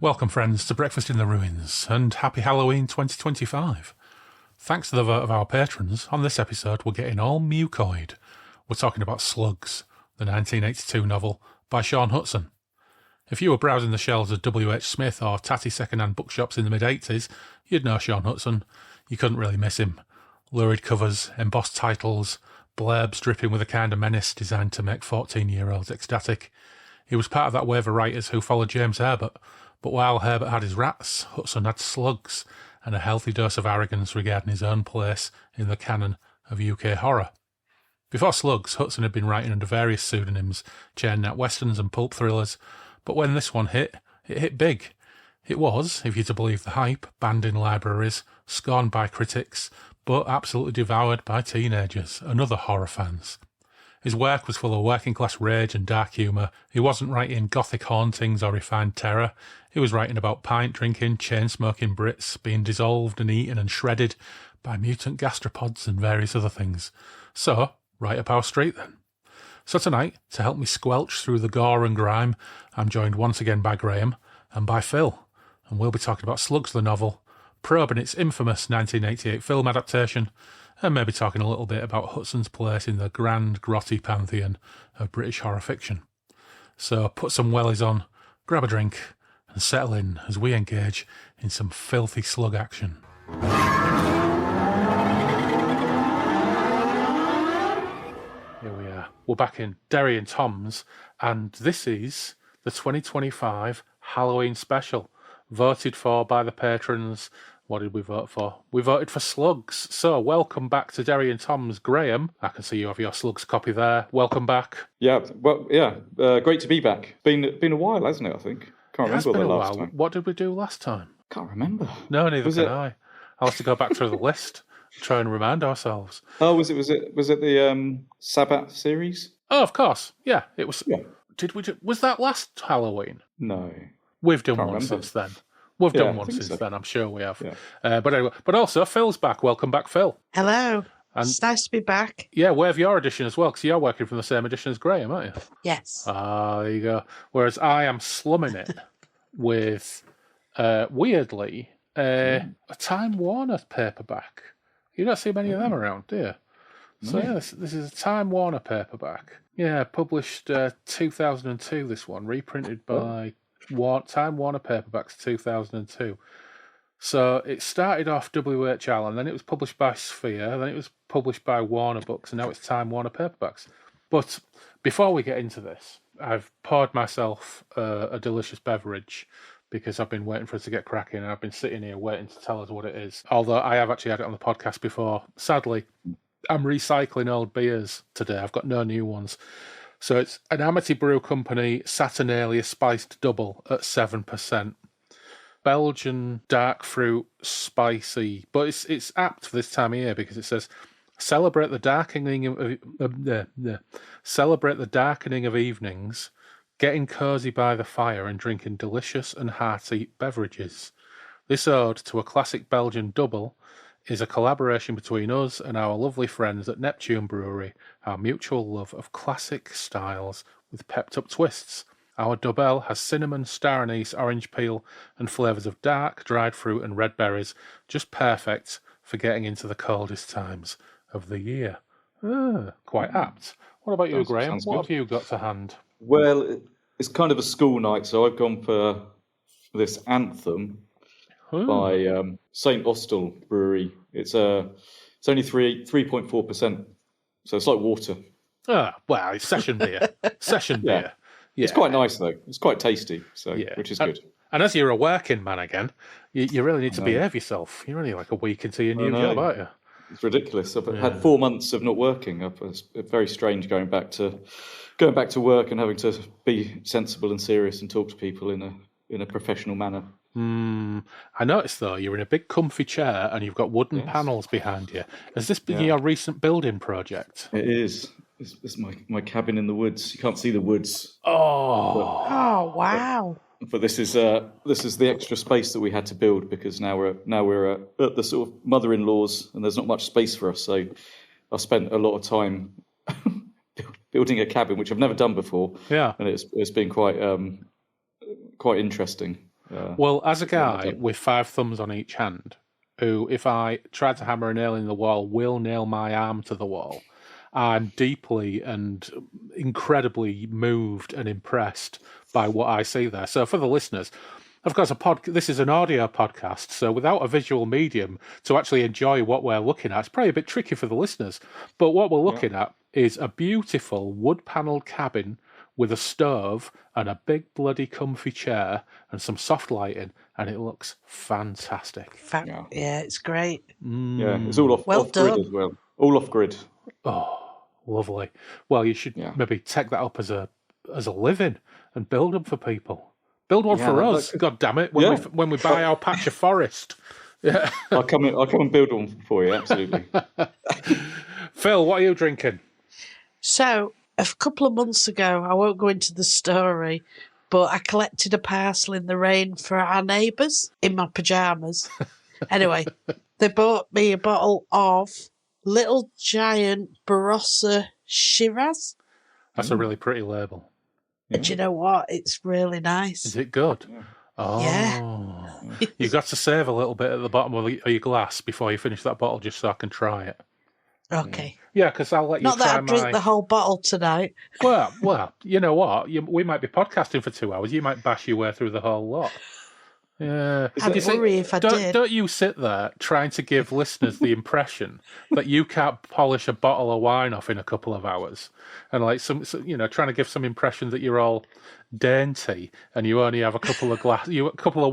Welcome, friends, to Breakfast in the Ruins, and happy Halloween 2025. Thanks to the vote of our patrons, on this episode we're getting all mucoid. We're talking about SLUGS, the 1982 novel by Shaun Hutson. If you were browsing the shelves of W.H. Smith or tatty second-hand bookshops in the mid-80s, you'd know Shaun Hutson. You couldn't really miss him. Lurid covers, embossed titles, blurbs dripping with a kind of menace designed to make 14-year-olds ecstatic. He was part of that wave of writers who followed James Herbert, but while Herbert had his rats, Hutson had slugs and a healthy dose of arrogance regarding his own place in the canon of UK horror. Before SLUGS, Hutson had been writing under various pseudonyms, churning out westerns and pulp thrillers, but when this one hit, it hit big. It was, if you're to believe the hype, banned in libraries, scorned by critics, but absolutely devoured by teenagers and other horror fans. His work was full of working-class rage and dark humour. He wasn't writing gothic hauntings or refined terror. He was writing about pint-drinking, chain-smoking Brits being dissolved and eaten and shredded by mutant gastropods and various other things. So, right up our street then. So tonight, to help me squelch through the gore and grime, I'm joined once again by Graham and by Phil, and we'll be talking about SLUGS the novel, probing its infamous 1988 film adaptation, and maybe talking a little bit about Hutson's place in the grand, grotty pantheon of British horror fiction. So put some wellies on, grab a drink, and settle in as we engage in some filthy slug action. Here we are. We're back in Derry and Tom's, and this is the 2025 Halloween special, voted for by the patrons. What did we vote for? We voted for SLUGS. So, welcome back to Derry and Tom's. Graham, I can see you have your SLUGS copy there. Welcome back. Yeah, well, yeah, great to be back. Been a while, hasn't it, I think? Can't remember the last time. What did we do last time? Can't remember. No, neither can I. I'll have to go back through the list, try and remind ourselves. Oh, was it the Sabbath series? Oh, of course. Yeah, it was. Yeah. Was that last Halloween? No. We've done one since then. We've done one since then, I'm sure we have. Yeah. But anyway, but also Phil's back. Welcome back, Phil. Hello. And it's nice to be back. Yeah, wave your edition as well, because you're working from the same edition as Graham, aren't you? Yes. There you go. Whereas I am slumming it with, weirdly, a Time Warner paperback. You don't see many of them around, do you? So yeah, this is a Time Warner paperback. Yeah, published 2002, this one, reprinted by Time Warner Paperbacks 2002. So it started off WHL, and then it was published by Sphere, then it was published by Warner Books, and now it's Time Warner Paperbacks. But before we get into this, I've poured myself a delicious beverage because I've been waiting for it to get cracking, and I've been sitting here waiting to tell us what it is. Although I have actually had it on the podcast before. Sadly, I'm recycling old beers today. I've got no new ones. So it's an Amity Brew Company Saturnalia Spiced Double at 7%. Belgian dark fruit, spicy, but it's apt for this time of year because it says celebrate the darkening of evenings, getting cosy by the fire and drinking delicious and hearty beverages. This ode to a classic Belgian double is a collaboration between us and our lovely friends at Neptune Brewery, our mutual love of classic styles with pepped-up twists. Our double has cinnamon, star anise, orange peel, and flavours of dark, dried fruit and red berries, just perfect for getting into the coldest times of the year. Quite apt. What about you, Graham? What have you got to hand? Well, it's kind of a school night, so I've gone for this Anthem by St. Austell Brewery. It's only 3.4%, so it's like water. Well, it's session beer. Session beer. Yeah. It's quite nice though. It's quite tasty, which is good. And as you're a working man again, you really need to behave yourself. You're only like a week into your new job, aren't you? It's ridiculous. I've had 4 months of not working. It's very strange going back to work and having to be sensible and serious and talk to people in a professional manner. I noticed though you're in a big comfy chair and you've got wooden panels behind you. Has this been your recent building project? It is. It's my cabin in the woods. You can't see the woods. Oh wow! But this is the extra space that we had to build because now we're at the sort of mother-in-law's and there's not much space for us. So I spent a lot of time building a cabin, which I've never done before. Yeah, and it's been quite interesting. Well, as a guy with 5 thumbs on each hand, who, if I tried to hammer a nail in the wall, will nail my arm to the wall, I'm deeply and incredibly moved and impressed by what I see there. So for the listeners, of course, this is an audio podcast, so without a visual medium to actually enjoy what we're looking at, it's probably a bit tricky for the listeners. But what we're looking at is a beautiful wood-panelled cabin with a stove and a big bloody comfy chair and some soft lighting, and it looks fantastic. Yeah, it's great. Yeah, it's all off grid as well. All off grid. Oh, lovely. Well, you should maybe take that up as a living and build them for people. Build one for us. God damn it! When we buy our patch of forest. Yeah. I'll come and build one for you. Absolutely. Phil, what are you drinking? So, a couple of months ago, I won't go into the story, but I collected a parcel in the rain for our neighbours in my pyjamas. Anyway, they bought me a bottle of Little Giant Barossa Shiraz. That's a really pretty label. And you know what? It's really nice. Is it good? Yeah. Oh. Yeah. You've got to save a little bit at the bottom of your glass before you finish that bottle, just so I can try it. Okay. Yeah, because I'll let you Not try that I drink the whole bottle tonight. Well, you know what? We might be podcasting for 2 hours. You might bash your way through the whole lot. Yeah. I'd worry if I did. Don't you sit there trying to give listeners the impression that you can't polish a bottle of wine off in a couple of hours, and like trying to give some impression that you're all dainty and you only have a couple of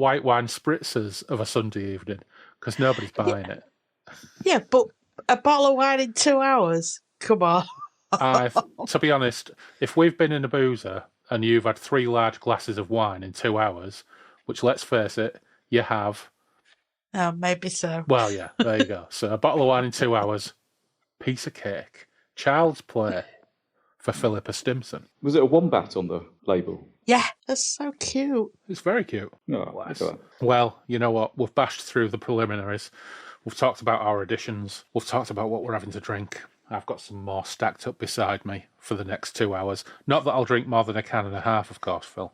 white wine spritzers of a Sunday evening because nobody's buying it. Yeah, but a bottle of wine in 2 hours? Come on. To be honest, if we've been in a boozer and you've had 3 large glasses of wine in 2 hours, which, let's face it, you have. Oh, maybe so. Well, yeah, there you go. So a bottle of wine in 2 hours, piece of cake. Child's play for Philippa Stimson. Was it a wombat on the label? Yeah, that's so cute. It's very cute. No, Well, you know what? We've bashed through the preliminaries. We've talked about our additions. We've talked about what we're having to drink. I've got some more stacked up beside me for the next 2 hours. Not that I'll drink more than a can and a half, of course, Phil.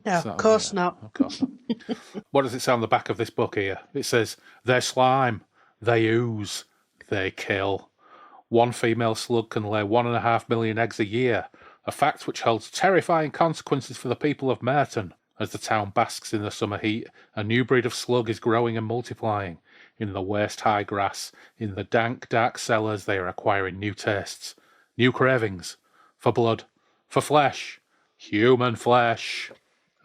No, of course not. Of course not. What does it say on the back of this book here? It says, they're slime, they ooze, they kill. One female slug can lay 1.5 million eggs a year, a fact which holds terrifying consequences for the people of Merton. As the town basks in the summer heat, a new breed of slug is growing and multiplying. In the waist-high grass, in the dank, dark cellars, they are acquiring new tastes, new cravings, for blood, for flesh, human flesh.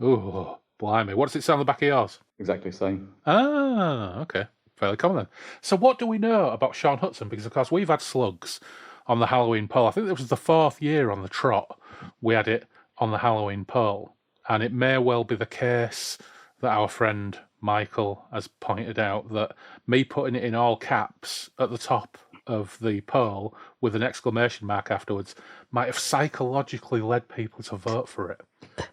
Ooh, blimey. What does it say on the back of yours? Exactly the same. Ah, okay. Fairly common then. So what do we know about Shaun Hutson? Because, of course, we've had slugs on the Halloween poll. I think it was the 4th year on the trot we had it on the Halloween poll. And it may well be the case that our friend Michael has pointed out that me putting it in all caps at the top of the poll with an exclamation mark afterwards might have psychologically led people to vote for it.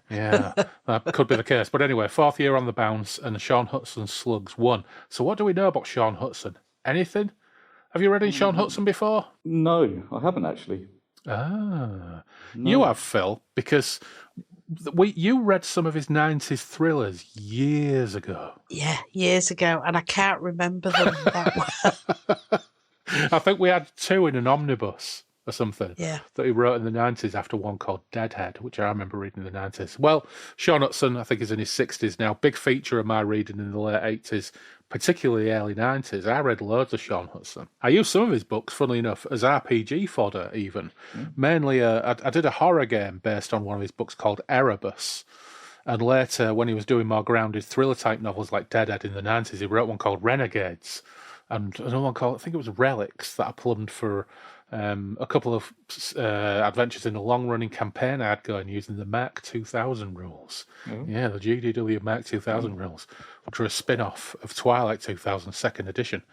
Yeah, that could be the case. But anyway, 4th year on the bounce, and Shaun Hutson's slugs won. So what do we know about Shaun Hutson? Anything? Have you read any Shaun Hutson before? No, I haven't actually. No. You have, Phil, because you read some of his 90s thrillers years ago. Yeah, years ago, and I can't remember them that well. I think we had 2 in an omnibus or something that he wrote in the 90s after one called Deadhead, which I remember reading in the 90s. Well, Shaun Hutson, I think, is in his 60s now. Big feature of my reading in the late 80s, particularly early 90s. I read loads of Shaun Hutson. I used some of his books, funnily enough, as RPG fodder even. Mainly, I did a horror game based on one of his books called Erebus. And later, when he was doing more grounded thriller-type novels like Deadhead in the 90s, he wrote one called Renegades. And another one called, I think it was Relics, that I plumbed for a couple of adventures in a long-running campaign I had going using the Mark 2000 rules. Yeah, the GDW Mark 2000 rules, which are a spin-off of Twilight 2000 second edition.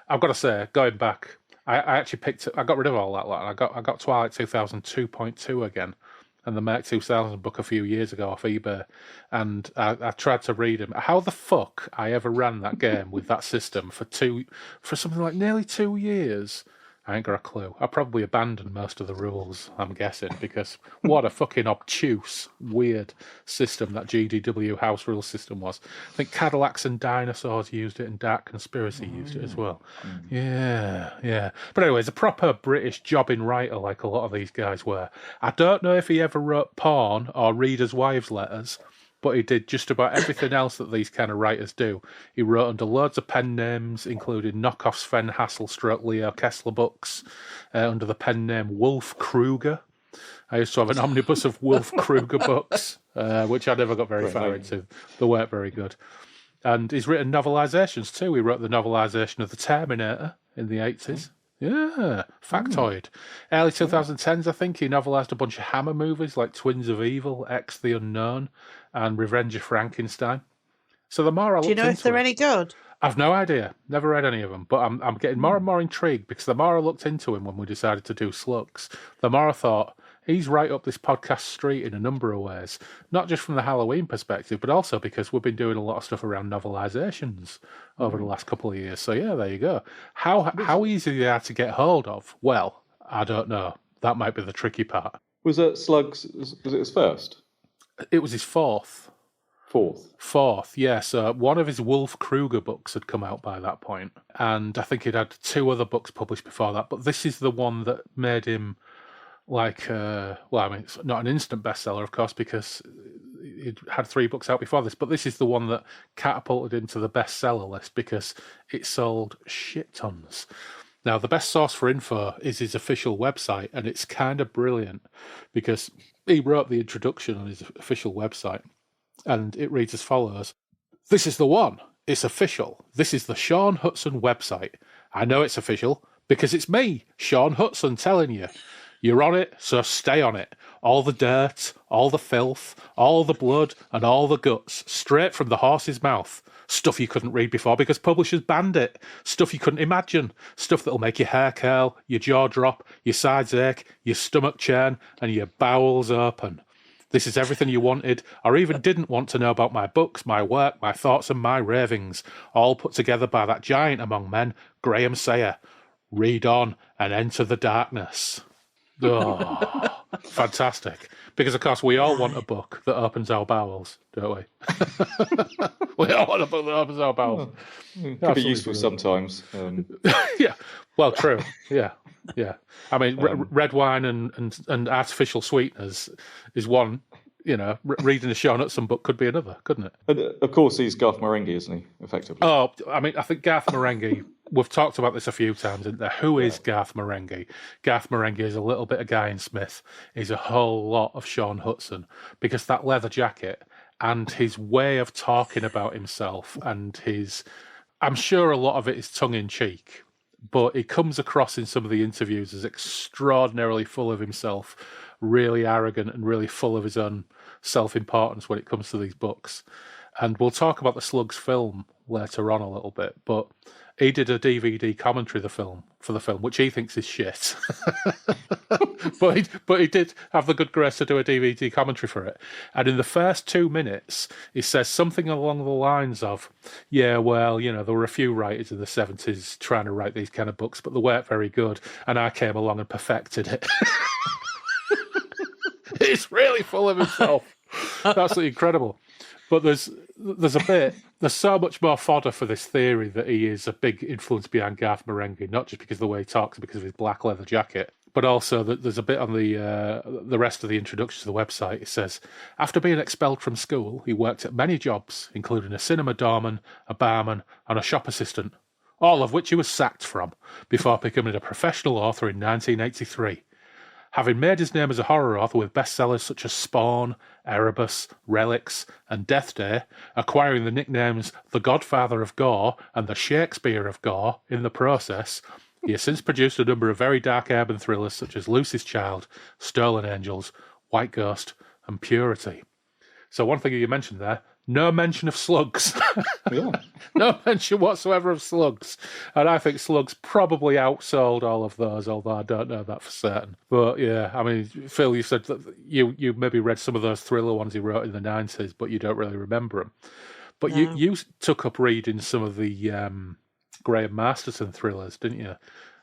I've got to say, going back, I actually I got rid of all that lot, and I got Twilight 2000 2.2 again, and the Mark 2000 book a few years ago off eBay, and I tried to read them. How the fuck I ever ran that game with that system for something like nearly 2 years? I ain't got a clue. I probably abandoned most of the rules, I'm guessing, because what a fucking obtuse, weird system that GDW house rule system was. I think Cadillacs and Dinosaurs used it, and Dark Conspiracy used it as well. Yeah. But anyways, a proper British jobbing writer like a lot of these guys were. I don't know if he ever wrote porn or readers' wives' letters, but he did just about everything else that these kind of writers do. He wrote under loads of pen names, including knockoff Sven Hassel / Leo Kessler books, under the pen name Wolf Kruger. I used to have an omnibus of Wolf Kruger books, which I never got very far into. They weren't very good. And he's written novelisations too. He wrote the novelisation of The Terminator in the 80s. Yeah, factoid. Early 2010s, I think, he novelised a bunch of Hammer movies like Twins of Evil, X the Unknown, and Revenge of Frankenstein. So the more I looked Do you know if they're any good? I've no idea. Never read any of them, but I'm getting more and more intrigued because the more I looked into him when we decided to do Slugs, the more I thought he's right up this podcast street in a number of ways. Not just from the Halloween perspective, but also because we've been doing a lot of stuff around novelisations over the last couple of years. So yeah, there you go. How easy they are to get hold of? Well, I don't know. That might be the tricky part. Was it Slugs? Was it his first? It was his fourth. Fourth, yeah. So one of his Wolf Kruger books had come out by that point, and I think he'd had 2 other books published before that. But this is the one that made him it's not an instant bestseller, of course, because he'd had 3 books out before this. But this is the one that catapulted into the bestseller list because it sold shit tons. Now, the best source for info is his official website, and it's kind of brilliant because he wrote the introduction on his official website. And it reads as follows. This is the one. It's official. This is the Shaun Hutson website. I know it's official because it's me, Shaun Hutson, telling you. You're on it, so stay on it. All the dirt, all the filth, all the blood, and all the guts, straight from the horse's mouth. Stuff you couldn't read before because publishers banned it. Stuff you couldn't imagine. Stuff that'll make your hair curl, your jaw drop, your sides ache, your stomach churn, and your bowels open. This is everything you wanted, or even didn't want to know about my books, my work, my thoughts, and my ravings, all put together by that giant among men, Graham Sayer. Read on and enter the darkness. Oh, fantastic. Because, of course, we all want a book that opens our bowels, don't we? We all want a book that opens our bowels. Could be useful sometimes. Yeah, well, true. Yeah. I mean, red wine and artificial sweeteners is one. Reading a Shaun Hutson book could be another, couldn't it? And of course, he's Garth Marenghi, isn't he? Effectively. Oh, I mean, I think Garth Marenghi. We've talked about this a few times, isn't there? Who is Garth Marenghi? Garth Marenghi is a little bit of Guy and Smith. He's a whole lot of Shaun Hutson because that leather jacket and his way of talking about himself and I'm sure a lot of it is tongue in cheek, but he comes across in some of the interviews as extraordinarily full of himself, really arrogant and really full of his own self-importance when it comes to these books. And we'll talk about the Slugs film later on a little bit, but he did a DVD commentary for the film, which he thinks is shit. but he did have the good grace to do a DVD commentary for it. And in the first 2 minutes, he says something along the lines of, yeah, well, there were a few writers in the 70s trying to write these kind of books, but they weren't very good, and I came along and perfected it. It's really full of himself. Absolutely incredible. But there's so much more fodder for this theory that he is a big influence behind Garth Marenghi, not just because of the way he talks, because of his black leather jacket, but also that there's a bit on the rest of the introduction to the website. It says, after being expelled from school, he worked at many jobs, including a cinema doorman, a barman, and a shop assistant, all of which he was sacked from, before becoming a professional author in 1983. Having made his name as a horror author with bestsellers such as Spawn, Erebus, Relics, and Death Day, acquiring the nicknames The Godfather of Gore and The Shakespeare of Gore in the process, he has since produced a number of very dark urban thrillers such as Lucy's Child, Stolen Angels, White Ghost, and Purity. So one thing you mentioned there, no mention of Slugs. Yeah. No mention whatsoever of Slugs. And I think Slugs probably outsold all of those, although I don't know that for certain. But yeah, I mean, Phil, you said that you maybe read some of those thriller ones he wrote in the 90s, but you don't really remember them. But no. you took up reading some of the Graham Masterson thrillers, didn't you?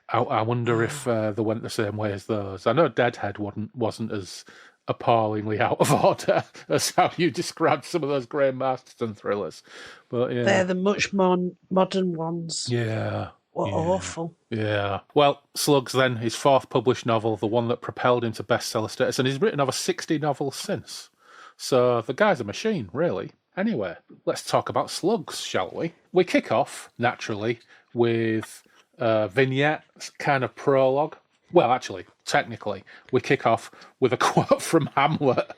I wonder if they went the same way as those. I know Deadhead wasn't as appallingly out of order as how you described some of those Graham Masterson thrillers, but yeah, They're the much more modern ones. yeah, What yeah. awful. Yeah. Well, Slugs then, his fourth published novel, the one that propelled him to bestseller status, and he's written over 60 novels since. So the guy's a machine, really. Anyway, let's talk about Slugs, shall we? We kick off, naturally, with a vignette, kind of prologue. Well, actually, technically, we kick off with a quote from Hamlet.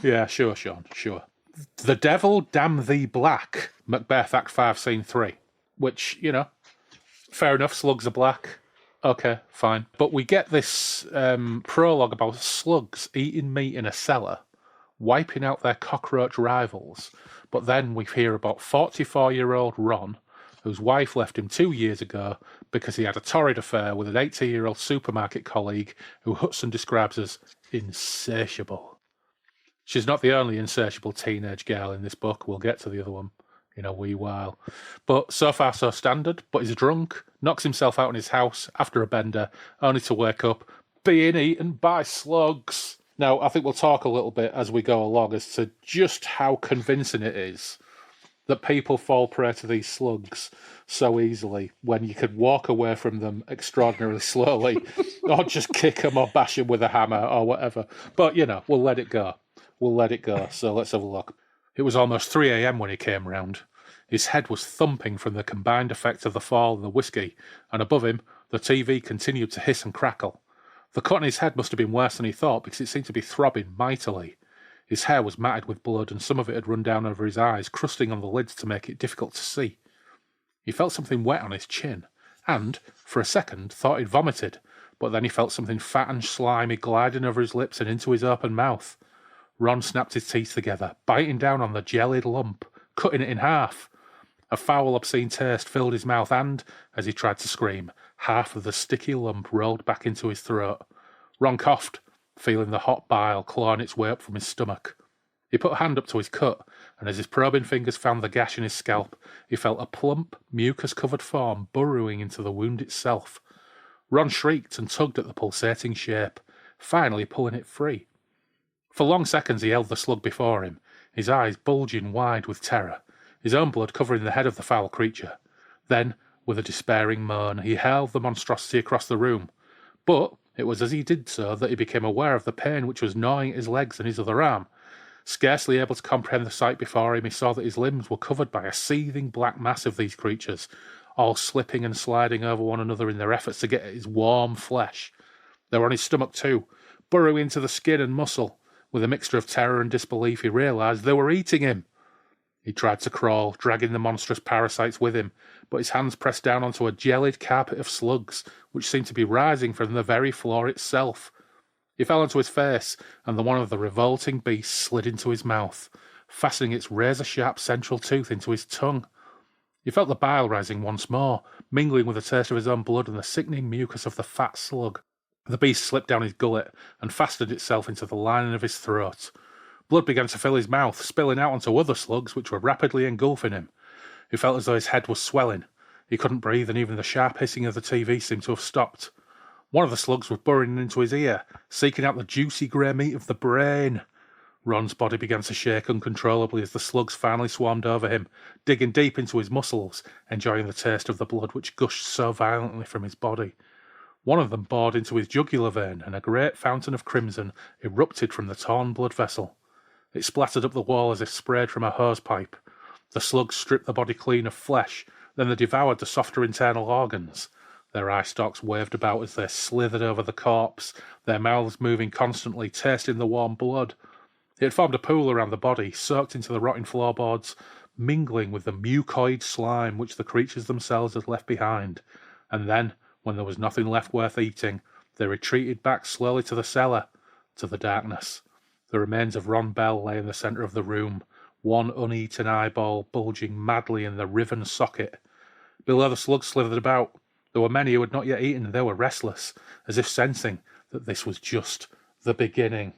Yeah, sure, Sean, sure. The devil damn thee black, Macbeth Act 5, Scene 3. Which, fair enough, slugs are black. Okay, fine. But we get this prologue about slugs eating meat in a cellar, wiping out their cockroach rivals. But then we hear about 44-year-old Ron, whose wife left him 2 years ago because he had a torrid affair with an 18-year-old supermarket colleague who Hutson describes as insatiable. She's not the only insatiable teenage girl in this book. We'll get to the other one in a wee while. But so far so standard, but he's drunk, knocks himself out in his house after a bender, only to wake up being eaten by slugs. Now, I think we'll talk a little bit as we go along as to just how convincing it is that people fall prey to these slugs so easily when you could walk away from them extraordinarily slowly or just kick them or bash them with a hammer or whatever. But, we'll let it go. We'll let it go. So let's have a look. It was almost 3 a.m. when he came round. His head was thumping from the combined effect of the fall and the whiskey, and above him, the TV continued to hiss and crackle. The cut on his head must have been worse than he thought, because it seemed to be throbbing mightily. His hair was matted with blood, and some of it had run down over his eyes, crusting on the lids to make it difficult to see. He felt something wet on his chin, and, for a second, thought he'd vomited, but then he felt something fat and slimy gliding over his lips and into his open mouth. Ron snapped his teeth together, biting down on the jellied lump, cutting it in half. A foul, obscene taste filled his mouth and, as he tried to scream, half of the sticky lump rolled back into his throat. Ron coughed, feeling the hot bile clawing its way up from his stomach. He put a hand up to his cut, and as his probing fingers found the gash in his scalp, he felt a plump, mucus-covered form burrowing into the wound itself. Ron shrieked and tugged at the pulsating shape, finally pulling it free. For long seconds he held the slug before him, his eyes bulging wide with terror, his own blood covering the head of the foul creature. Then, with a despairing moan, he hurled the monstrosity across the room. But it was as he did so that he became aware of the pain which was gnawing at his legs and his other arm. Scarcely able to comprehend the sight before him, he saw that his limbs were covered by a seething black mass of these creatures, all slipping and sliding over one another in their efforts to get at his warm flesh. They were on his stomach too, burrowing into the skin and muscle. With a mixture of terror and disbelief, he realised they were eating him. He tried to crawl, dragging the monstrous parasites with him, but his hands pressed down onto a gelid carpet of slugs, which seemed to be rising from the very floor itself. He fell onto his face, and one of the revolting beasts slid into his mouth, fastening its razor-sharp central tooth into his tongue. He felt the bile rising once more, mingling with the taste of his own blood and the sickening mucus of the fat slug. The beast slipped down his gullet and fastened itself into the lining of his throat. Blood began to fill his mouth, spilling out onto other slugs, which were rapidly engulfing him. He felt as though his head was swelling. He couldn't breathe, and even the sharp hissing of the TV seemed to have stopped. One of the slugs was burrowing into his ear, seeking out the juicy grey meat of the brain. Ron's body began to shake uncontrollably as the slugs finally swarmed over him, digging deep into his muscles, enjoying the taste of the blood which gushed so violently from his body. One of them bored into his jugular vein, and a great fountain of crimson erupted from the torn blood vessel. It splattered up the wall as if sprayed from a hose-pipe. The slugs stripped the body clean of flesh, then they devoured the softer internal organs. Their eye stalks waved about as they slithered over the corpse, their mouths moving constantly, tasting the warm blood. It had formed a pool around the body, soaked into the rotting floorboards, mingling with the mucoid slime which the creatures themselves had left behind. And then, when there was nothing left worth eating, they retreated back slowly to the cellar, to the darkness. The remains of Ron Bell lay in the centre of the room, one uneaten eyeball bulging madly in the riven socket. Below, the slugs slithered about. There were many who had not yet eaten, and they were restless, as if sensing that this was just the beginning.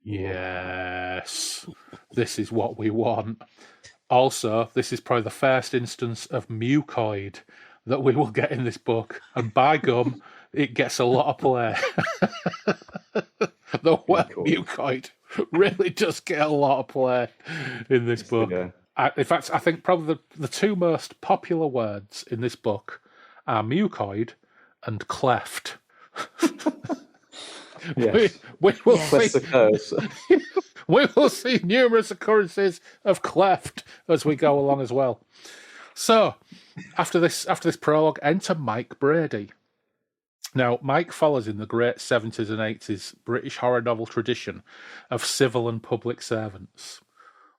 Yes, this is what we want. Also, this is probably the first instance of mucoid, that we will get in this book, and by gum, it gets a lot of play. The word mucoid really does get a lot of play in this book. Yeah. In fact, I think probably the two most popular words in this book are mucoid and cleft. Yes. We will Clefts see. occurs. We will see numerous occurrences of cleft as we go along as well. So, after this prologue, enter Mike Brady. Now, Mike follows in the great 70s and 80s British horror novel tradition of civil and public servants,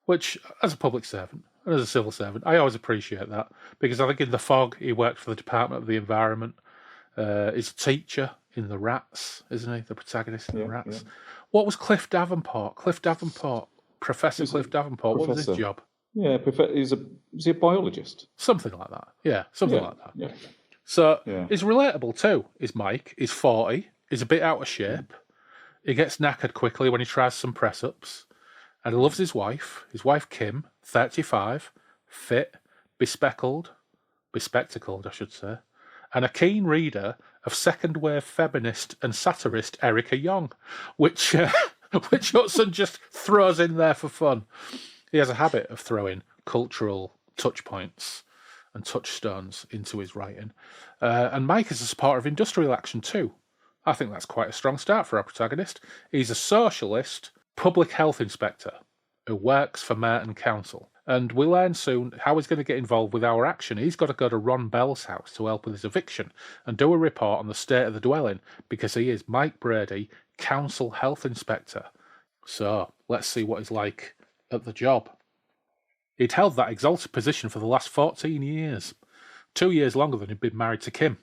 which, as a public servant and as a civil servant, I always appreciate that, because I think in The Fog, he worked for the Department of the Environment. He's a teacher in The Rats, isn't he? The protagonist in The Rats. Yeah. What was Cliff Davenport? Professor Cliff Davenport. What was his job? Yeah, was he a biologist? Something like that. Yeah, something like that. Yeah. So he's relatable too, is Mike. He's 40. He's a bit out of shape. He gets knackered quickly when he tries some press-ups. And he loves his wife Kim, 35, fit, bespectacled, I should say, and a keen reader of second-wave feminist and satirist Erica Young, which Hutson just throws in there for fun. He has a habit of throwing cultural touch points and touchstones into his writing. And Mike is a supporter of industrial action too. I think that's quite a strong start for our protagonist. He's a socialist public health inspector who works for Merton Council. And we learn soon how he's going to get involved with our action. He's got to go to Ron Bell's house to help with his eviction and do a report on the state of the dwelling, because he is Mike Brady, council health inspector. So let's see what he's like at the job. He'd held that exalted position for the last 14 years, 2 years longer than he'd been married to Kim.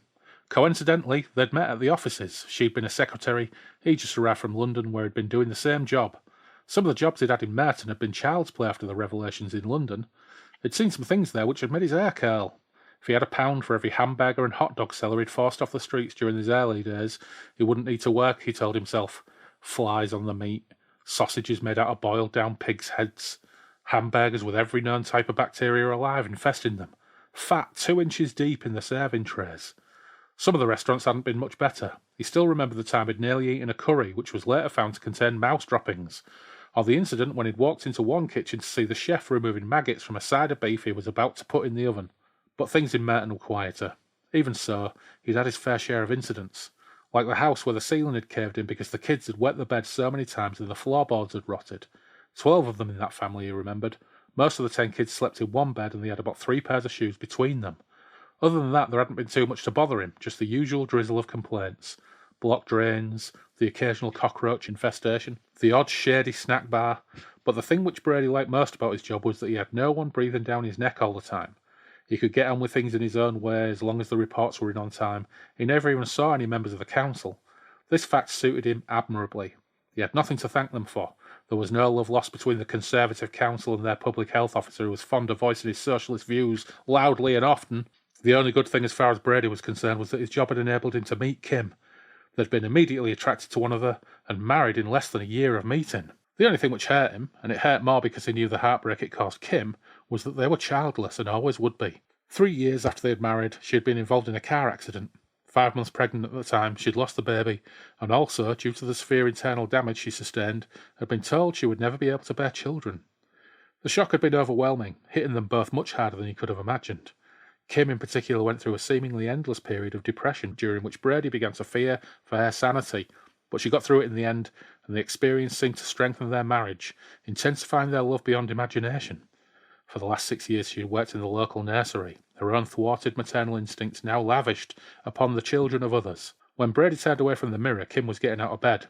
Coincidentally, they'd met at the offices. She'd been a secretary. He just arrived from London, where he'd been doing the same job. Some of the jobs he'd had in Merton had been child's play after the revelations in London. He'd seen some things there which had made his hair curl. If he had £1 for every hamburger and hot dog seller he'd forced off the streets during his early days, he wouldn't need to work, he told himself. Flies on the meat, sausages made out of boiled down pigs' heads, hamburgers with every known type of bacteria alive infesting them, fat 2 inches deep in the serving trays. Some of the restaurants hadn't been much better. He still remembered the time he'd nearly eaten a curry, which was later found to contain mouse droppings, or the incident when he'd walked into one kitchen to see the chef removing maggots from a side of beef he was about to put in the oven. But things in Merton were quieter. Even so, he'd had his fair share of incidents, like the house where the ceiling had caved in because the kids had wet the bed so many times that the floorboards had rotted. 12 of them in that family, he remembered. Most of the 10 kids slept in one bed and they had about 3 pairs of shoes between them. Other than that, there hadn't been too much to bother him, just the usual drizzle of complaints. Blocked drains, the occasional cockroach infestation, the odd shady snack bar. But the thing which Brady liked most about his job was that he had no one breathing down his neck all the time. He could get on with things in his own way as long as the reports were in on time. He never even saw any members of the council. This fact suited him admirably. He had nothing to thank them for. There was no love lost between the Conservative Council and their public health officer, who was fond of voicing his socialist views loudly and often. The only good thing as far as Brady was concerned was that his job had enabled him to meet Kim. They'd been immediately attracted to one another and married in less than a year of meeting. The only thing which hurt him, and it hurt more because he knew the heartbreak it caused Kim, was that they were childless and always would be. 3 years after they had married, she had been involved in a car accident. 5 months pregnant at the time, she'd lost the baby, and also, due to the severe internal damage she sustained, had been told she would never be able to bear children. The shock had been overwhelming, hitting them both much harder than he could have imagined. Kim in particular went through a seemingly endless period of depression, during which Brady began to fear for her sanity, but she got through it in the end, and the experience seemed to strengthen their marriage, intensifying their love beyond imagination. For the last 6 years she had worked in the local nursery, her own thwarted maternal instincts now lavished upon the children of others. When Brady turned away from the mirror, Kim was getting out of bed.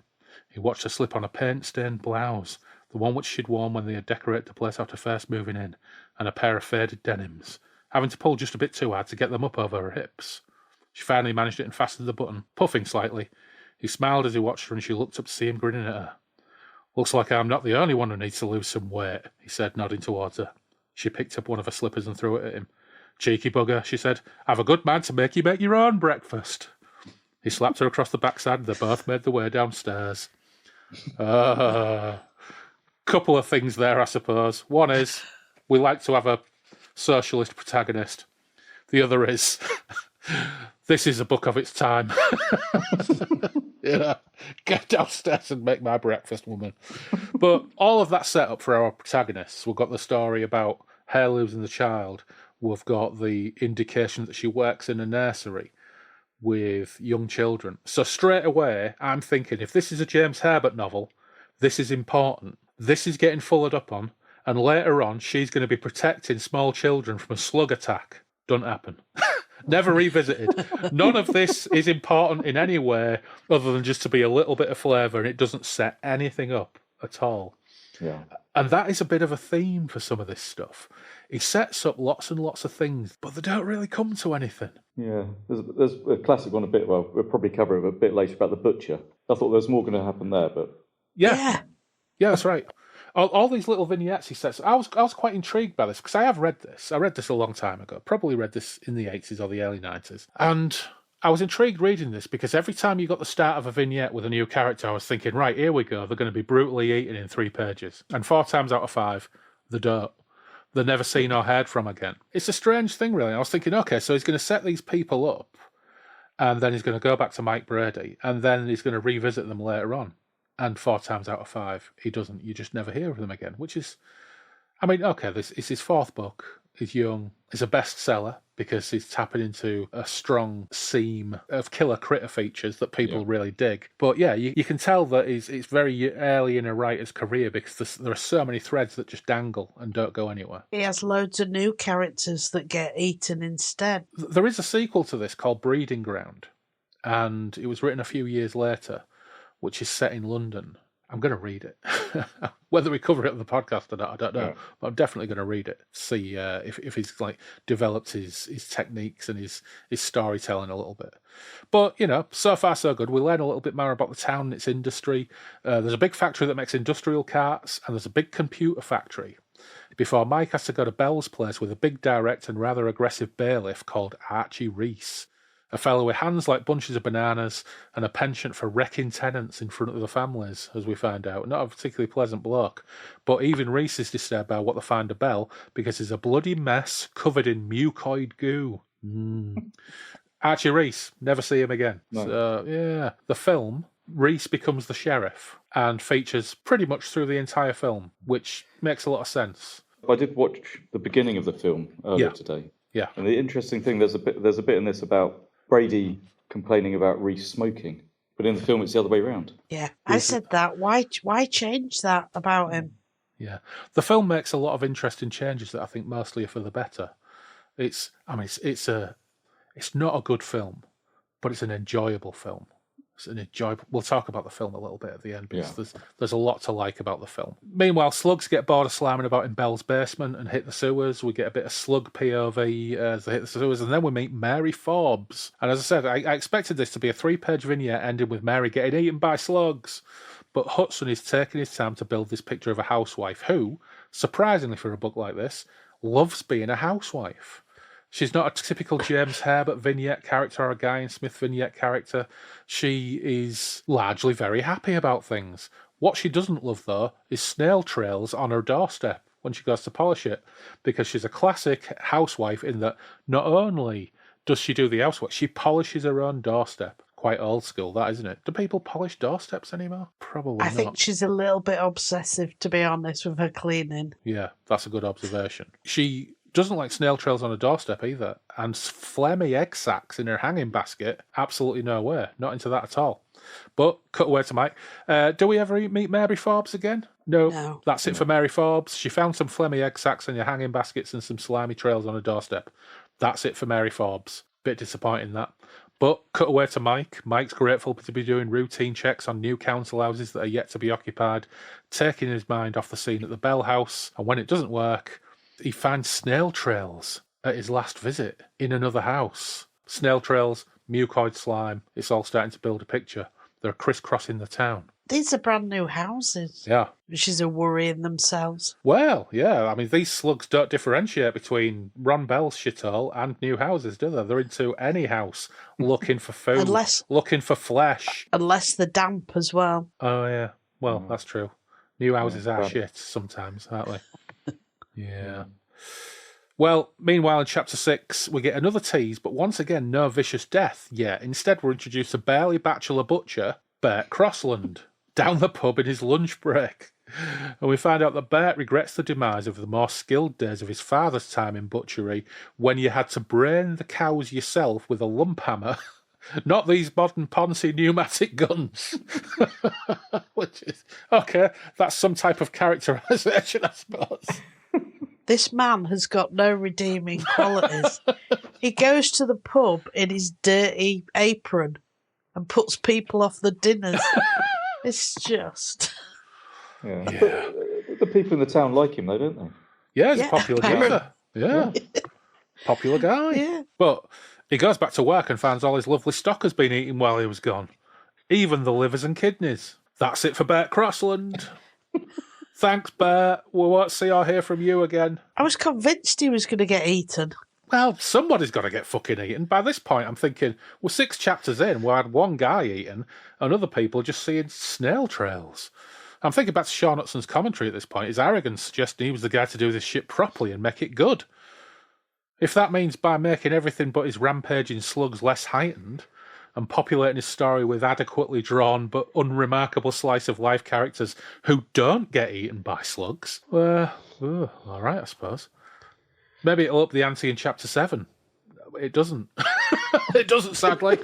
He watched her slip on a paint-stained blouse, the one which she'd worn when they had decorated the place after first moving in, and a pair of faded denims, having to pull just a bit too hard to get them up over her hips. She finally managed it and fastened the button, puffing slightly. He smiled as he watched her, and she looked up to see him grinning at her. "Looks like I'm not the only one who needs to lose some weight," he said, nodding towards her. She picked up one of her slippers and threw it at him. "Cheeky bugger," she said. "I've a good mind to make your own breakfast." He slapped her across the backside and they both made their way downstairs. Couple of things there, I suppose. One is, we like to have a socialist protagonist. The other is, this is a book of its time. Get downstairs and make my breakfast, woman. But all of that set up for our protagonists. We've got the story about her losing the child. We've got the indication that she works in a nursery with young children. So straight away, I'm thinking, if this is a James Herbert novel, this is important. This is getting followed up on. And later on, she's going to be protecting small children from a slug attack. Don't happen. Never revisited. None of this is important in any way other than just to be a little bit of flavour, and it doesn't set anything up at all. Yeah. And that is a bit of a theme for some of this stuff. He sets up lots and lots of things, but they don't really come to anything. Yeah. There's a classic one we'll probably cover a bit later about the butcher. I thought there was more going to happen there, but... Yeah, that's right. All these little vignettes he sets. I was quite intrigued by this because I have read this. I read this a long time ago. Probably read this in the 80s or the early 90s. And I was intrigued reading this because every time you got the start of a vignette with a new character, I was thinking, right, here we go. They're going to be brutally eaten in 3 pages. And 4 times out of 5, they don't. They're never seen or heard from again. It's a strange thing, really. I was thinking, okay, so he's going to set these people up, and then he's going to go back to Mike Brady, and then he's going to revisit them later on. And 4 times out of 5, he doesn't. You just never hear of them again, which is... I mean, okay, this is his 4th book. He's young. It's a bestseller because he's tapping into a strong seam of killer critter features that people really dig. But yeah, you can tell that it's very early in a writer's career because there are so many threads that just dangle and don't go anywhere. He has loads of new characters that get eaten instead. There is a sequel to this called Breeding Ground, and it was written a few years later, which is set in London. I'm going to read it. Whether we cover it on the podcast or not, I don't know. Yeah. But I'm definitely going to read it. See if he's developed his techniques and his storytelling a little bit. But, so far so good. We learn a little bit more about the town and its industry. There's a big factory that makes industrial carts, and there's a big computer factory. Before Mike has to go to Bell's place with a big direct and rather aggressive bailiff called Archie Reese. A fellow with hands like bunches of bananas and a penchant for wrecking tenants in front of the families, as we find out. Not a particularly pleasant bloke. But even Reese is disturbed by what they find at Bell because he's a bloody mess covered in mucoid goo. Archie Reese, never see him again. No. So, yeah. The film, Reese becomes the sheriff and features pretty much through the entire film, which makes a lot of sense. I did watch the beginning of the film earlier today. Yeah. And the interesting thing, there's a bit in this about Brady complaining about Reese smoking, but in the film it's the other way around. Yeah, I said that. Why change that about him? Yeah, the film makes a lot of interesting changes that I think mostly are for the better. It's not a good film, but it's an enjoyable film. We'll talk about the film a little bit at the end because there's a lot to like about the film. Meanwhile, slugs get bored of slamming about in Bell's basement and hit the sewers. We get a bit of slug POV as they hit the sewers, and then we meet Mary Forbes. And as I said, I expected this to be a 3-page vignette ending with Mary getting eaten by slugs. But Hutson is taking his time to build this picture of a housewife who, surprisingly for a book like this, loves being a housewife. She's not a typical James Herbert vignette character or a Guy and Smith vignette character. She is largely very happy about things. What she doesn't love, though, is snail trails on her doorstep when she goes to polish it, because she's a classic housewife in that not only does she do the housework, she polishes her own doorstep. Quite old school, that, isn't it? Do people polish doorsteps anymore? Probably not. I think she's a little bit obsessive, to be honest, with her cleaning. Yeah, that's a good observation. She doesn't like snail trails on a doorstep either, and phlegmy egg sacs in her hanging basket, absolutely no way, not into that at all. But cut away to Mike. Do we ever meet Mary Forbes again? No. That's it for Mary Forbes. She found some phlegmy egg sacs in your hanging baskets and some slimy trails on a doorstep. That's it for Mary Forbes. Bit disappointing, that. But cut away to Mike. Mike's grateful to be doing routine checks on new council houses that are yet to be occupied, taking his mind off the scene at the Bell House, and when it doesn't work, he finds snail trails at his last visit in another house. Snail trails, mucoid slime, it's all starting to build a picture. They're crisscrossing the town. These are brand new houses. Yeah. Which is a worry in themselves. Well, yeah. I mean, these slugs don't differentiate between Ron Bell's shithole and new houses, do they? They're into any house looking for food, looking for flesh. Unless they're damp as well. Oh, yeah. Well, that's true. New houses are shit sometimes, aren't they? Yeah. Well, meanwhile, in Chapter 6, we get another tease, but once again, no vicious death yet. Instead, we're introduced to barely bachelor butcher, Bert Crossland, down the pub in his lunch break. And we find out that Bert regrets the demise of the more skilled days of his father's time in butchery, when you had to brain the cows yourself with a lump hammer, not these modern poncy pneumatic guns. Which is, okay, that's some type of characterisation, I suppose. This man has got no redeeming qualities. He goes to the pub in his dirty apron and puts people off the dinners. It's just... Yeah. But the people in the town like him, though, don't they? Yeah, he's a popular Perrins. guy. Yeah. Popular guy. Yeah. But he goes back to work and finds all his lovely stock has been eaten while he was gone. Even the livers and kidneys. That's it for Bert Crossland. Thanks, Bert. We won't see or hear from you again. I was convinced he was going to get eaten. Well, somebody's got to get fucking eaten. By this point, I'm thinking, we're 6 chapters in, we had one guy eaten, and other people just seeing snail trails. I'm thinking back to Shaun Hutson's commentary at this point. His arrogance suggesting he was the guy to do this shit properly and make it good. If that means by making everything but his rampaging slugs less heightened, and populating his story with adequately drawn but unremarkable slice of life characters who don't get eaten by slugs, all right, I suppose. Maybe it'll up the ante in Chapter 7. It doesn't. It doesn't, sadly.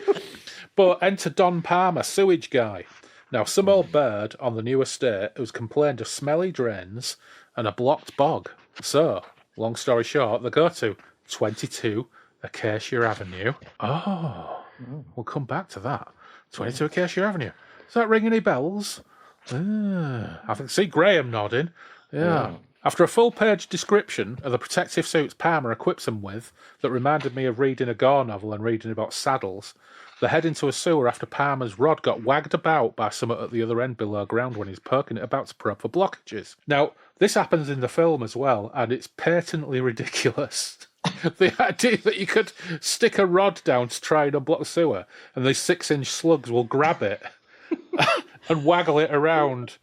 But enter Don Palmer, sewage guy. Now, some old bird on the new estate who's complained of smelly drains and a blocked bog. So, long story short, they go to 22 Acacia Avenue. Oh, we'll come back to that. 22 Acacia Avenue. Does that ring any bells? I can see Graham nodding. Yeah. After a full-page description of the protective suits Palmer equips them with that reminded me of reading a Gore novel and reading about saddles, they head into a sewer after Palmer's rod got wagged about by someone at the other end below ground when he's poking it about to probe for blockages. Now, this happens in the film as well, and it's patently ridiculous. The idea that you could stick a rod down to try and unblock the sewer, and these 6-inch slugs will grab it and waggle it around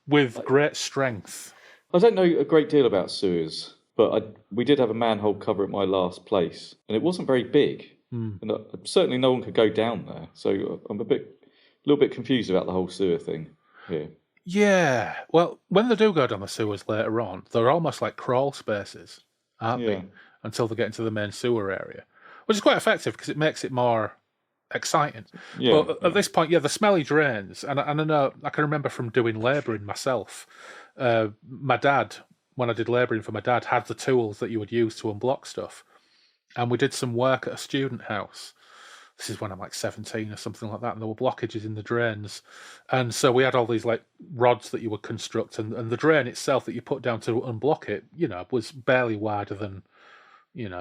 with great strength. I don't know a great deal about sewers, but we did have a manhole cover at my last place, and it wasn't very big. And certainly no one could go down there. So I'm a little bit confused about the whole sewer thing here. Yeah. Well, when they do go down the sewers later on, they're almost like crawl spaces, aren't they? Until they get into the main sewer area, which is quite effective because it makes it more exciting. Yeah, but at this point, the smelly drains, and I know I can remember from doing labouring myself. My dad, when I did labouring for my dad, had the tools that you would use to unblock stuff. And we did some work at a student house. This is when I'm like 17 or something like that, and there were blockages in the drains. And so we had all these like rods that you would construct, and the drain itself that you put down to unblock it, was barely wider than,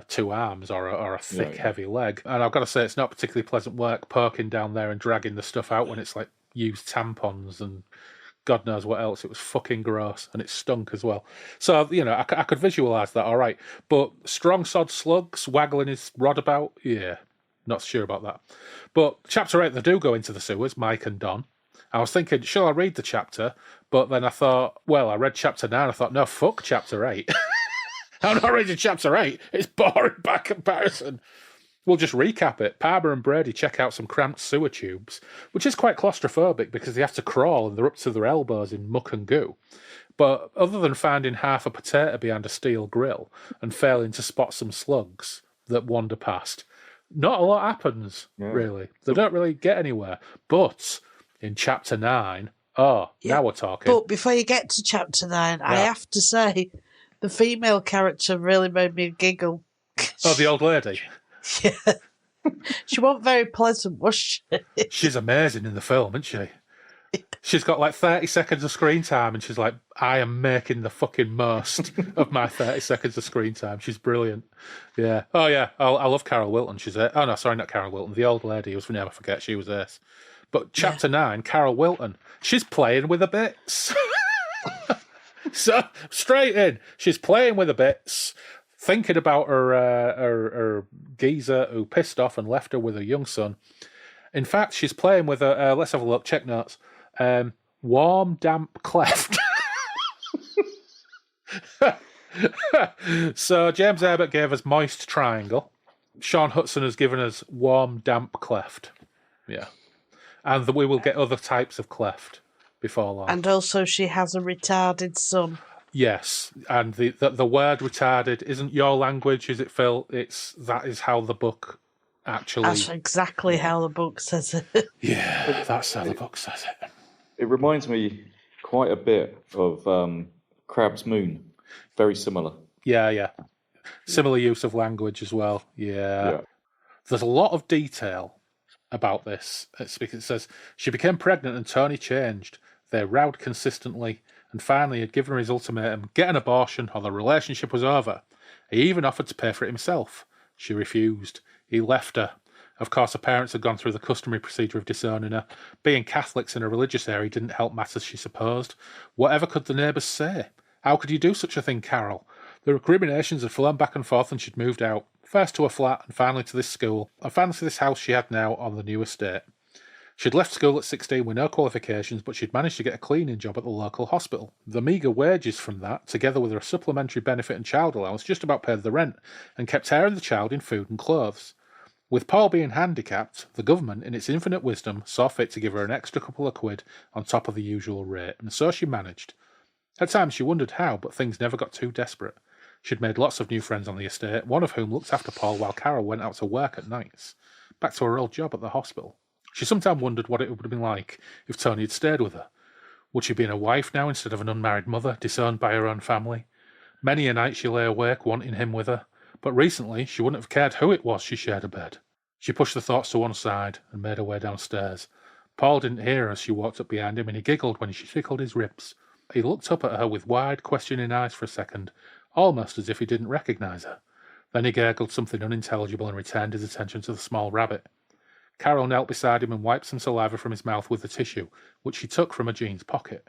2 arms or a thick, heavy leg. And I've got to say, it's not particularly pleasant work poking down there and dragging the stuff out when it's like used tampons and God knows what else. It was fucking gross, and it stunk as well. So, I could visualise that all right. But strong sod slugs waggling his rod about, not sure about that. But Chapter 8, they do go into the sewers, Mike and Don. I was thinking, shall I read the chapter? But then I thought, well, I read Chapter 9. I thought, no, fuck Chapter 8. I'm not reading Chapter 8. It's boring by comparison. We'll just recap it. Palmer and Brady check out some cramped sewer tubes, which is quite claustrophobic because they have to crawl and they're up to their elbows in muck and goo. But other than finding half a potato behind a steel grill and failing to spot some slugs that wander past, not a lot happens, really. They don't really get anywhere. But in Chapter 9, now we're talking. But before you get to Chapter 9, I have to say, the female character really made me giggle. Oh, the old lady? Yeah. She wasn't very pleasant, was she? She's amazing in the film, isn't she? She's got like 30 seconds of screen time, and she's like, I am making the fucking most of my 30 seconds of screen time. She's brilliant. Yeah. Oh, yeah. I love Carol Wilton. She's it. Oh, no, sorry, not Carol Wilton. The old lady whose name I forget. She was this. But Chapter 9, Carol Wilton, she's playing with the bits. So, straight in. She's playing with the bits, thinking about her geezer who pissed off and left her with her young son. In fact, she's playing with a, let's have a look, check notes, warm, damp cleft. So James Herbert gave us moist triangle. Shaun Hutson has given us warm, damp cleft. Yeah. And we will get other types of cleft before long. And also she has a retarded son. Yes, and the word retarded isn't your language, is it, Phil? That is how the book actually... That's exactly how the book says it. Yeah, that's how the book says it. It reminds me quite a bit of Crab's Moon. Very similar. Yeah. Similar use of language as well. Yeah. There's a lot of detail about this. It says, she became pregnant and Tony changed. They rowed consistently and finally had given her his ultimatum, get an abortion or the relationship was over. He even offered to pay for it himself. She refused. He left her. Of course, her parents had gone through the customary procedure of disowning her. Being Catholics in a religious area didn't help matters, she supposed. Whatever could the neighbours say? How could you do such a thing, Carol? The recriminations had flown back and forth and she'd moved out. First to a flat and finally to this school, and finally to this house she had now on the new estate. She'd left school at 16 with no qualifications, but she'd managed to get a cleaning job at the local hospital. The meagre wages from that, together with her supplementary benefit and child allowance, just about paid the rent, and kept her and the child in food and clothes. With Paul being handicapped, the government, in its infinite wisdom, saw fit to give her an extra couple of quid on top of the usual rate, and so she managed. At times she wondered how, but things never got too desperate. She'd made lots of new friends on the estate, one of whom looked after Paul while Carol went out to work at nights, back to her old job at the hospital. She sometimes wondered what it would have been like if Tony had stayed with her. Would she be a wife now instead of an unmarried mother, disowned by her own family? Many a night she lay awake wanting him with her, but recently she wouldn't have cared who it was she shared a bed. She pushed the thoughts to one side and made her way downstairs. Paul didn't hear her as she walked up behind him, and he giggled when she tickled his ribs. He looked up at her with wide, questioning eyes for a second, almost as if he didn't recognise her. Then he gurgled something unintelligible and returned his attention to the small rabbit. Carol knelt beside him and wiped some saliva from his mouth with the tissue, which she took from her jeans pocket.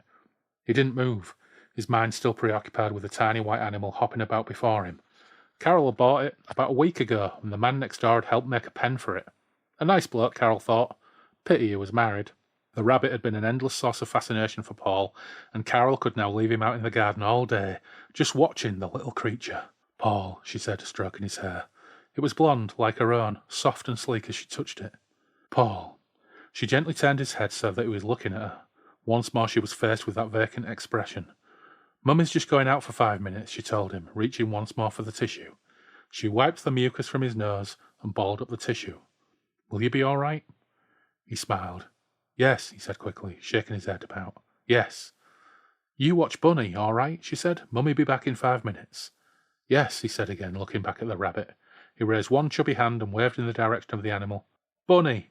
He didn't move, his mind still preoccupied with the tiny white animal hopping about before him. Carol had bought it about a week ago, and the man next door had helped make a pen for it. A nice bloke, Carol thought. Pity he was married. The rabbit had been an endless source of fascination for Paul, and Carol could now leave him out in the garden all day, just watching the little creature. Paul, she said, stroking his hair. It was blonde, like her own, soft and sleek as she touched it. Paul. She gently turned his head so that he was looking at her. Once more she was faced with that vacant expression. Mummy's just going out for 5 minutes, she told him, reaching once more for the tissue. She wiped the mucus from his nose and balled up the tissue. Will you be all right? He smiled. Yes, he said quickly, shaking his head about. Yes. You watch Bunny, all right, she said. Mummy be back in 5 minutes. Yes, he said again, looking back at the rabbit. He raised one chubby hand and waved in the direction of the animal. Bunny.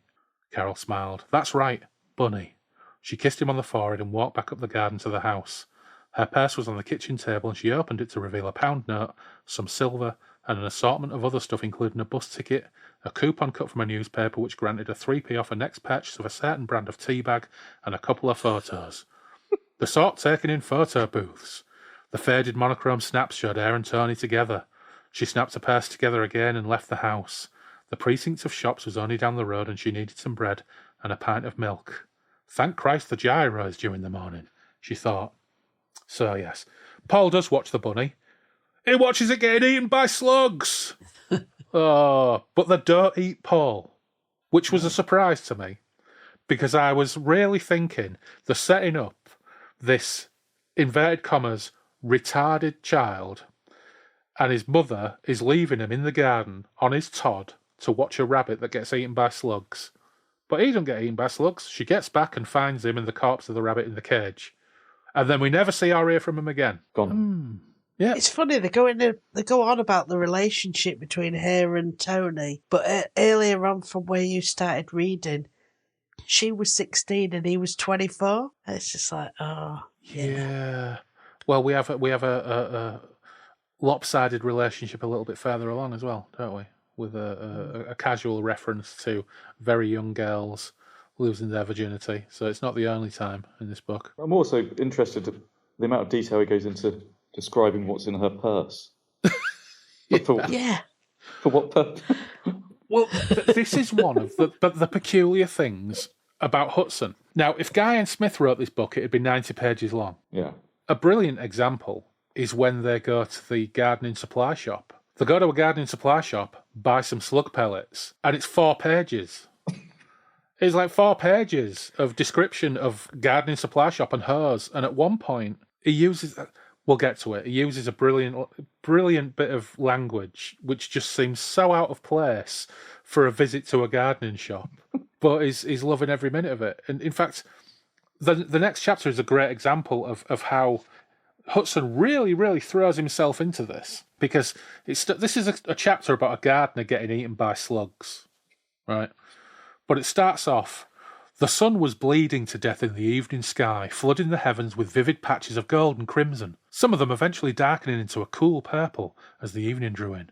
Carol smiled. That's right, Bunny. She kissed him on the forehead and walked back up the garden to the house. Her purse was on the kitchen table and she opened it to reveal a pound note, some silver, and an assortment of other stuff including a bus ticket, a coupon cut from a newspaper which granted a 3p off a next purchase of a certain brand of tea bag, and a couple of photos. The sort taken in photo booths. The faded monochrome snaps showed her and Tony together. She snapped her purse together again and left the house. The precinct of shops was only down the road and she needed some bread and a pint of milk. Thank Christ the gyro is due in the morning, she thought. So, yes, Paul does watch the bunny. He watches it getting eaten by slugs. Oh, but they don't eat Paul, which was a surprise to me, because I was really thinking they're setting up this, inverted commas, retarded child, and his mother is leaving him in the garden on his Todd to watch a rabbit that gets eaten by slugs. But he doesn't get eaten by slugs. She gets back and finds him and the corpse of the rabbit in the cage. And then we never see or hear from him again. Gone. Yeah. It's funny, they go on about the relationship between her and Tony, but earlier on from where you started reading, she was 16 and he was 24. And it's just like, oh, yeah. Well, we have a lopsided relationship a little bit further along as well, don't we? With a casual reference to very young girls losing their virginity. So it's not the only time in this book. I'm also interested in the amount of detail he goes into describing what's in her purse. yeah. For what purpose? Well, this is one of the peculiar things about Hutson. Now, if Guy and Smith wrote this book, it would be 90 pages long. Yeah. A brilliant example is when they go to the gardening supply shop. They go to a gardening supply shop, buy some slug pellets, and it's 4 pages. It's like 4 pages of description of gardening supply shop and hose. And at one point, he uses, we'll get to it, he uses a brilliant bit of language, which just seems so out of place for a visit to a gardening shop. But he's loving every minute of it. And in fact, the next chapter is a great example of how Hutson really, really throws himself into this. Because this is a chapter about a gardener getting eaten by slugs, right? But it starts off, the sun was bleeding to death in the evening sky, flooding the heavens with vivid patches of gold and crimson, some of them eventually darkening into a cool purple as the evening drew in.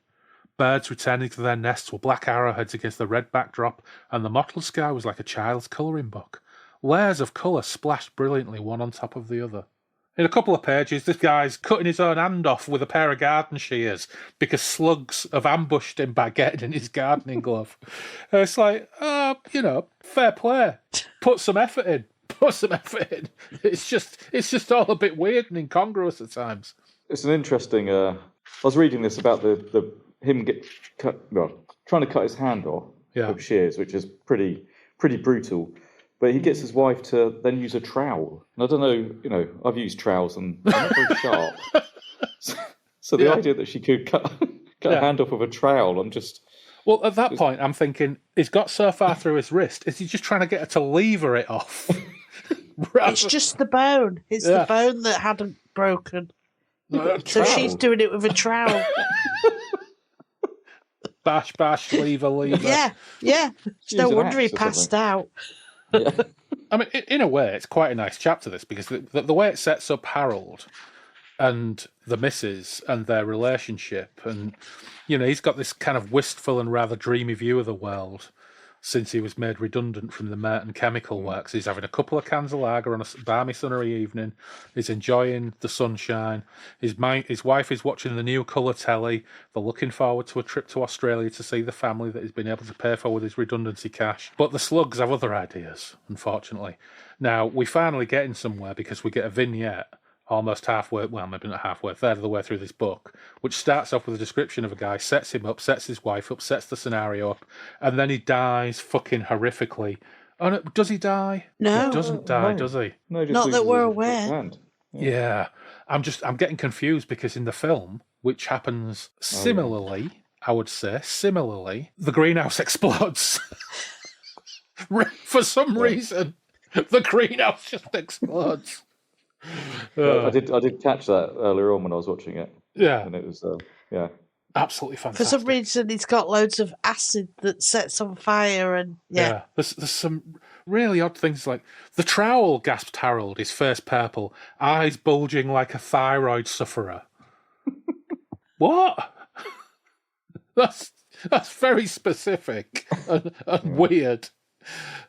Birds returning to their nests were black arrowheads against the red backdrop, and the mottled sky was like a child's colouring book. Layers of colour splashed brilliantly one on top of the other. In a couple of pages, this guy's cutting his own hand off with a pair of garden shears because slugs have ambushed him by getting in his gardening glove. It's like, fair play. Put some effort in. It's just all a bit weird and incongruous at times. It's an interesting. I was reading this about him trying to cut his hand off with shears, which is pretty brutal. But he gets his wife to then use a trowel. And I don't know, I've used trowels and they're not very sharp. So the idea that she could cut a hand off with a trowel, I'm just... Well, at that point, I'm thinking, he's got so far through his wrist, is he just trying to get her to lever it off? It's just the bone. It's the bone that hadn't broken. So she's doing it with a trowel. Bash, lever. Yeah. It's no wonder he passed out. Yeah. I mean, in a way, it's quite a nice chapter, this, because the way it sets up Harold and the missus and their relationship, and, he's got this kind of wistful and rather dreamy view of the world since he was made redundant from the Merton Chemical Works. He's having a couple of cans of lager on a balmy sunny evening. He's enjoying the sunshine. His wife is watching the new colour telly. They're looking forward to a trip to Australia to see the family that he's been able to pay for with his redundancy cash. But the slugs have other ideas, unfortunately. Now, we finally get in somewhere because we get a vignette almost halfway, well, maybe not halfway, a third of the way through this book, which starts off with a description of a guy, sets him up, sets his wife up, sets the scenario up, and then he dies fucking horrifically. Oh, no, does he die? No. He doesn't die, does he? No, just Not that we're loses his aware. hand. Yeah. I'm getting confused because in the film, which happens similarly, the greenhouse explodes. For some reason, the greenhouse just explodes. I did catch that earlier on when I was watching it. Yeah. And it was, Absolutely fantastic. For some reason, it's got loads of acid that sets on fire, and There's some really odd things, like the trowel, gasped Harold, his face purple, eyes bulging like a thyroid sufferer. What? That's very specific and weird.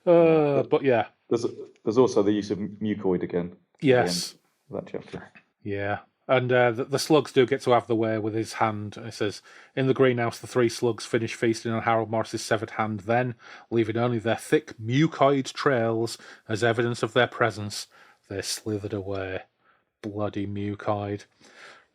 But yeah. There's also the use of mucoid again. Yes. That chapter. Yeah. And the slugs do get to have the way with his hand. It says, in the greenhouse, the 3 slugs finish feasting on Harold Morris's severed hand, then, leaving only their thick mucoid trails as evidence of their presence, they slithered away. Bloody mucoid.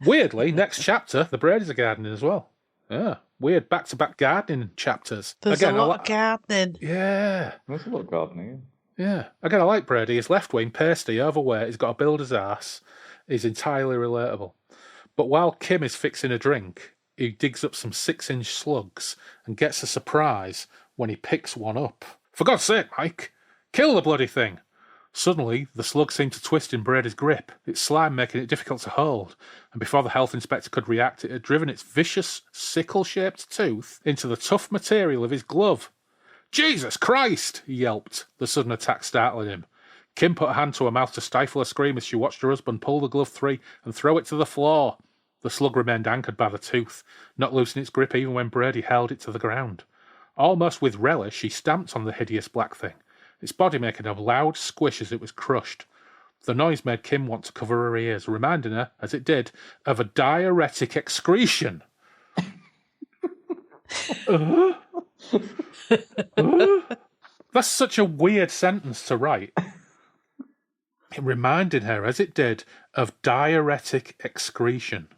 Weirdly, next chapter, the Brady's are gardening as well. Yeah. Weird back-to-back gardening chapters. There's a lot of gardening. Yeah. There's a lot of gardening. Yeah. Again, I like Brady. He's left-wing, pasty, overweight. He's got a builder's ass. He's entirely relatable. But while Kim is fixing a drink, he digs up some 6-inch slugs and gets a surprise when he picks one up. For God's sake, Mike, kill the bloody thing. Suddenly, the slug seemed to twist in Brady's grip, its slime making it difficult to hold, and before the health inspector could react, it had driven its vicious, sickle-shaped tooth into the tough material of his glove. Jesus Christ! He yelped, the sudden attack startling him. Kim put a hand to her mouth to stifle a scream as she watched her husband pull the glove free and throw it to the floor. The slug remained anchored by the tooth, not loosening its grip even when Brady held it to the ground. Almost with relish, she stamped on the hideous black thing, its body making a loud squish as it was crushed. The noise made Kim want to cover her ears, reminding her, as it did, of a diuretic excretion. That's such a weird sentence to write. It reminded her, as it did, of diuretic excretion.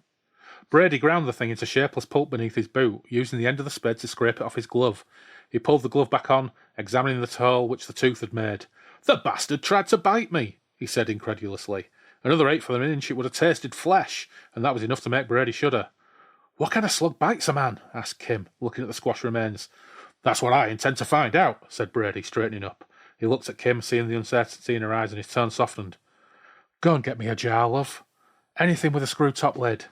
Brady ground the thing into shapeless pulp beneath his boot, using the end of the spade to scrape it off his glove. He pulled the glove back on, examining the hole which the tooth had made. "The bastard tried to bite me," he said incredulously. Another eighth of an inch, it would have tasted flesh, and that was enough to make Brady shudder. "What kind of slug bites a man?" asked Kim, looking at the squash remains. "That's what I intend to find out," said Brady, straightening up. He looked at Kim, seeing the uncertainty in her eyes, and his tone softened. "Go and get me a jar, love. Anything with a screw-top lid."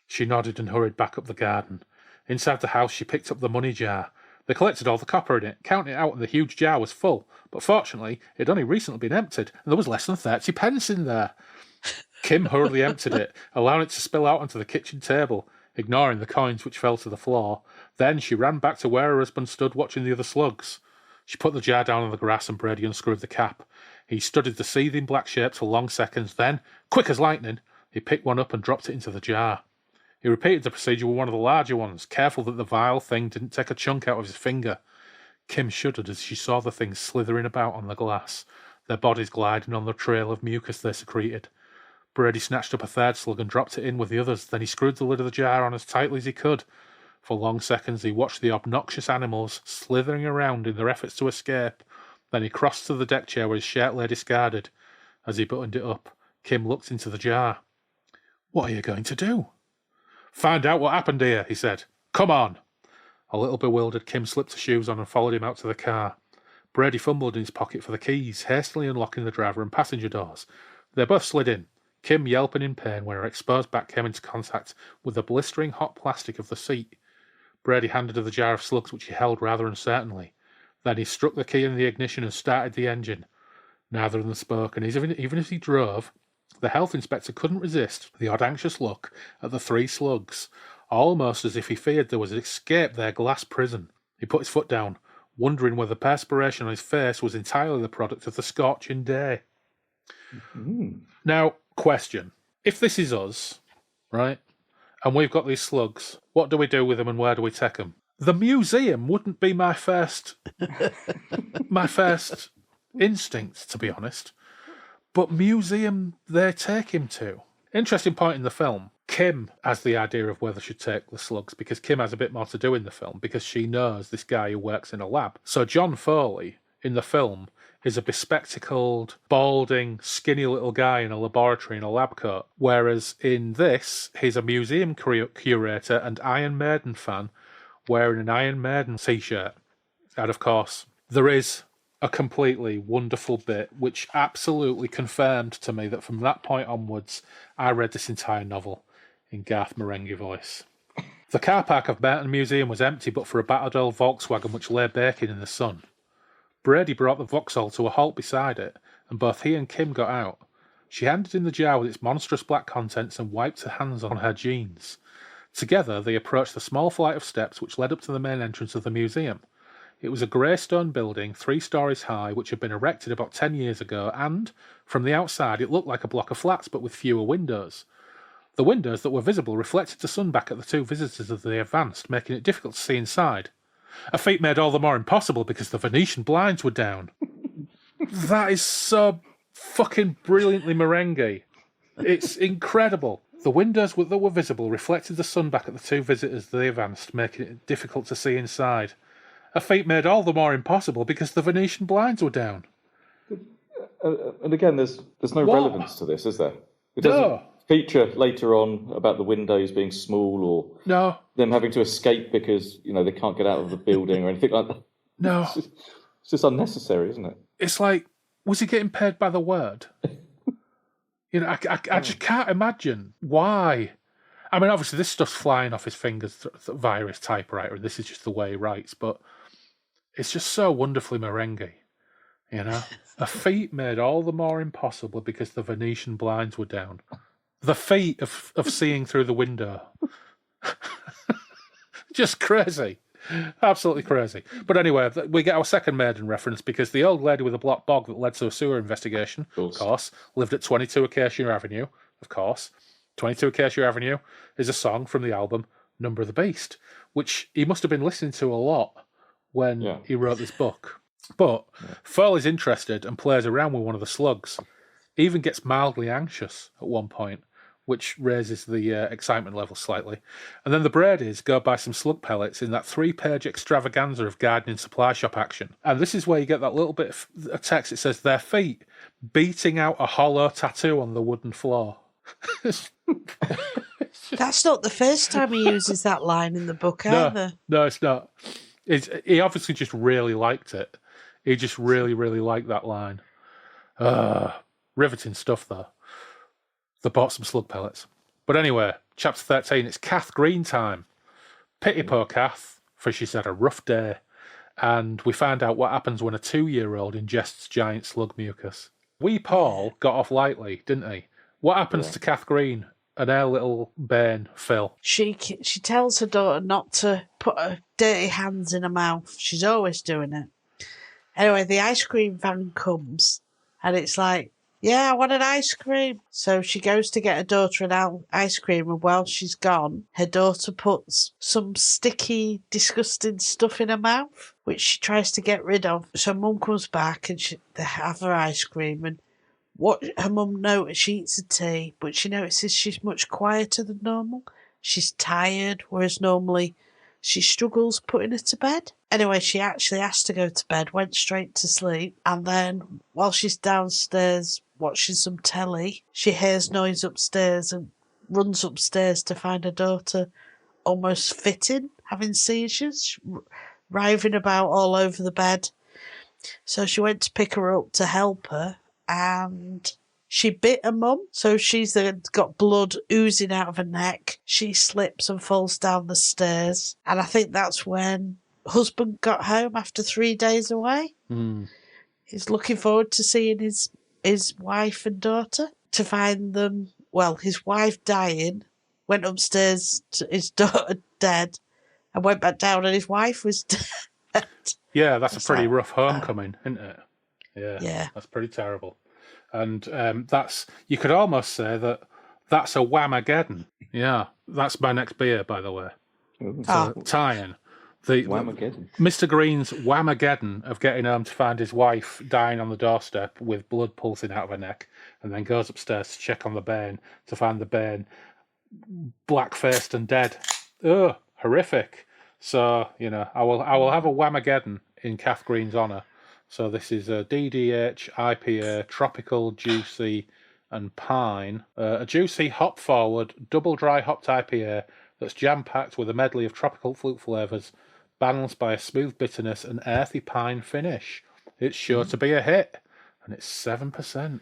She nodded and hurried back up the garden. Inside the house, she picked up the money jar. They collected all the copper in it, counted it out, and the huge jar was full. But fortunately, it had only recently been emptied, and there was less than 30 pence in there. Kim hurriedly emptied it, allowing it to spill out onto the kitchen table, ignoring the coins which fell to the floor. Then she ran back to where her husband stood watching the other slugs. She put the jar down on the grass, and Brady unscrewed the cap. He studied the seething black shapes for long seconds. Then, quick as lightning, he picked one up and dropped it into the jar. He repeated the procedure with one of the larger ones, careful that the vile thing didn't take a chunk out of his finger. Kim shuddered as she saw the things slithering about on the glass, their bodies gliding on the trail of mucus they secreted. Brady snatched up a third slug and dropped it in with the others. Then he screwed the lid of the jar on as tightly as he could. For long seconds he watched the obnoxious animals slithering around in their efforts to escape. Then he crossed to the deck chair where his shirt lay discarded. As he buttoned it up, Kim looked into the jar. "What are you going to do?" "Find out what happened here," he said. "Come on." A little bewildered, Kim slipped her shoes on and followed him out to the car. Brady fumbled in his pocket for the keys, hastily unlocking the driver and passenger doors. They both slid in, Kim yelping in pain when her exposed back came into contact with the blistering hot plastic of the seat. Brady handed her the jar of slugs, which he held rather uncertainly. Then he struck the key in the ignition and started the engine. Neither of them spoke, and even as he drove, the health inspector couldn't resist the odd anxious look at the three slugs, almost as if he feared there was escape their glass prison. He put his foot down, wondering whether the perspiration on his face was entirely the product of the scorching day. Now, question. If this is us, right, and we've got these slugs, what do we do with them and where do we take them? The museum wouldn't be my first instinct, to be honest. But museum they take him to. Interesting point in the film. Kim has the idea of where they should take the slugs because Kim has a bit more to do in the film because she knows this guy who works in a lab. So John Foley in the film is a bespectacled, balding, skinny little guy in a laboratory in a lab coat. Whereas in this, he's a museum curator and Iron Maiden fan wearing an Iron Maiden t-shirt. And of course, there is a completely wonderful bit which absolutely confirmed to me that from that point onwards, I read this entire novel in Garth Marenghi voice. The car park of Burton Museum was empty but for a battered old Volkswagen which lay baking in the sun. Brady brought the Vauxhall to a halt beside it, and both he and Kim got out. She handed him the jar with its monstrous black contents and wiped her hands on her jeans. Together they approached the small flight of steps which led up to the main entrance of the museum. It was a grey stone building, 3 stories high, which had been erected about 10 years ago, and, from the outside, it looked like a block of flats, but with fewer windows. The windows that were visible reflected the sun back at the two visitors as they advanced, making it difficult to see inside. A feat made all the more impossible because the Venetian blinds were down. That is so fucking brilliantly Marenghi. It's incredible. The windows that were visible reflected the sun back at the two visitors as they advanced, making it difficult to see inside. A feat made all the more impossible because the Venetian blinds were down. And again, there's no relevance to this, is there? It doesn't feature later on about the windows being small or them having to escape because they can't get out of the building or anything like that. No. It's just unnecessary, isn't it? It's like, was he getting paid by the word? I just can't imagine why. I mean, obviously this stuff's flying off his fingers via his typewriter, and this is just the way he writes, but it's just so wonderfully Marenghi, A feat made all the more impossible because the Venetian blinds were down. The feat of seeing through the window. Just crazy. Absolutely crazy. But anyway, we get our second Maiden reference because the old lady with a block bog that led to a sewer investigation, of course, lived at 22 Acacia Avenue, of course. 22 Acacia Avenue is a song from the album Number of the Beast, which he must have been listening to a lot when he wrote this book. But Foley's interested and plays around with one of the slugs. He even gets mildly anxious at one point, which raises the excitement level slightly. And then the Bradys go buy some slug pellets in that 3-page extravaganza of gardening supply shop action. And this is where you get that little bit of text. It says, their feet beating out a hollow tattoo on the wooden floor. That's not the first time he uses that line in the book either. No, it's not. He obviously just really liked it. He just really, really liked that line. Riveting stuff, though. They bought some slug pellets. But anyway, chapter 13, it's Kath Green time. Pity poor Kath, for she's had a rough day. And we find out what happens when a 2-year-old ingests giant slug mucus. Wee Paul got off lightly, didn't he? What happens to Kath Green and her little bairn, Phil? She tells her daughter not to put her dirty hands in her mouth. She's always doing it. Anyway, the ice cream van comes, and it's like, yeah, I want an ice cream. So she goes to get her daughter an ice cream, and while she's gone, her daughter puts some sticky, disgusting stuff in her mouth, which she tries to get rid of. So Mum comes back, and they have her ice cream, and what her mum notices, she eats her tea, but she notices she's much quieter than normal. She's tired, whereas normally she struggles putting her to bed. Anyway, she actually asked to go to bed, went straight to sleep, and then while she's downstairs watching some telly, she hears noise upstairs and runs upstairs to find her daughter almost fitting, having seizures, writhing about all over the bed. So she went to pick her up to help her, and she bit her mum, so she's got blood oozing out of her neck. She slips and falls down the stairs, and I think that's when husband got home after 3 days away. He's looking forward to seeing his wife and daughter, to find them, well, his wife dying, went upstairs to his daughter dead, and went back down and his wife was dead. Yeah, that's a pretty rough homecoming, isn't it? Yeah. That's pretty terrible. And that's, you could almost say that's a Whamageddon. Yeah, that's my next beer, by the way. So, tie-in. Whamageddon. Mr. Green's Whamageddon of getting home to find his wife dying on the doorstep with blood pulsing out of her neck, and then goes upstairs to check on the bairn, to find the bairn black-faced and dead. Ugh, horrific. So, I will have a Whamageddon in Kath Green's honour. So this is a DDH IPA, tropical, juicy, and pine. A juicy, hop-forward, double dry hopped IPA that's jam-packed with a medley of tropical fruit flavours, balanced by a smooth bitterness and earthy pine finish. It's sure to be a hit, and it's 7%.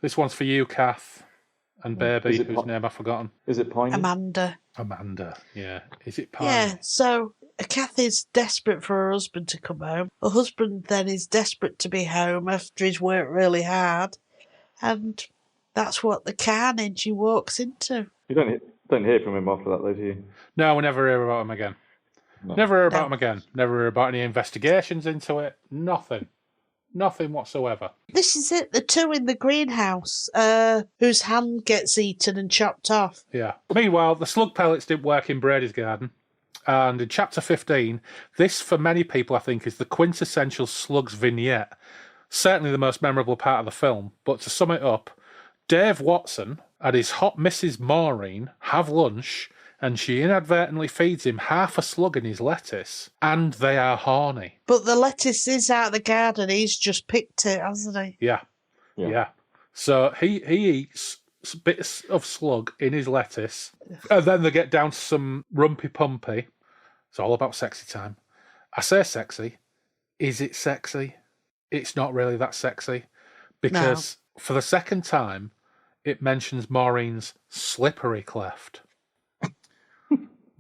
This one's for you, Kath, and baby, whose name I've forgotten. Is it pine? Amanda, yeah. Is it pine? Yeah, so Kath is desperate for her husband to come home. Her husband then is desperate to be home after he's worked really hard. And that's what the carnage he walks into. You don't hear from him after that, though, do you? No, we never hear about him again. No. Never hear about him again. Never hear about any investigations into it. Nothing whatsoever. This is it. The two in the greenhouse, whose hand gets eaten and chopped off. Yeah. Meanwhile, the slug pellets didn't work in Brady's garden. And in chapter 15, this, for many people, I think, is the quintessential Slugs vignette. Certainly the most memorable part of the film. But to sum it up, Dave Watson and his hot Mrs. Maureen have lunch, and she inadvertently feeds him half a slug in his lettuce, and they are horny. But the lettuce is out of the garden. He's just picked it, hasn't he? Yeah. So he eats bits of slug in his lettuce, and then they get down to some rumpy pumpy. It's all about sexy time. I say sexy. Is it sexy? It's not really that sexy, because for the second time, it mentions Maureen's slippery cleft.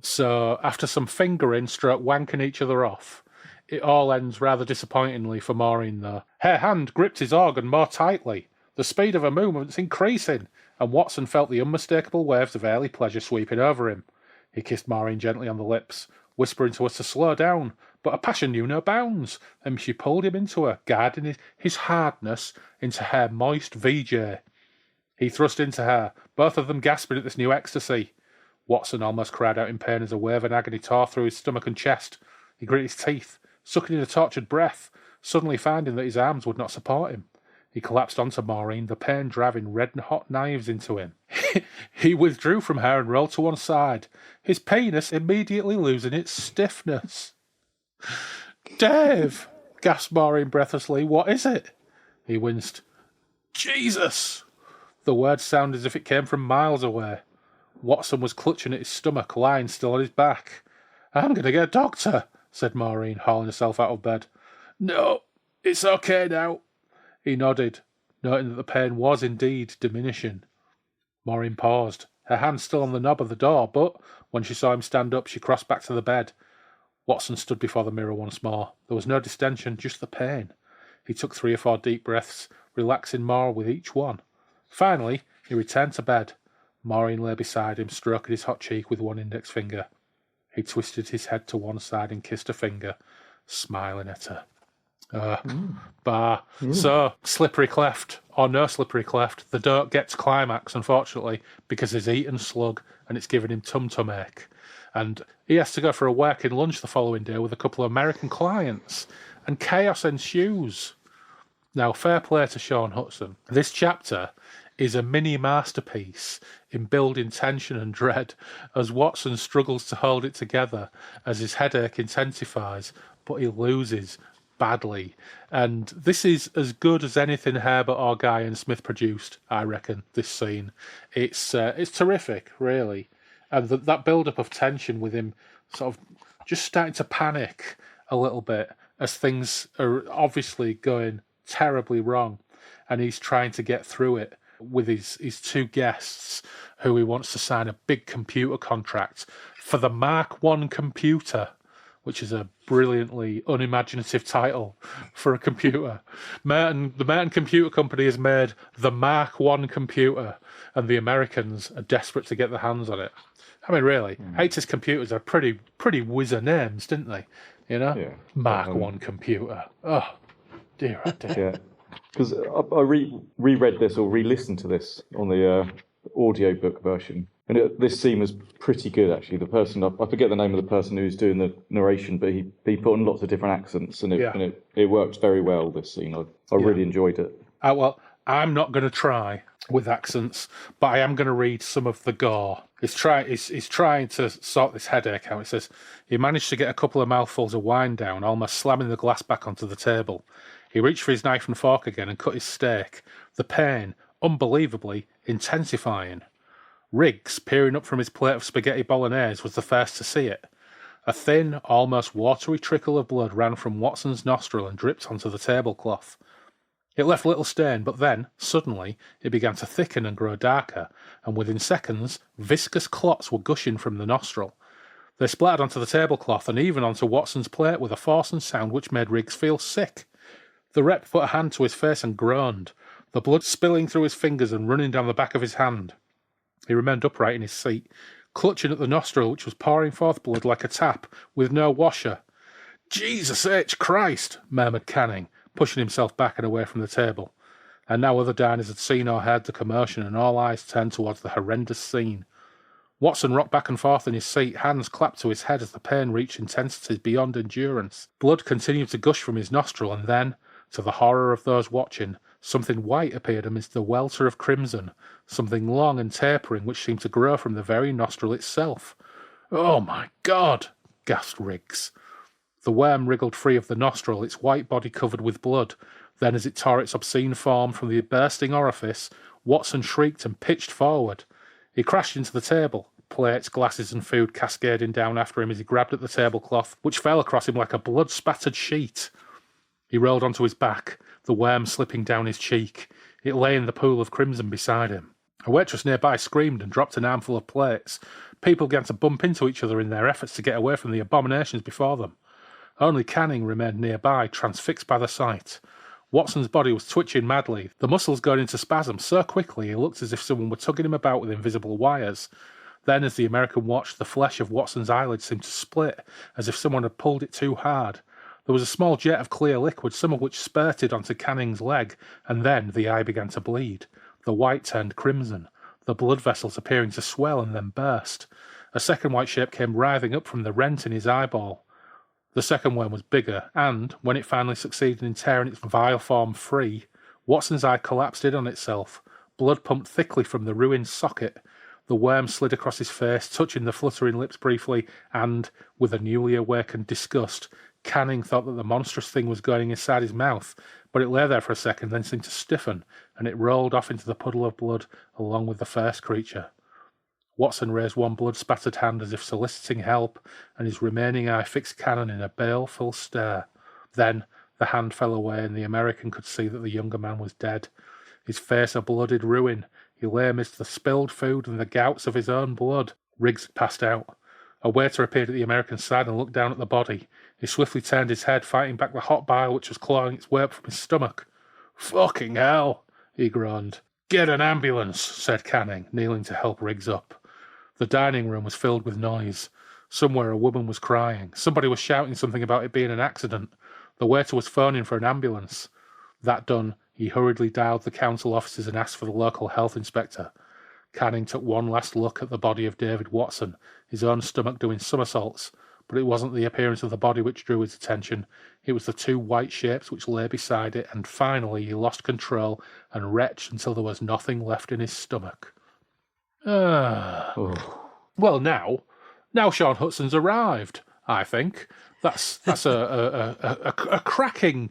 So after some fingering, stroke wanking each other off, it all ends rather disappointingly for Maureen, though. Her hand gripped his organ more tightly. The speed of her movements increasing, and Watson felt the unmistakable waves of early pleasure sweeping over him. He kissed Maureen gently on the lips, whispering to her to slow down, but her passion knew no bounds, and she pulled him into her, guarding his hardness into her moist VJ. He thrust into her, both of them gasping at this new ecstasy. Watson almost cried out in pain as a wave of agony tore through his stomach and chest. He grit his teeth, sucking in a tortured breath, suddenly finding that his arms would not support him. He collapsed onto Maureen, the pain driving red-hot knives into him. He withdrew from her and rolled to one side, his penis immediately losing its stiffness. "Dave!" gasped Maureen breathlessly. "What is it?" He winced. "Jesus!" The word sounded as if it came from miles away. Watson was clutching at his stomach, lying still on his back. "I'm going to get a doctor," said Maureen, hauling herself out of bed. "No, it's okay now." He nodded, noting that the pain was indeed diminishing. Maureen paused, her hand still on the knob of the door, but when she saw him stand up, she crossed back to the bed. Watson stood before the mirror once more. There was no distension, just the pain. He took 3 or 4 deep breaths, relaxing more with each one. Finally, he returned to bed. Maureen lay beside him, stroking his hot cheek with one index finger. He twisted his head to one side and kissed her finger, smiling at her. So, slippery cleft, or no slippery cleft, the don't get to climax, unfortunately, because he's eaten slug and it's given him tum-tum ache. And he has to go for a working lunch the following day with a couple of American clients, and chaos ensues. Now, fair play to Shaun Hutson. This chapter is a mini masterpiece in building tension and dread as Watson struggles to hold it together as his headache intensifies, but he loses badly. And this is as good as anything Herbert or Guy and Smith produced, I reckon, this scene. It's terrific, really. And that build-up of tension with him sort of just starting to panic a little bit as things are obviously going terribly wrong. And he's trying to get through it with his 2 guests who he wants to sign a big computer contract for the Mark I computer, which is a brilliantly unimaginative title for a computer. The Merton Computer Company has made the Mark I computer, and the Americans are desperate to get their hands on it. I mean, really, 80s computers are pretty whizzer names, didn't they? You know? Yeah. Mark I computer. Oh, dear, oh dear. Yeah. Because I reread this or re-listened to this on the audiobook version. And this scene was pretty good, actually. The person, I forget the name of the person who's doing the narration, but he put on lots of different accents, and it worked very well, this scene. I really enjoyed it. Well, I'm not going to try with accents, but I am going to read some of the gore. He's trying to sort this headache out. It says, he managed to get a couple of mouthfuls of wine down, almost slamming the glass back onto the table. He reached for his knife and fork again and cut his steak, the pain, unbelievably, intensifying. Riggs, peering up from his plate of spaghetti bolognese, was the first to see it. A thin, almost watery trickle of blood ran from Watson's nostril and dripped onto the tablecloth. It left little stain, but then, suddenly, it began to thicken and grow darker, and within seconds, viscous clots were gushing from the nostril. They splattered onto the tablecloth and even onto Watson's plate with a force and sound which made Riggs feel sick. The rep put a hand to his face and groaned, the blood spilling through his fingers and running down the back of his hand. He remained upright in his seat, clutching at the nostril which was pouring forth blood like a tap, with no washer. "Jesus H. Christ!" murmured Canning, pushing himself back and away from the table. And now other diners had seen or heard the commotion, and all eyes turned towards the horrendous scene. Watson rocked back and forth in his seat, hands clapped to his head as the pain reached intensities beyond endurance. Blood continued to gush from his nostril, and then, to the horror of those watching, something white appeared amidst the welter of crimson, something long and tapering which seemed to grow from the very nostril itself. "Oh, my God!" gasped Riggs. The worm wriggled free of the nostril, its white body covered with blood. Then, as it tore its obscene form from the bursting orifice, Watson shrieked and pitched forward. He crashed into the table, plates, glasses and food cascading down after him as he grabbed at the tablecloth, which fell across him like a blood-spattered sheet. He rolled onto his back, the worm slipping down his cheek. It lay in the pool of crimson beside him. A waitress nearby screamed and dropped an armful of plates. People began to bump into each other in their efforts to get away from the abominations before them. Only Canning remained nearby, transfixed by the sight. Watson's body was twitching madly, the muscles going into spasm so quickly he looked as if someone were tugging him about with invisible wires. Then, as the American watched, the flesh of Watson's eyelid seemed to split, as if someone had pulled it too hard. There was a small jet of clear liquid, some of which spurted onto Canning's leg, and then the eye began to bleed. The white turned crimson, the blood vessels appearing to swell and then burst. A second white shape came writhing up from the rent in his eyeball. The second worm was bigger, and, when it finally succeeded in tearing its vile form free, Watson's eye collapsed in on itself. Blood pumped thickly from the ruined socket. The worm slid across his face, touching the fluttering lips briefly, and, with a newly awakened disgust, Canning thought that the monstrous thing was going inside his mouth, but it lay there for a second, then seemed to stiffen, and it rolled off into the puddle of blood along with the first creature. Watson raised one blood-spattered hand as if soliciting help, and his remaining eye fixed Cannon in a baleful stare. Then the hand fell away, and the American could see that the younger man was dead. His face a blooded ruin. He lay amidst the spilled food and the gouts of his own blood. Riggs had passed out. A waiter appeared at the American's side and looked down at the body. He swiftly turned his head, fighting back the hot bile which was clawing its way up from his stomach. "Fucking hell," he groaned. "Get an ambulance," said Canning, kneeling to help Riggs up. The dining room was filled with noise. Somewhere a woman was crying. Somebody was shouting something about it being an accident. The waiter was phoning for an ambulance. That done, he hurriedly dialed the council offices and asked for the local health inspector. Canning took one last look at the body of David Watson, his own stomach doing somersaults, but it wasn't the appearance of the body which drew his attention. It was the two white shapes which lay beside it, and finally he lost control and retched until there was nothing left in his stomach. Well, now Shaun Hutson's arrived, I think. That's a cracking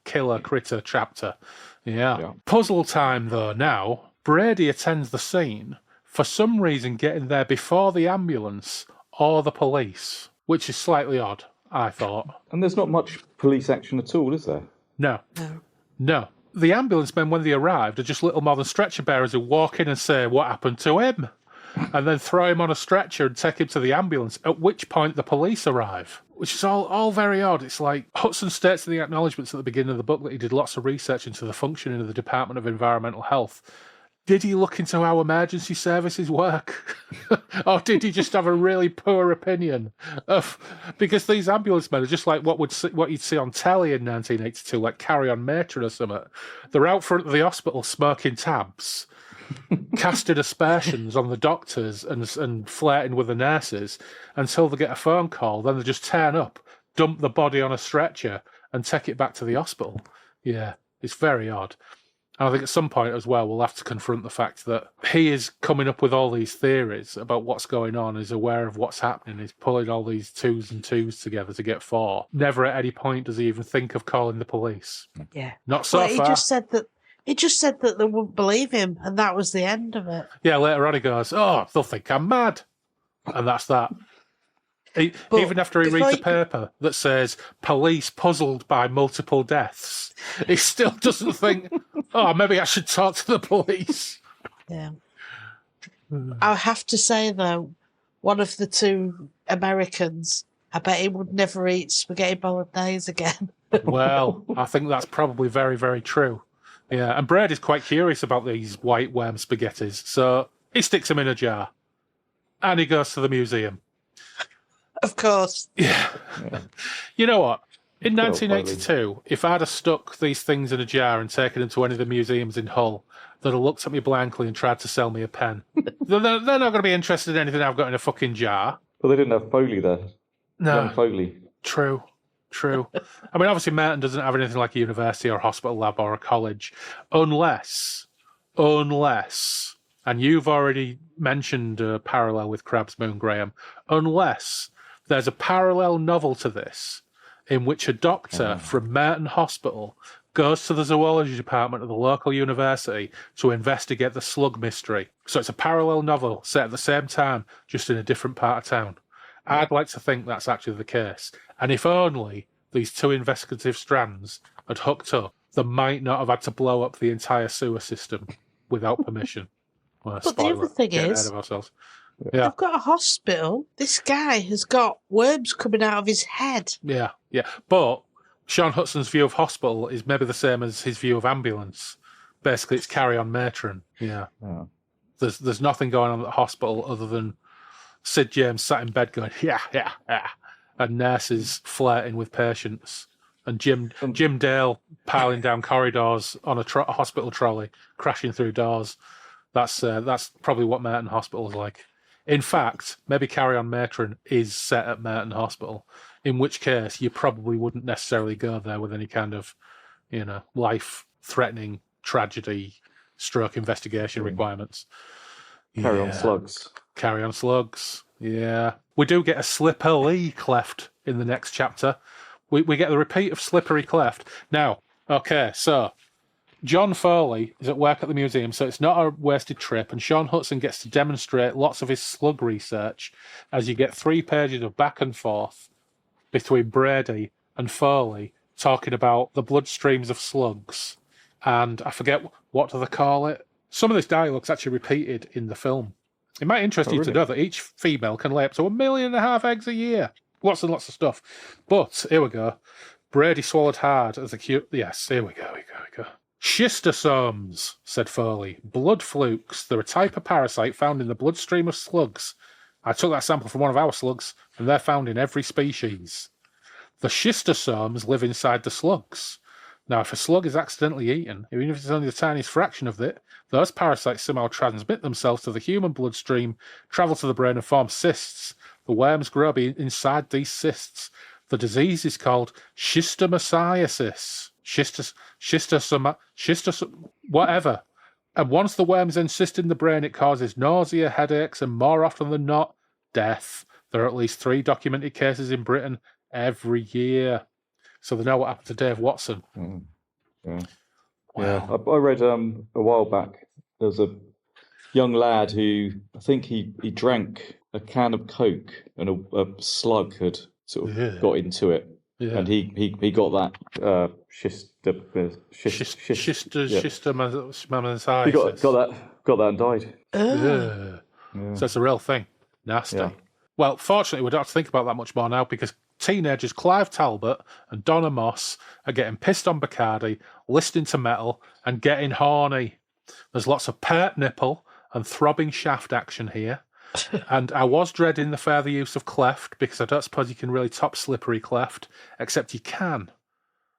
killer critter chapter. Yeah. Puzzle time, though, now. Brady attends the scene, for some reason getting there before the ambulance or the police, which is slightly odd, I thought. And there's not much police action at all, is there? No. The ambulance men, when they arrived, are just little more than stretcher bearers who walk in and say, "What happened to him?" and then throw him on a stretcher and take him to the ambulance, at which point the police arrive, which is all very odd. It's like Hutson states in the acknowledgements at the beginning of the book that he did lots of research into the functioning of the Department of Environmental Health. Did he look into how emergency services work? Or did he just have a really poor opinion of... Because these ambulance men are just like what you'd see on telly in 1982, like Carry On Matron or something. They're out front of the hospital smoking tabs, casting aspersions on the doctors and flirting with the nurses until they get a phone call. Then they just turn up, dump the body on a stretcher and take it back to the hospital. Yeah, it's very odd. And I think at some point as well, we'll have to confront the fact that he is coming up with all these theories about what's going on, is aware of what's happening, he's pulling all these twos and twos together to get four. Never at any point does he even think of calling the police. Yeah. Not so far. He just said that they wouldn't believe him, and that was the end of it. Yeah, later on he goes, "Oh, they'll think I'm mad." And that's that. Even after he reads a paper that says police puzzled by multiple deaths, he still doesn't think, "Oh, maybe I should talk to the police." Yeah. I have to say, though, one of the two Americans, I bet he would never eat spaghetti bolognese again. Well, I think that's probably very, very true. Yeah, and Brady's quite curious about these white worm spaghettis, so he sticks them in a jar. And he goes to the museum. Of course. Yeah. You know what? In 1982, if I'd have stuck these things in a jar and taken them to any of the museums in Hull, they'd have looked at me blankly and tried to sell me a pen. They're not going to be interested in anything I've got in a fucking jar. Well, they didn't have Foley there. No. Young Foley. True. I mean, obviously, Merton doesn't have anything like a university or a hospital lab or a college, unless, and you've already mentioned a parallel with Crab's Moon, Graham, unless there's a parallel novel to this in which a doctor from Merton Hospital goes to the zoology department of the local university to investigate the slug mystery. So it's a parallel novel set at the same time, just in a different part of town. I'd like to think that's actually the case. And if only these two investigative strands had hooked up, they might not have had to blow up the entire sewer system without permission. Well, but the other thing is, they've got a hospital. This guy has got worms coming out of his head. Yeah. But Shaun Hutson's view of hospital is maybe the same as his view of ambulance. Basically, it's Carry On Matron. Yeah. There's nothing going on at the hospital other than Sid James sat in bed going, yeah, and nurses flirting with patients, and Jim Dale piling down corridors on a hospital trolley, crashing through doors. That's probably what Merton Hospital is like. In fact, maybe Carry On Matron is set at Merton Hospital, in which case you probably wouldn't necessarily go there with any kind of, life threatening tragedy, stroke investigation requirements. Carry on slugs. Carry on slugs. Yeah. We do get a slippery cleft in the next chapter. We get the repeat of slippery cleft. Now, okay, so John Foley is at work at the museum, so it's not a wasted trip, and Shaun Hutson gets to demonstrate lots of his slug research as you get 3 pages of back and forth between Brady and Foley talking about the bloodstreams of slugs. And I forget, what do they call it? Some of this dialogue's actually repeated in the film. It might interest you to know that each female can lay up to 1.5 million eggs a year. Lots and lots of stuff. But, here we go. Brady swallowed hard as a cute... Yes, here we go. Schistosomes, said Foley. Blood flukes. They're a type of parasite found in the bloodstream of slugs. I took that sample from one of our slugs, and they're found in every species. The schistosomes live inside the slugs. Now, if a slug is accidentally eaten, even if it's only the tiniest fraction of it, those parasites somehow transmit themselves to the human bloodstream, travel to the brain and form cysts. The worms grow inside these cysts. The disease is called schistomycosis. Whatever. And once the worms encyst in the brain, it causes nausea, headaches, and more often than not, death. There are at least 3 documented cases in Britain every year. So they know what happened to Dave Watson. Yeah. Wow. Yeah. I read a while back, there was a young lad who, I think he drank a can of Coke and a slug had sort of got into it. Yeah. And he got that schistomycosis. He got that and died. Yeah. So it's a real thing. Nasty. Yeah. Well, fortunately, we don't have to think about that much more now because teenagers Clive Talbot and Donna Moss are getting pissed on Bacardi, listening to metal, and getting horny. There's lots of pert nipple and throbbing shaft action here. And I was dreading the further use of cleft because I don't suppose you can really top slippery cleft, except you can.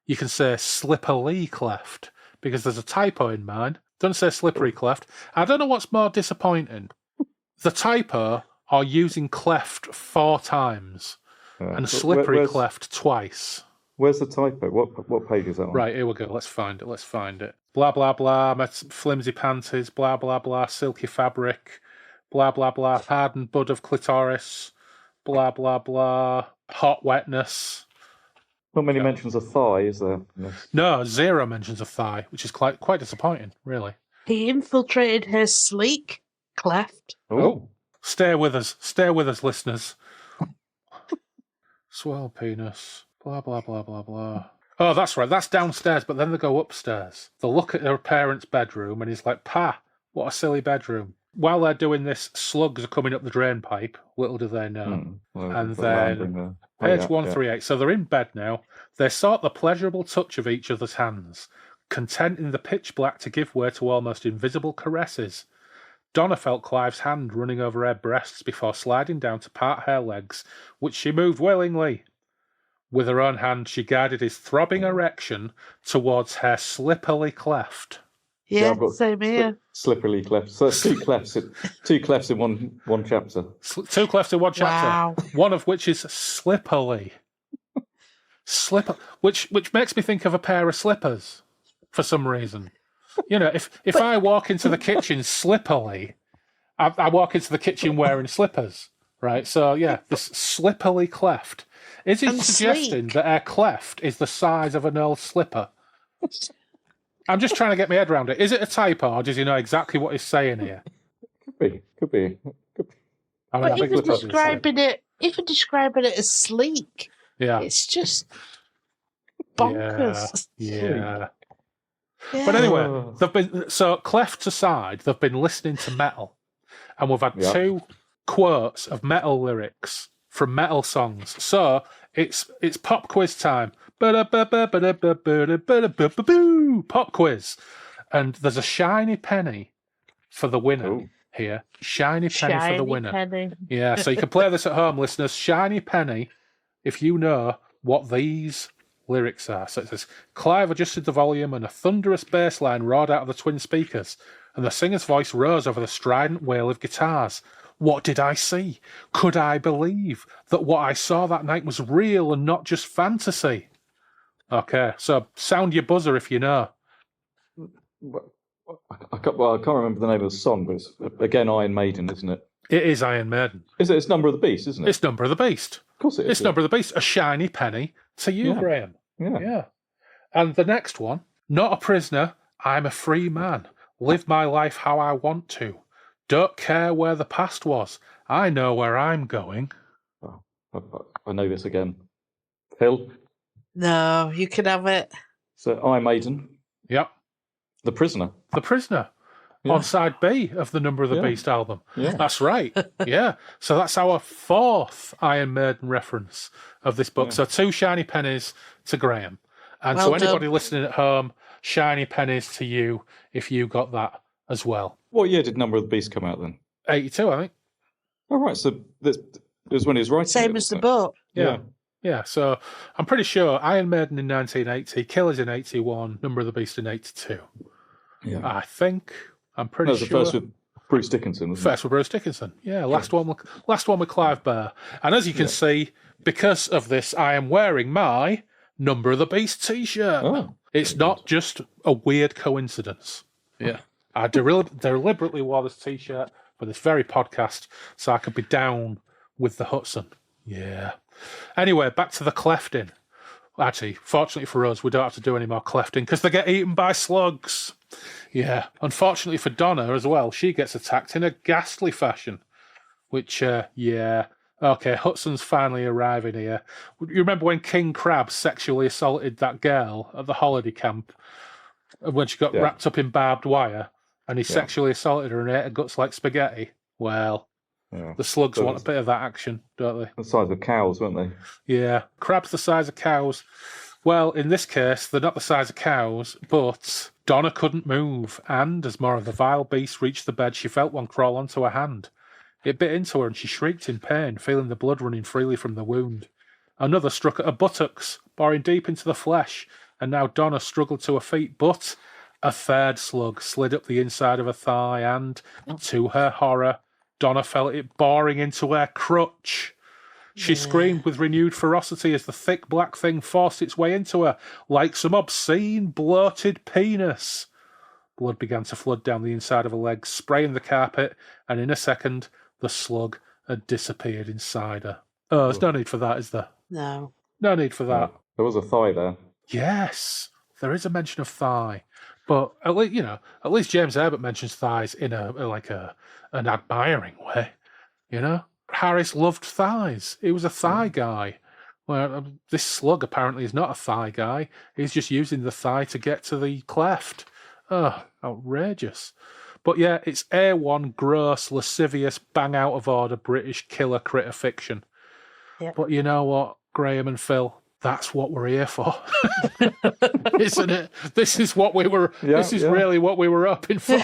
You can say slippery cleft because there's a typo in mine. Don't say slippery cleft. I don't know what's more disappointing. The typo or using cleft 4 times and slippery cleft twice. Where's the typo? What page is that on? Right, here we go. Let's find it. Blah, blah, blah, flimsy panties, blah, blah, blah, silky fabric, blah, blah, blah, hardened bud of clitoris, blah, blah, blah, hot wetness. Not many mentions of thigh, is there? Yes. No, 0 mentions of thigh, which is quite disappointing, really. He infiltrated her sleek cleft. Oh. Stay with us, listeners. Swell penis, blah, blah, blah, blah, blah. Oh, that's right, that's downstairs, but then they go upstairs. They look at their parents' bedroom, and he's like, Pa, what a silly bedroom. While they're doing this, slugs are coming up the drain pipe, little do they know. And then, page 138, so they're in bed now. They sought the pleasurable touch of each other's hands, content in the pitch black to give way to almost invisible caresses. Donna felt Clive's hand running over her breasts before sliding down to part her legs, which she moved willingly. With her own hand, she guided his throbbing erection towards her slippery cleft. Yeah, I've got same here. Slippery cleft. So it's 2 clefts. 2 clefts in one chapter. 2 clefts in one chapter. Wow. One of which is slippery. Which makes me think of a pair of slippers for some reason. You know, if I walk into the kitchen slippery, I walk into the kitchen wearing slippers, right? So, yeah, this slippery cleft. Is he suggesting that our cleft is the size of an old slipper? I'm just trying to get my head around it. Is it a typo, or does he know exactly what he's saying here? Could be. I mean, but if you're describing it as sleek, it's just bonkers. Yeah. But anyway, clefts aside, they've been listening to metal, and we've had 2 quotes of metal lyrics from metal songs. So it's pop quiz time. Pop quiz, and there's a shiny penny for the winner here. Shiny penny for the winner. Penny. Yeah, so you can play this at home, listeners. Shiny penny, if you know what these lyrics are. So it says, Clive adjusted the volume and a thunderous bass line roared out of the twin speakers, and the singer's voice rose over the strident wail of guitars. What did I see? Could I believe that what I saw that night was real and not just fantasy? Okay, so sound your buzzer if you know. I can't remember the name of the song, but it's, again, Iron Maiden, isn't it? It is Iron Maiden. Is it? It's Number of the Beast, isn't it? It's Number of the Beast. Of course it is. It's Number of the Beast. A shiny penny to you, Yeah. Graham. Yeah. And the next one, not a prisoner, I'm a free man. Live my life how I want to. Don't care where the past was. I know where I'm going. Oh, I know this again. Phil? No, you can have it. So, Iron Maiden, Yep. The Prisoner. The Prisoner. Yeah. On side B of the Number of the Yeah. Beast album. Yeah. That's right. Yeah. So that's our fourth Iron Maiden reference of this book. Yeah. So 2 shiny pennies to Graham. And Well to anybody done. listening at home, shiny pennies to you if you got that as well. What year did Number of the Beast come out then? 82, I think. Oh, right. So, this was when he was writing Same it, as the wasn't book. it? Yeah. Yeah, so I'm pretty sure Iron Maiden in 1980, Killers in 81, Number of the Beast in 82. Yeah. I think. I'm pretty That was sure. the first with Bruce Dickinson, wasn't First with Bruce Dickinson. Yeah, last one with Clive Burr. And as you can see, because of this, I am wearing my Number of the Beast t-shirt. Oh, It's not just a weird coincidence. Yeah. I deliberately wore this t-shirt for this very podcast so I could be down with the Hutson. Yeah. Anyway, back to the clefting. Actually, fortunately for us, we don't have to do any more clefting because they get eaten by slugs. Yeah. Unfortunately for Donna as well, she gets attacked in a ghastly fashion. Which, yeah. Okay, Hudson's finally arriving here. You remember when King Crab sexually assaulted that girl at the holiday camp when she got wrapped up in barbed wire and he sexually assaulted her and ate her guts like spaghetti? Well, the slugs want a bit of that action, don't they? the size of cows, weren't they? Yeah, crabs the size of cows. Well, in this case, they're not the size of cows, but Donna couldn't move, and as more of the vile beast reached the bed, she felt one crawl onto her hand. It bit into her, and she shrieked in pain, feeling the blood running freely from the wound. Another struck at her buttocks, boring deep into the flesh, and now Donna struggled to her feet, but a third slug slid up the inside of her thigh, and, to her horror, Donna felt it boring into her crutch. She screamed with renewed ferocity as the thick black thing forced its way into her, like some obscene, bloated penis. Blood began to flood down the inside of her legs, spraying the carpet, and in a second, the slug had disappeared inside her. Oh, there's no need for that, is there? No. No need for that. There was a thigh there. Yes, there is a mention of thigh, but at least James Herbert mentions thighs in an admiring way. You know, Harris loved thighs. He was a thigh guy. Well, this slug apparently is not a thigh guy. He's just using the thigh to get to the cleft. Oh, outrageous. But yeah, it's A1 gross, lascivious, bang out of order British killer critter fiction. Yep. But you know what, Graham and Phil? That's what we're here for, isn't it? This is what we were. This is really what we were hoping for.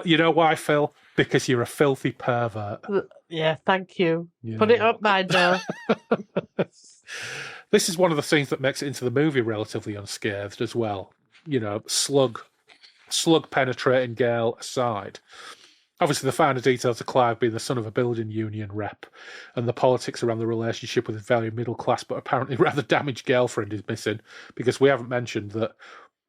You know why, Phil? Because you're a filthy pervert. Yeah, thank you. Yeah. Put it up my door. This is one of the scenes that makes it into the movie relatively unscathed as well. You know, slug penetrating girl aside. Obviously, the finer details of Clive being the son of a building union rep and the politics around the relationship with his very middle class but apparently rather damaged girlfriend is missing, because we haven't mentioned that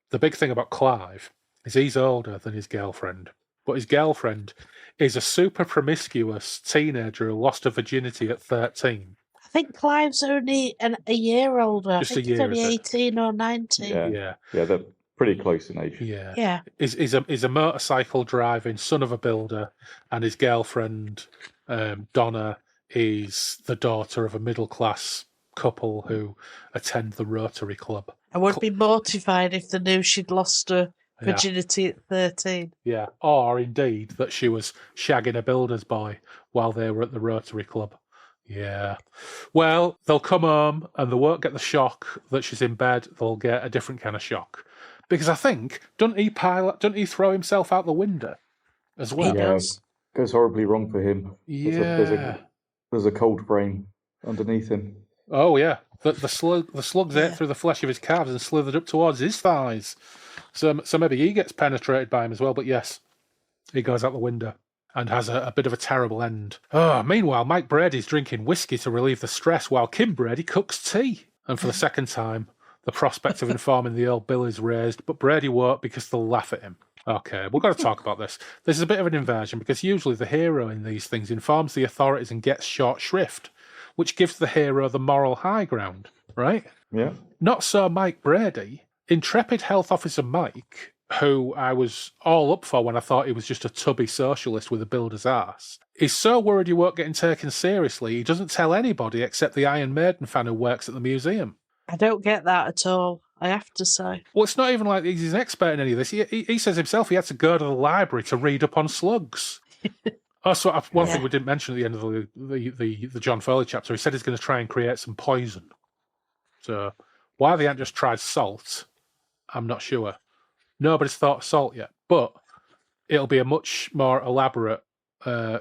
the big thing about Clive is he's older than his girlfriend, but his girlfriend is a super promiscuous teenager who lost her virginity at 13. I think Clive's only a year older. Just I think a year, he's only is it? 18 or 19. Yeah, they're pretty close in age. Yeah. Yeah. Is a motorcycle driving son of a builder, and his girlfriend, Donna, is the daughter of a middle class couple who attend the Rotary Club. I would be mortified if they knew she'd lost her virginity at 13. Yeah, or indeed that she was shagging a builder's boy while they were at the Rotary Club. Yeah. Well, they'll come home and they won't get the shock that she's in bed. They'll get a different kind of shock. Because I think, doesn't he throw himself out the window as well? He does. Goes horribly wrong for him. Yeah. There's a cold frame underneath him. Oh, yeah. The slugs ate through the flesh of his calves and slithered up towards his thighs. So maybe he gets penetrated by him as well. But yes, he goes out the window and has a bit of a terrible end. Oh, meanwhile, Mike Brady's drinking whiskey to relieve the stress while Kim Brady cooks tea. And for the second time, The prospect of informing the Earl Bill is raised, but Brady won't because they'll laugh at him. Okay, we've got to talk about this. This is a bit of an inversion because usually the hero in these things informs the authorities and gets short shrift, which gives the hero the moral high ground, right? Yeah. Not so Mike Brady. Intrepid Health Officer Mike, who I was all up for when I thought he was just a tubby socialist with a builder's ass, is so worried he won't get taken seriously, he doesn't tell anybody except the Iron Maiden fan who works at the museum. I don't get that at all, I have to say. Well, it's not even like he's an expert in any of this. He says himself he had to go to the library to read up on slugs. Also, one thing we didn't mention at the end of the John Foley chapter, he said he's going to try and create some poison. So why they haven't just tried salt, I'm not sure. Nobody's thought of salt yet, but it'll be a much more elaborate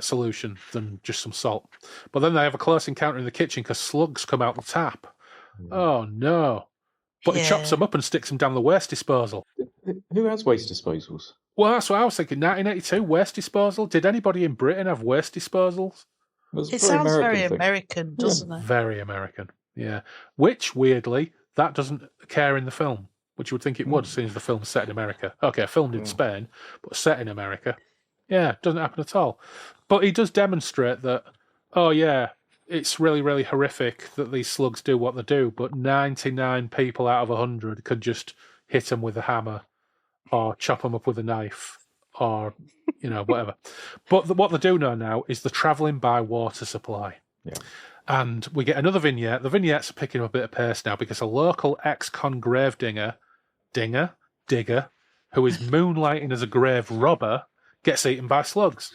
solution than just some salt. But then they have a close encounter in the kitchen because slugs come out the tap. Oh, no. But he chops them up and sticks them down the waste disposal. Who has waste disposals? Well, that's what I was thinking. 1982, waste disposal. Did anybody in Britain have waste disposals? It sounds very American, doesn't it? Very American, yeah. Which, weirdly, that doesn't occur in the film, which you would think it would, seeing as the film's set in America. Okay, filmed in Spain, but set in America. Yeah, doesn't happen at all. But he does demonstrate that, oh, yeah, it's really, really horrific that these slugs do what they do, but 99 people out of 100 could just hit them with a hammer or chop them up with a knife or, whatever. But what they do know now is the travelling by water supply. Yeah. And we get another vignette. The vignettes are picking up a bit of pace now because a local ex-con grave digger, who is moonlighting as a grave robber, gets eaten by slugs.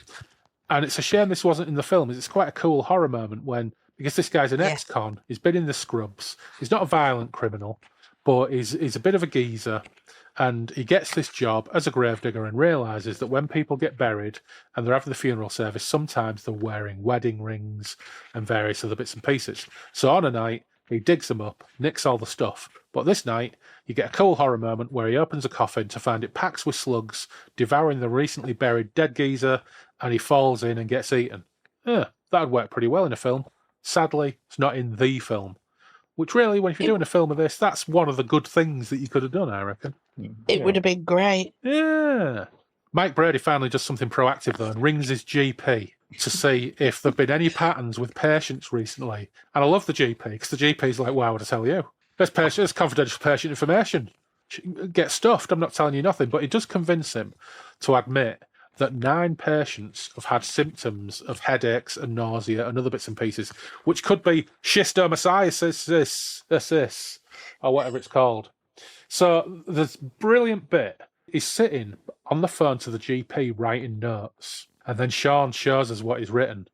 And it's a shame this wasn't in the film. It's quite a cool horror moment because this guy's an ex-con, he's been in the scrubs, he's not a violent criminal, but he's a bit of a geezer, and he gets this job as a gravedigger and realises that when people get buried and they're having the funeral service, sometimes they're wearing wedding rings and various other bits and pieces. So on a night, he digs them up, nicks all the stuff. But this night, you get a cool horror moment where he opens a coffin to find it packed with slugs, devouring the recently buried dead geezer, and he falls in and gets eaten. That would work pretty well in a film. Sadly, it's not in the film. Which really, if you're doing a film of this, that's one of the good things that you could have done, I reckon. It would have been great. Yeah. Mike Brady finally does something proactive, though, and rings his GP to see if there have been any patterns with patients recently. And I love the GP, because the GP's like, why would I tell you? There's confidential patient information. Get stuffed, I'm not telling you nothing. But it does convince him to admit that 9 patients have had symptoms of headaches and nausea and other bits and pieces, which could be schistosomiasis, or whatever it's called. So this brilliant bit, he's sitting on the phone to the GP writing notes, and then Shaun shows us what he's written,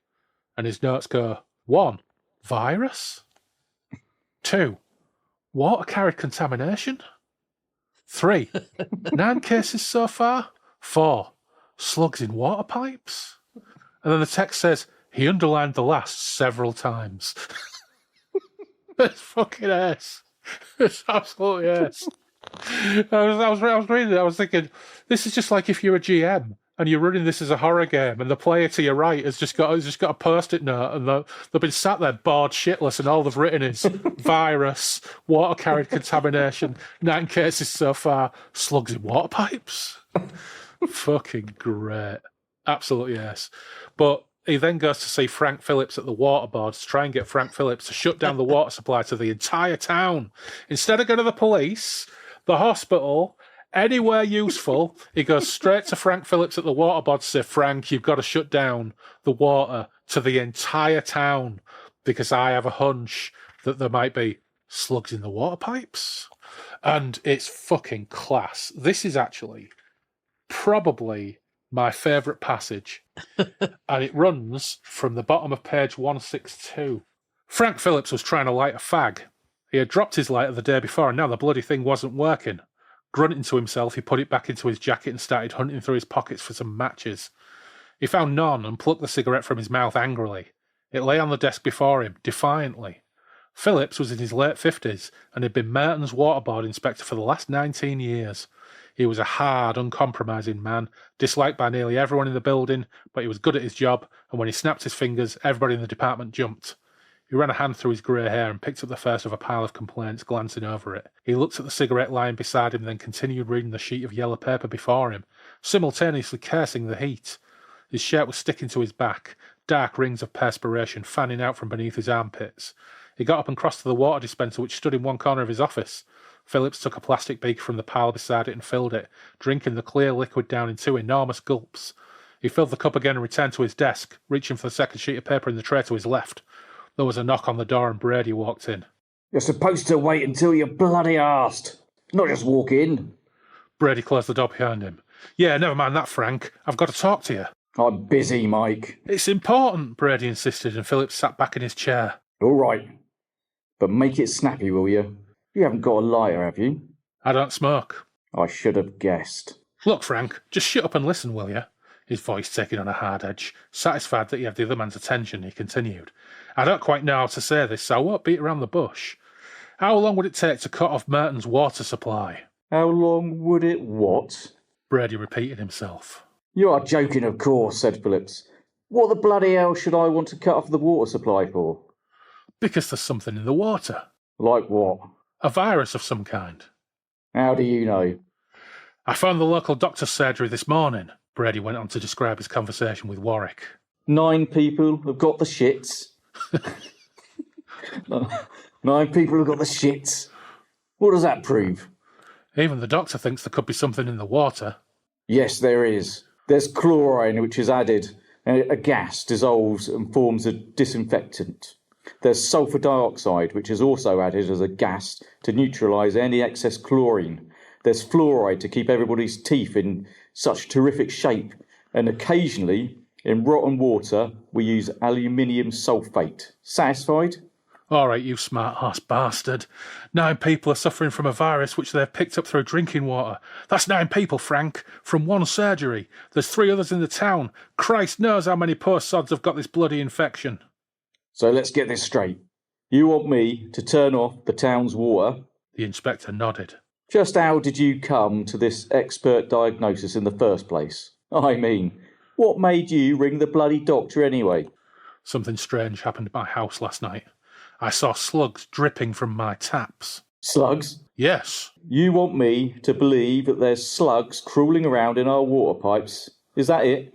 and his notes go, 1, virus. 2, water carried contamination. 3, 9 cases so far. 4, slugs in water pipes. And then the text says, he underlined the last several times. It's fucking ass. It's absolutely ass. I was reading it, I was thinking, this is just like if you're a GM and you're running this as a horror game and the player to your right has just got a post-it note and they've been sat there bored shitless and all they've written is virus, water carried contamination, 9 cases so far, slugs in water pipes. Fucking great. Absolutely yes. But he then goes to see Frank Phillips at the water board to try and get Frank Phillips to shut down the water supply to the entire town. Instead of going to the police, the hospital, anywhere useful, he goes straight to Frank Phillips at the water board to say, Frank, you've got to shut down the water to the entire town because I have a hunch that there might be slugs in the water pipes. And it's fucking class. This is actually probably my favourite passage, and it runs from the bottom of page 162. Frank Phillips was trying to light a fag. He had dropped his lighter the day before, and now the bloody thing wasn't working. Grunting to himself, he put it back into his jacket and started hunting through his pockets for some matches. He found none and plucked the cigarette from his mouth angrily. It lay on the desk before him, defiantly. Phillips was in his late 50s and had been Merton's waterboard inspector for the last 19 years. He was a hard, uncompromising man, disliked by nearly everyone in the building, but he was good at his job, and when he snapped his fingers, everybody in the department jumped. He ran a hand through his grey hair and picked up the first of a pile of complaints, glancing over it. He looked at the cigarette lying beside him, then continued reading the sheet of yellow paper before him, simultaneously cursing the heat. His shirt was sticking to his back, dark rings of perspiration fanning out from beneath his armpits. He got up and crossed to the water dispenser which stood in one corner of his office. Phillips took a plastic beaker from the pile beside it and filled it, drinking the clear liquid down in 2 enormous gulps. He filled the cup again and returned to his desk, reaching for the second sheet of paper in the tray to his left. There was a knock on the door and Brady walked in. You're supposed to wait until you're bloody arsed, not just walk in. Brady closed the door behind him. Yeah, never mind that, Frank. I've got to talk to you. I'm busy, Mike. It's important, Brady insisted, and Phillips sat back in his chair. All right. But make it snappy, will you? You haven't got a lighter, have you? I don't smoke. I should have guessed. Look, Frank, just shut up and listen, will you? His voice taking on a hard edge. Satisfied that he had the other man's attention, he continued. I don't quite know how to say this, so I won't beat around the bush. How long would it take to cut off Merton's water supply? How long would it what? Brady repeated himself. You are joking, of course, said Phillips. What the bloody hell should I want to cut off the water supply for? Because there's something in the water. Like what? A virus of some kind. How do you know? I found the local doctor's surgery this morning. Brady went on to describe his conversation with Warwick. 9 people have got the shits. 9 people have got the shits. What does that prove? Even the doctor thinks there could be something in the water. Yes, there is. There's chlorine which is added, and a gas dissolves and forms a disinfectant. There's sulphur dioxide, which is also added as a gas to neutralise any excess chlorine. There's fluoride to keep everybody's teeth in such terrific shape. And occasionally, in rotten water, we use aluminium sulphate. Satisfied? All right, you smart-ass bastard. 9 people are suffering from a virus which they've picked up through drinking water. That's 9 people, Frank, from one surgery. There's 3 others in the town. Christ knows how many poor sods have got this bloody infection. So let's get this straight. You want me to turn off the town's water? The inspector nodded. Just how did you come to this expert diagnosis in the first place? I mean, what made you ring the bloody doctor anyway? Something strange happened at my house last night. I saw slugs dripping from my taps. Slugs? Yes. You want me to believe that there's slugs crawling around in our water pipes? Is that it?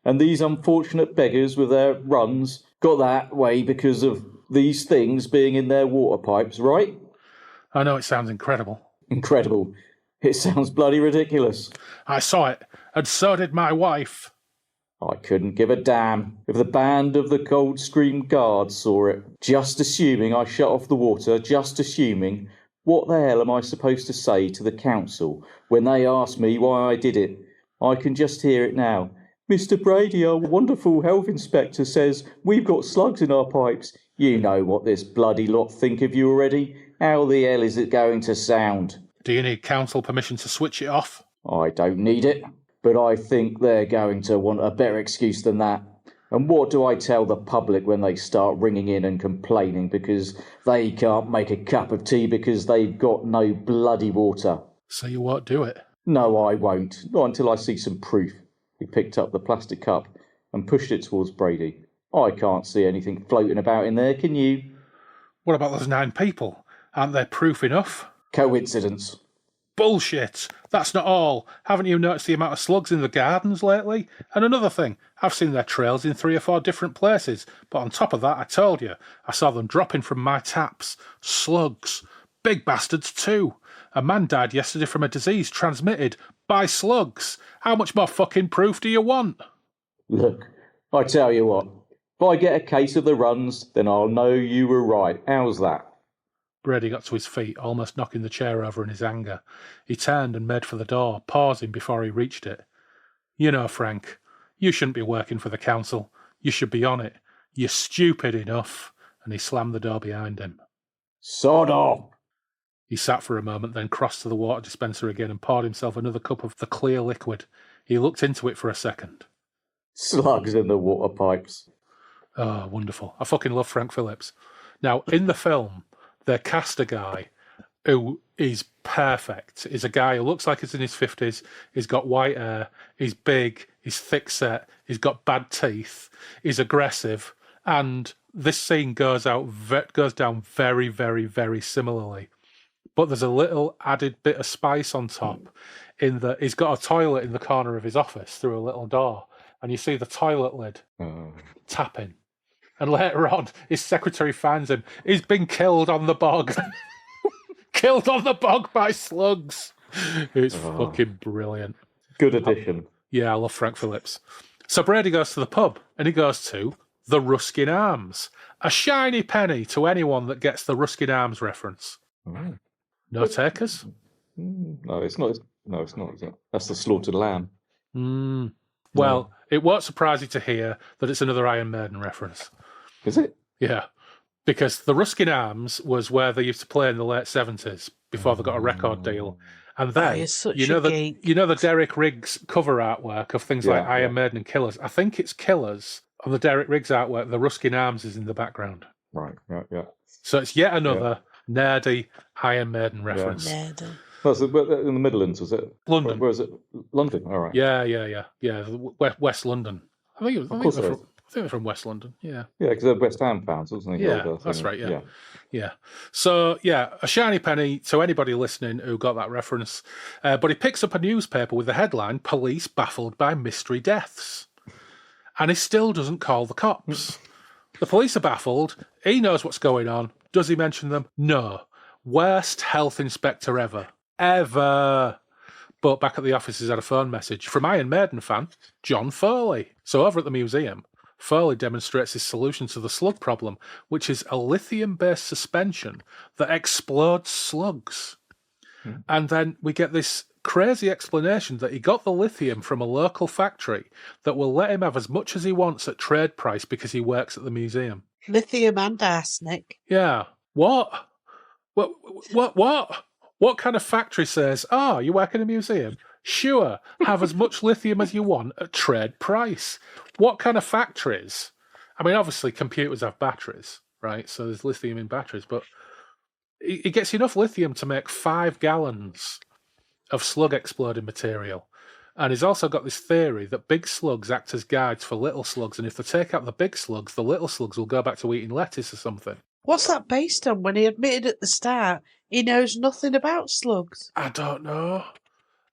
And these unfortunate beggars with their runs got that way because of these things being in their water pipes, right? I know it sounds incredible. Incredible. It sounds bloody ridiculous. I saw it, and so did my wife. I couldn't give a damn if the band of the Coldstream Guards saw it. Just assuming I shut off the water, just assuming, what the hell am I supposed to say to the council when they ask me why I did it? I can just hear it now. Mr. Brady, our wonderful health inspector, says we've got slugs in our pipes. You know what this bloody lot think of you already. How the hell is it going to sound? Do you need council permission to switch it off? I don't need it, but I think they're going to want a better excuse than that. And what do I tell the public when they start ringing in and complaining because they can't make a cup of tea because they've got no bloody water? So you won't do it? No, I won't. Not until I see some proof. He picked up the plastic cup and pushed it towards Brady. I can't see anything floating about in there, can you? What about those 9 people? Aren't they proof enough? Coincidence. Bullshit! That's not all. Haven't you noticed the amount of slugs in the gardens lately? And another thing, I've seen their trails in 3 or 4 different places, but on top of that, I told you, I saw them dropping from my taps. Slugs. Big bastards too. A man died yesterday from a disease transmitted by slugs. How much more fucking proof do you want? Look, I tell you what, if I get a case of the runs, then I'll know you were right. How's that? Brady got to his feet, almost knocking the chair over in his anger. He turned and made for the door, pausing before he reached it. You know, Frank, you shouldn't be working for the council. You should be on it. You're stupid enough. And he slammed the door behind him. Sod off! He sat for a moment, then crossed to the water dispenser again and poured himself another cup of the clear liquid. He looked into it for a second. Slugs in the water pipes. Oh, wonderful. I fucking love Frank Phillips. Now, in the film, they cast a guy who is perfect. He's a guy who looks like he's in his 50s. He's got white hair. He's big. He's thick-set. He's got bad teeth. He's aggressive. And this scene goes down very, very, very similarly. But there's a little added bit of spice on top in that he's got a toilet in the corner of his office through a little door, and you see the toilet lid tapping. And later on, his secretary finds him. He's been killed on the bog. Killed on the bog by slugs. It's fucking brilliant. Good addition. Yeah, I love Frank Phillips. So Brady goes to the pub, and he goes to the Ruskin Arms. A shiny penny to anyone that gets the Ruskin Arms reference. No takers? No, it's not. No, it's not. Is it? That's the slaughtered lamb. Well, it won't surprise you to hear that it's another Iron Maiden reference. Is it? Yeah, because the Ruskin Arms was where they used to play in the late 70s before they got a record deal. And then, you know the Derek Riggs cover artwork of things like Iron Maiden and Killers? I think it's Killers. On the Derek Riggs artwork, the Ruskin Arms is in the background. Right, yeah. So it's yet another nerdy Iron Maiden reference. Nerdy. That's in the Midlands, was it? London. Where is it? London, all right. Yeah. West London. I think they're from West London, yeah. Yeah, because they're West Ham fans, wasn't he? Yeah, that's right, yeah. So, a shiny penny to anybody listening who got that reference. But he picks up a newspaper with the headline, Police Baffled by Mystery Deaths. And he still doesn't call the cops. The police are baffled. He knows what's going on. Does he mention them? No. Worst health inspector ever. Ever. But back at the office, he's had a phone message from Iron Maiden fan, John Foley. So over at the museum, Foley demonstrates his solution to the slug problem, which is a lithium-based suspension that explodes slugs. And then we get this crazy explanation that he got the lithium from a local factory that will let him have as much as he wants at trade price because he works at the museum. Lithium and arsenic. Yeah. What? What kind of factory says, you work in a museum? Sure, have as much lithium as you want at trade price. What kind of factories? I mean, obviously computers have batteries, right? So there's lithium in batteries, but it gets enough lithium to make 5 gallons of slug exploding material. And he's also got this theory that big slugs act as guides for little slugs, and if they take out the big slugs, the little slugs will go back to eating lettuce or something. What's that based on when he admitted at the start he knows nothing about slugs? I don't know.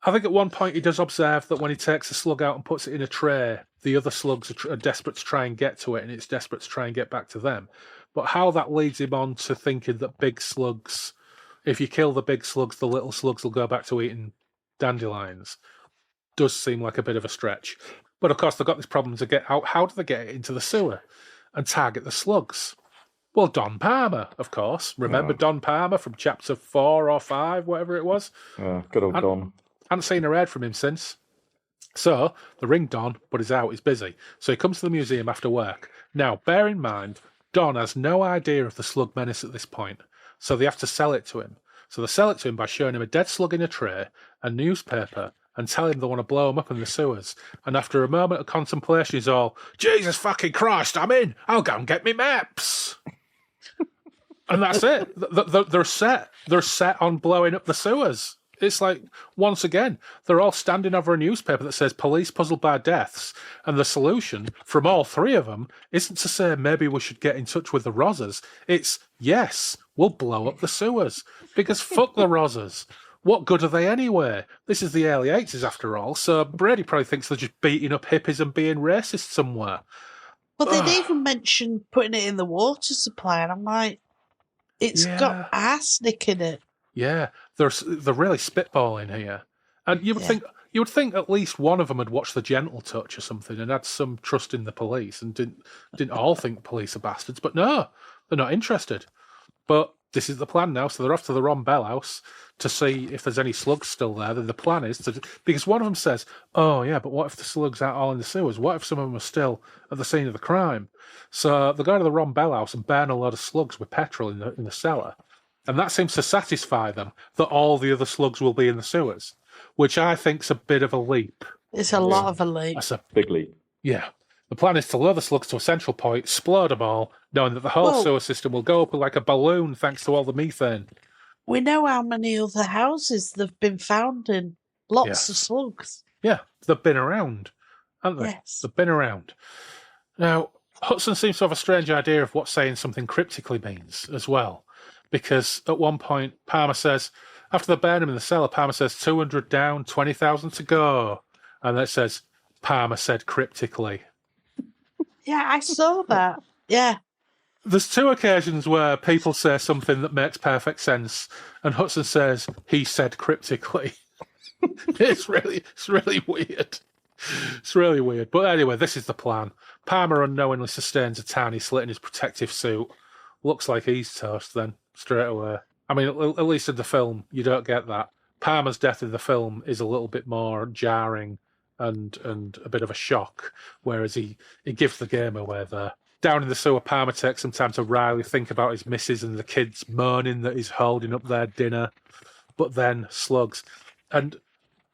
I think at one point he does observe that when he takes a slug out and puts it in a tray, the other slugs are desperate to try and get to it, and it's desperate to try and get back to them. But how that leads him on to thinking that big slugs, if you kill the big slugs, the little slugs will go back to eating dandelions, does seem like a bit of a stretch. But of course, they've got this problem to get out. How do they get it into the sewer and target the slugs? Well, Don Palmer, of course. Remember Don Palmer from chapter 4 or 5, whatever it was? Good old Don. Hadn't seen or heard from him since. So, they ring Don, but he's out, he's busy. So he comes to the museum after work. Now, bear in mind, Don has no idea of the slug menace at this point, so they have to sell it to him. So they sell it to him by showing him a dead slug in a tray, a newspaper, and tell him they want to blow him up in the sewers. And after a moment of contemplation, he's all, Jesus fucking Christ, I'm in! I'll go and get me maps! And that's it. They're set. They're set on blowing up the sewers. It's like, once again, they're all standing over a newspaper that says police puzzled by deaths, and the solution from all three of them isn't to say maybe we should get in touch with the Rozzers. It's, yes, we'll blow up the sewers, because fuck the Rozzers. What good are they anyway? This is the early 80s after all, so Brady probably thinks they're just beating up hippies and being racist somewhere. Well, they'd even mentioned putting it in the water supply, and I'm like, it's got arsenic in it. Yeah, they're really spitballing here, and you would think at least one of them had watched The Gentle Touch or something and had some trust in the police and didn't all think police are bastards. But no, they're not interested. But this is the plan now, so they're off to the Ron Bell house to see if there's any slugs still there. Then the plan is because one of them says, "Oh yeah, but what if the slugs aren't all in the sewers? What if some of them are still at the scene of the crime?" So they go to the Ron Bell house and burn a load of slugs with petrol in the cellar. And that seems to satisfy them that all the other slugs will be in the sewers, which I think's a bit of a leap. It's a lot of a leap. That's a big leap. Yeah. The plan is to lure the slugs to a central point, explode them all, knowing that the whole sewer system will go up like a balloon thanks to all the methane. We know how many other houses they've been found in. Lots of slugs. Yeah, they've been around, haven't they? Yes. They've been around. Now, Hutson seems to have a strange idea of what saying something cryptically means as well, because at one point Palmer says, after they burn him in the cellar, Palmer says 200 down, 20,000 to go, and then it says Palmer said cryptically. Yeah, I saw that. Yeah. There's two occasions where people say something that makes perfect sense, and Hutson says he said cryptically. It's really weird. It's really weird. But anyway, this is the plan. Palmer unknowingly sustains a tiny slit in his protective suit. Looks like he's toast then, straight away. I mean, at least in the film, you don't get that. Palmer's death in the film is a little bit more jarring and a bit of a shock, whereas he gives the game away there. Down in the sewer, Palmer takes some time to wryly think about his missus and the kids moaning that he's holding up their dinner. But then slugs. And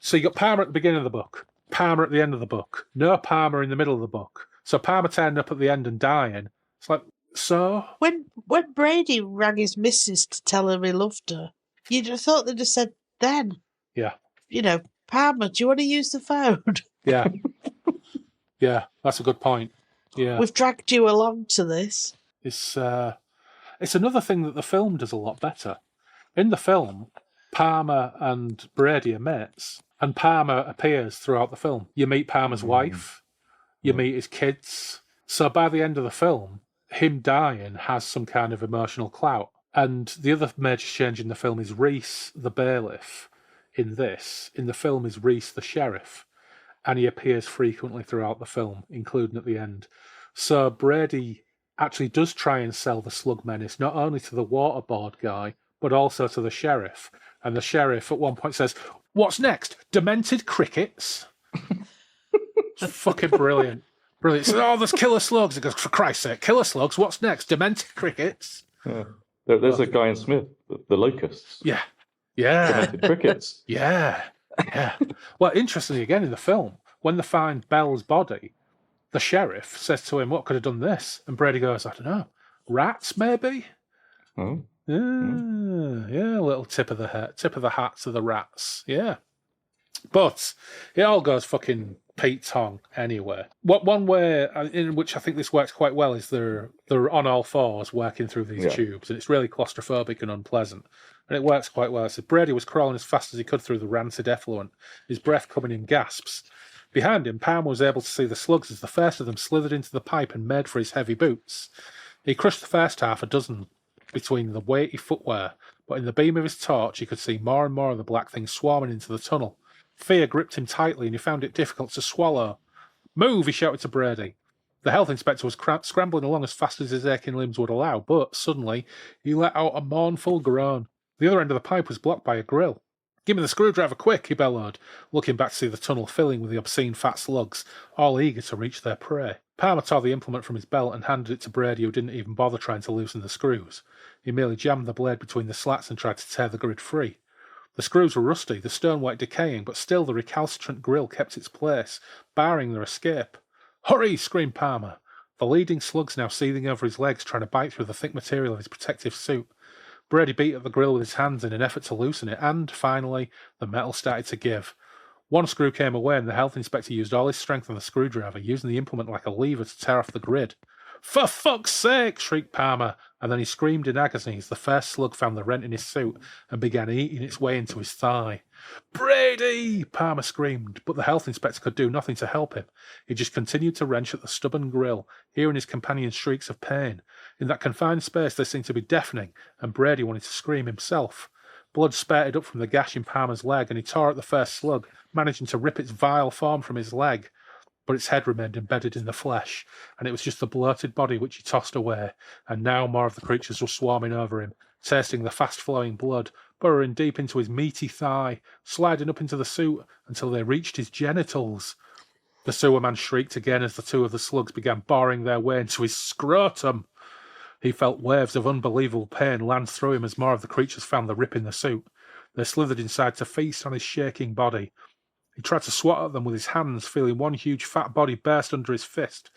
so you got Palmer at the beginning of the book, Palmer at the end of the book, no Palmer in the middle of the book. So Palmer turning up at the end and dying. It's like, so? When Brady rang his missus to tell her he loved her, you'd have thought they'd have said then. Yeah. You know, Palmer, do you want to use the phone? Yeah. Yeah, that's a good point. Yeah. We've dragged you along to this. It's another thing that the film does a lot better. In the film, Palmer and Brady are mates, and Palmer appears throughout the film. You meet Palmer's wife, you meet his kids. So by the end of the film, him dying has some kind of emotional clout. And the other major change in the film is Reese, the bailiff, in this. In the film is Reese, the sheriff. And he appears frequently throughout the film, including at the end. So Brady actually does try and sell the slug menace, not only to the waterboard guy, but also to the sheriff. And the sheriff at one point says, "What's next? Demented crickets?" It's fucking brilliant. Brilliant. He says, "Oh, there's killer slugs." He goes, "For Christ's sake, killer slugs, what's next? Demented crickets?" Yeah. There's a guy in Smith, the locusts. Yeah. Yeah. Demented crickets. Yeah. Yeah. Well, interestingly, again, in the film, when they find Bell's body, the sheriff says to him, "What could have done this?" And Brady goes, "I don't know. Rats, maybe?" Oh. Yeah, a little tip of the hat to the rats. Yeah. But it all goes fucking Pete Tong anyway. One way in which I think this works quite well is they're on all fours working through these tubes, and it's really claustrophobic and unpleasant. And it works quite well. So Brady was crawling as fast as he could through the rancid effluent, his breath coming in gasps. Behind him, Palmer was able to see the slugs as the first of them slithered into the pipe and made for his heavy boots. He crushed the first half a dozen between the weighty footwear, but in the beam of his torch he could see more and more of the black things swarming into the tunnel. Fear gripped him tightly, and he found it difficult to swallow. "Move!" he shouted to Brady. The health inspector was scrambling along as fast as his aching limbs would allow, but suddenly he let out a mournful groan. The other end of the pipe was blocked by a grill. "Give me the screwdriver, quick!" he bellowed, looking back to see the tunnel filling with the obscene fat slugs, all eager to reach their prey. Palmer tore the implement from his belt and handed it to Brady, who didn't even bother trying to loosen the screws. He merely jammed the blade between the slats and tried to tear the grid free. The screws were rusty, the stonework decaying, but still the recalcitrant grill kept its place, barring their escape. "Hurry!" screamed Palmer, the leading slugs now seething over his legs, trying to bite through the thick material of his protective suit. Brady beat at the grill with his hands in an effort to loosen it, and, finally, the metal started to give. One screw came away, and the health inspector used all his strength on the screwdriver, using the implement like a lever to tear off the grid. "For fuck's sake!" shrieked Palmer, and then he screamed in agony as the first slug found the rent in his suit and began eating its way into his thigh. "Brady!" Palmer screamed, but the health inspector could do nothing to help him. He just continued to wrench at the stubborn grill, hearing his companion's shrieks of pain. In that confined space they seemed to be deafening, and Brady wanted to scream himself. Blood spurted up from the gash in Palmer's leg, and he tore at the first slug, managing to rip its vile form from his leg. But its head remained embedded in the flesh, and it was just the bloated body which he tossed away, and now more of the creatures were swarming over him, tasting the fast-flowing blood, burrowing deep into his meaty thigh, sliding up into the suit until they reached his genitals. The sewerman shrieked again as the two of the slugs began boring their way into his scrotum. He felt waves of unbelievable pain land through him as more of the creatures found the rip in the suit. They slithered inside to feast on his shaking body. He tried to swat at them with his hands, feeling one huge fat body burst under his fist.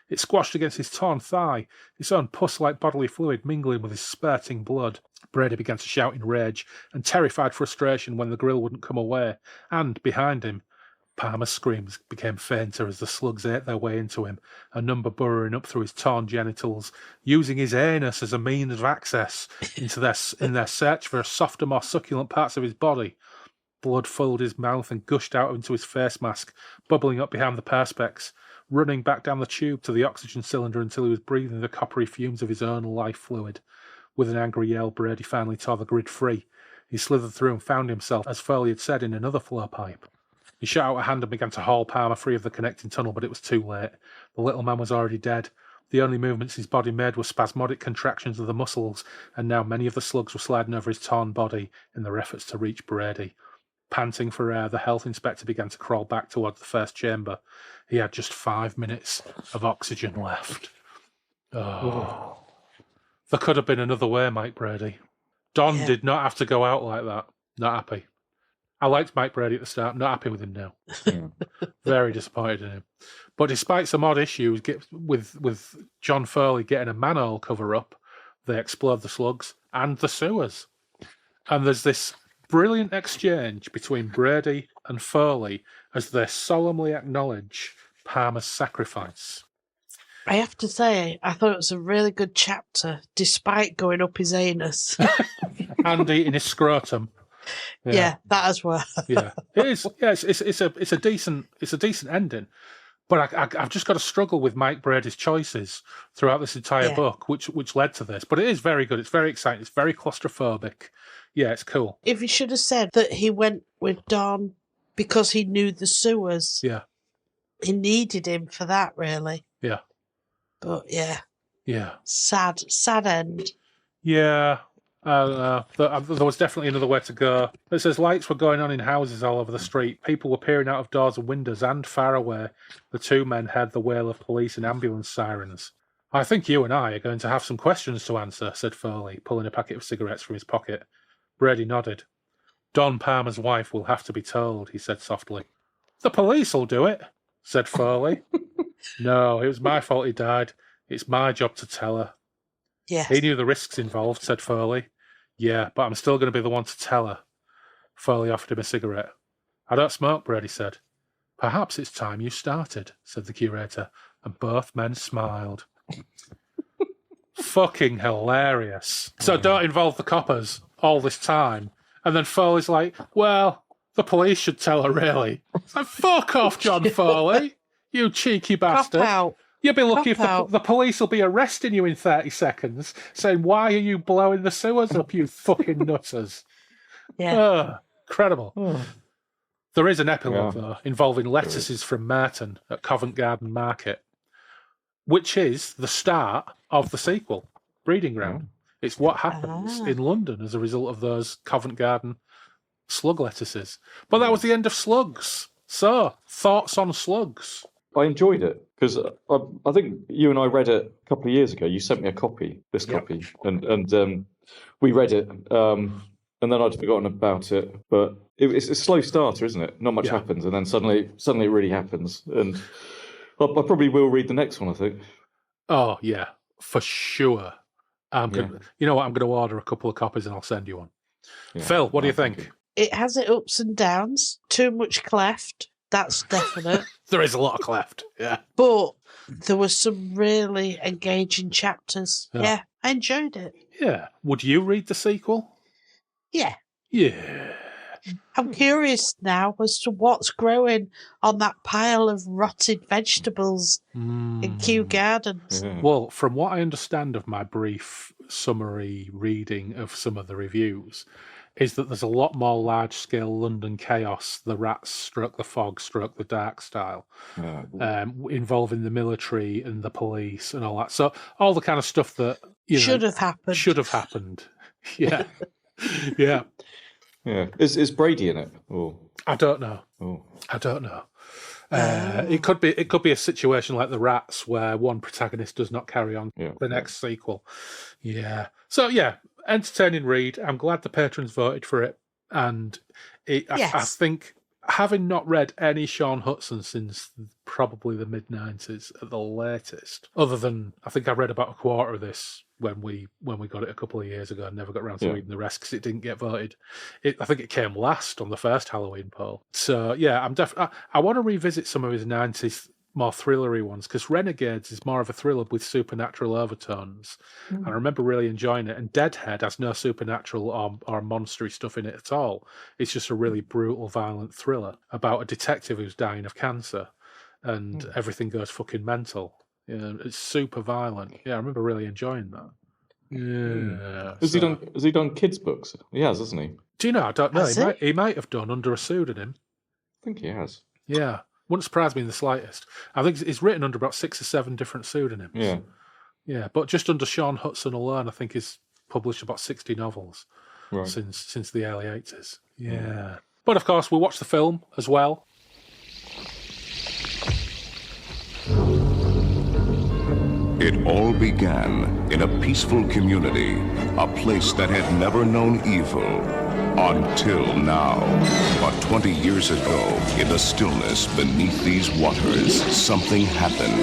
It squashed against his torn thigh, its own pus-like bodily fluid mingling with his spurting blood. Brady began to shout in rage and terrified frustration when the grill wouldn't come away, and, behind him, Palmer's screams became fainter as the slugs ate their way into him, a number burrowing up through his torn genitals, using his anus as a means of access in their search for softer, more succulent parts of his body. Blood filled his mouth and gushed out into his face mask, bubbling up behind the perspex, running back down the tube to the oxygen cylinder until he was breathing the coppery fumes of his own life fluid. With an angry yell, Brady finally tore the grid free. He slithered through and found himself, as Foley had said, in another flow pipe. He shot out a hand and began to haul Palmer free of the connecting tunnel, but it was too late. The little man was already dead. The only movements his body made were spasmodic contractions of the muscles, and now many of the slugs were sliding over his torn body in their efforts to reach Brady. Panting for air, the health inspector began to crawl back towards the first chamber. He had just 5 minutes of oxygen left. Oh. There could have been another way, Mike Brady. Don did not have to go out like that. Not happy. I liked Mike Brady at the start. Not happy with him now. Very disappointed in him. But despite some odd issues with John Foley getting a manhole cover up, they explode the slugs and the sewers. And there's this brilliant exchange between Brady and Foley as they solemnly acknowledge Palmer's sacrifice. I have to say, I thought it was a really good chapter, despite going up his anus. And eating his scrotum. Yeah, that as well. Yeah, it is. Yeah, it's a decent ending. But I've just got to struggle with Mike Brady's choices throughout this entire book, which led to this. But it is very good. It's very exciting. It's very claustrophobic. Yeah, it's cool. If he should have said that he went with Don because he knew the sewers. Yeah. He needed him for that, really. Yeah. But yeah. Yeah. Sad end. Yeah. There was definitely another way to go. It says lights were going on in houses all over the street. People were peering out of doors and windows, and far away, the two men heard the wail of police and ambulance sirens. I think you and I are going to have some questions to answer, said Foley, pulling a packet of cigarettes from his pocket. Brady nodded. Don Palmer's wife will have to be told, he said softly. The police will do it, said Foley. No, it was my fault he died. It's my job to tell her. Yes. He knew the risks involved, said Foley. Yeah, but I'm still going to be the one to tell her. Foley offered him a cigarette. I don't smoke, Brady said. Perhaps it's time you started, said the curator, and both men smiled. Fucking hilarious. So don't involve the coppers all this time. And then Foley's like, well, the police should tell her, really. It's like, fuck off, John Foley, you cheeky bastard. Cop out. You'll be lucky if the police will be arresting you in 30 seconds, saying, why are you blowing the sewers up, you fucking nutters? Yeah. Incredible. There is an epilogue, though, involving lettuces from Merton at Covent Garden Market, which is the start of the sequel, Breeding Ground. It's what happens in London as a result of those Covent Garden slug lettuces. But that was the end of Slugs. So, thoughts on Slugs? I enjoyed it because I think you and I read it a couple of years ago. You sent me a copy, copy, and we read it. And then I'd forgotten about it. But it's a slow starter, isn't it? Not much happens, and then suddenly it really happens. And I probably will read the next one, I think. Oh yeah, for sure. You know what? I'm going to order a couple of copies and I'll send you one. Yeah. Phil, what do you think? It has its ups and downs. Too much cleft. That's definite. There is a lot of cleft, yeah. But there were some really engaging chapters. Yeah, I enjoyed it. Yeah. Would you read the sequel? Yeah. Yeah. I'm curious now as to what's growing on that pile of rotted vegetables in Kew Gardens. Yeah. Well, from what I understand of my brief summary reading of some of the reviews, is that there's a lot more large-scale London chaos, the rats stroke the fog stroke the dark style, involving the military and the police and all that. So all the kind of stuff that should have happened. Should have happened. Yeah. Yeah. Yeah. Is Brady in it? Or... I don't know. Oh. I don't know. It could be a situation like the Rats where one protagonist does not carry on the next sequel. Yeah. So yeah, entertaining read. I'm glad the patrons voted for it, and I think, having not read any Shaun Hutson since probably the mid-90s at the latest, other than I think I read about a quarter of this when we got it a couple of years ago and never got around to reading the rest because it didn't get voted. I think it came last on the first Halloween poll. So yeah, I want to revisit some of his 90s more thrillery ones, because Renegades is more of a thriller with supernatural overtones. And I remember really enjoying it. And Deadhead has no supernatural or monstery stuff in it at all. It's just a really brutal, violent thriller about a detective who's dying of cancer, and everything goes fucking mental. Yeah, it's super violent. Yeah, I remember really enjoying that. Yeah. Has he done kids' books? He has, hasn't he? Do you know? I don't know. Has He might have done under a pseudonym. I think he has. Yeah. Wouldn't surprise me in the slightest. I think it's written under about 6 or 7 different pseudonyms. Yeah. Yeah, but just under Shaun Hutson alone, I think he's published about 60 novels since the early 80s. Yeah. But of course, we watched the film as well. It all began in a peaceful community, a place that had never known evil. Until now. But 20 years ago, in the stillness beneath these waters, something happened.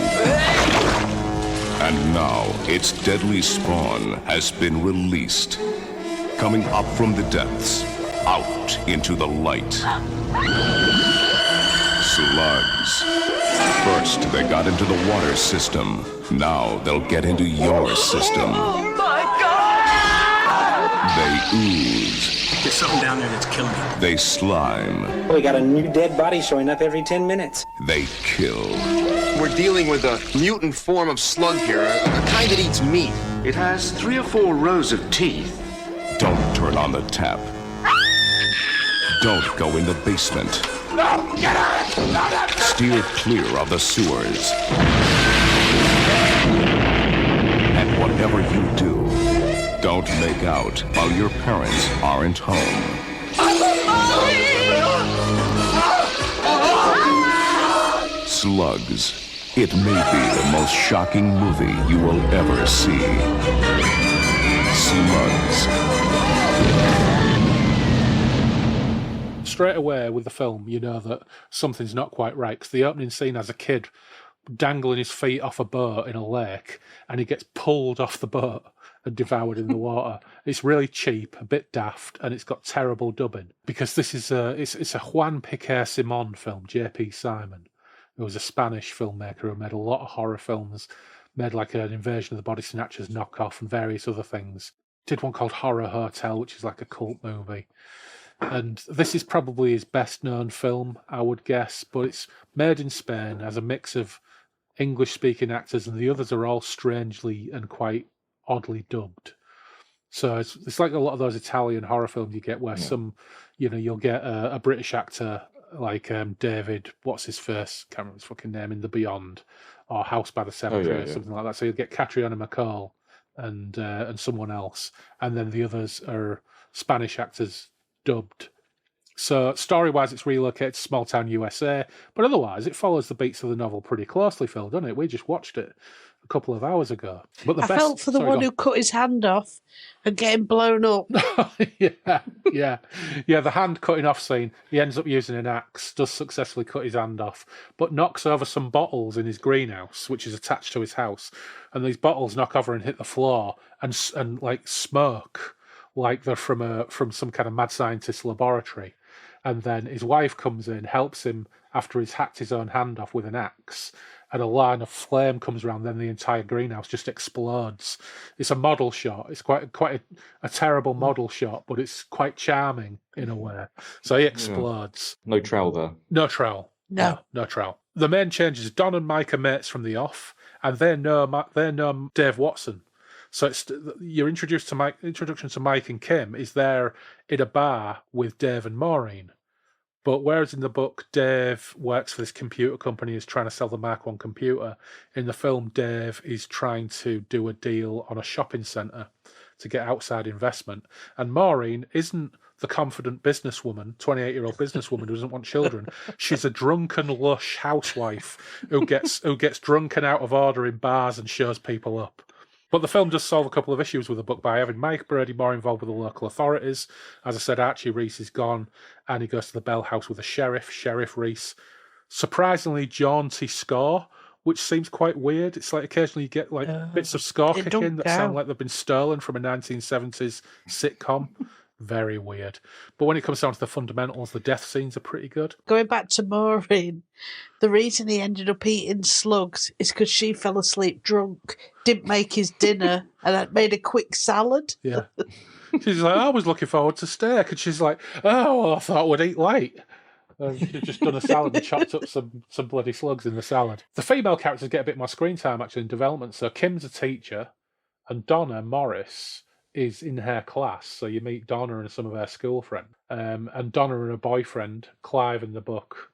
And now, its deadly spawn has been released. Coming up from the depths, out into the light. Slugs. First, they got into the water system. Now, they'll get into your system. Oh my God! They ooze. There's something down there that's killing me. They slime. We got a new dead body showing up every 10 minutes. They kill. We're dealing with a mutant form of slug here, a kind that eats meat. It has 3 or 4 rows of teeth. Don't turn on the tap. Don't go in the basement. No! Get out! No. Steer clear of the sewers. And whatever you do, don't make out while your parents aren't home. Slugs. It may be the most shocking movie you will ever see. Slugs. Straight away with the film, you know that something's not quite right, because the opening scene has a kid dangling his feet off a boat in a lake, and he gets pulled off the boat and devoured in the water. It's really cheap, a bit daft, and it's got terrible dubbing, because this is it's a Juan Piquer Simon film, J.P. Simon, who was a Spanish filmmaker who made a lot of horror films, made like an Invasion of the Body Snatchers knockoff and various other things. Did one called Horror Hotel, which is like a cult movie. And this is probably his best-known film, I would guess, but it's made in Spain, has a mix of English-speaking actors, and the others are all strangely and quite oddly dubbed. So it's like a lot of those Italian horror films you get where some, you'll get a British actor like David, what's his face? Can't remember his fucking name, in The Beyond, or House by the Cemetery, or something like that. So you'll get Catriona MacColl and someone else, and then the others are Spanish actors dubbed. So story-wise, it's relocated to small-town USA, but otherwise it follows the beats of the novel pretty closely, Phil, doesn't it? We just watched it a couple of hours ago. But I felt for the one who cut his hand off and getting blown up. yeah. The hand cutting off scene, he ends up using an axe, does successfully cut his hand off, but knocks over some bottles in his greenhouse, which is attached to his house, and these bottles knock over and hit the floor and like smoke, like they're from some kind of mad scientist laboratory. And then his wife comes in, helps him after he's hacked his own hand off with an axe, and a line of flame comes around, then the entire greenhouse just explodes. It's a model shot. It's quite a terrible model shot, but it's quite charming in a way. So he explodes. No trowel there. No trowel. No trowel. The main change is Don and Mike are mates from the off, and they know Dave Watson. So it's your introduction to Mike and Kim is there in a bar with Dave and Maureen. But whereas in the book, Dave works for this computer company, is trying to sell the Mark I computer, in the film, Dave is trying to do a deal on a shopping centre to get outside investment. And Maureen isn't the confident businesswoman, 28-year-old businesswoman who doesn't want children. She's a drunken, lush housewife who gets drunk and out of order in bars and shows people up. But the film does solve a couple of issues with the book by having Mike Brady more involved with the local authorities. As I said, Archie Reese is gone, and he goes to the Bell House with a sheriff, Sheriff Reese. Surprisingly jaunty score, which seems quite weird. It's like occasionally you get like bits of score it kicking don't that go. sound like they've been stolen from a 1970s sitcom. Very weird. But when it comes down to the fundamentals, the death scenes are pretty good. Going back to Maureen, the reason he ended up eating slugs is because she fell asleep drunk, didn't make his dinner, and had made a quick salad. Yeah. She's like, I was looking forward to steak. And she's like, oh, well, I thought we'd eat late. And she'd just done a salad and chopped up some bloody slugs in the salad. The female characters get a bit more screen time, actually, in development. So Kim's a teacher, and Donna Morris is in her class. So you meet Donna and some of her school friends. And Donna and her boyfriend, Clive in the book,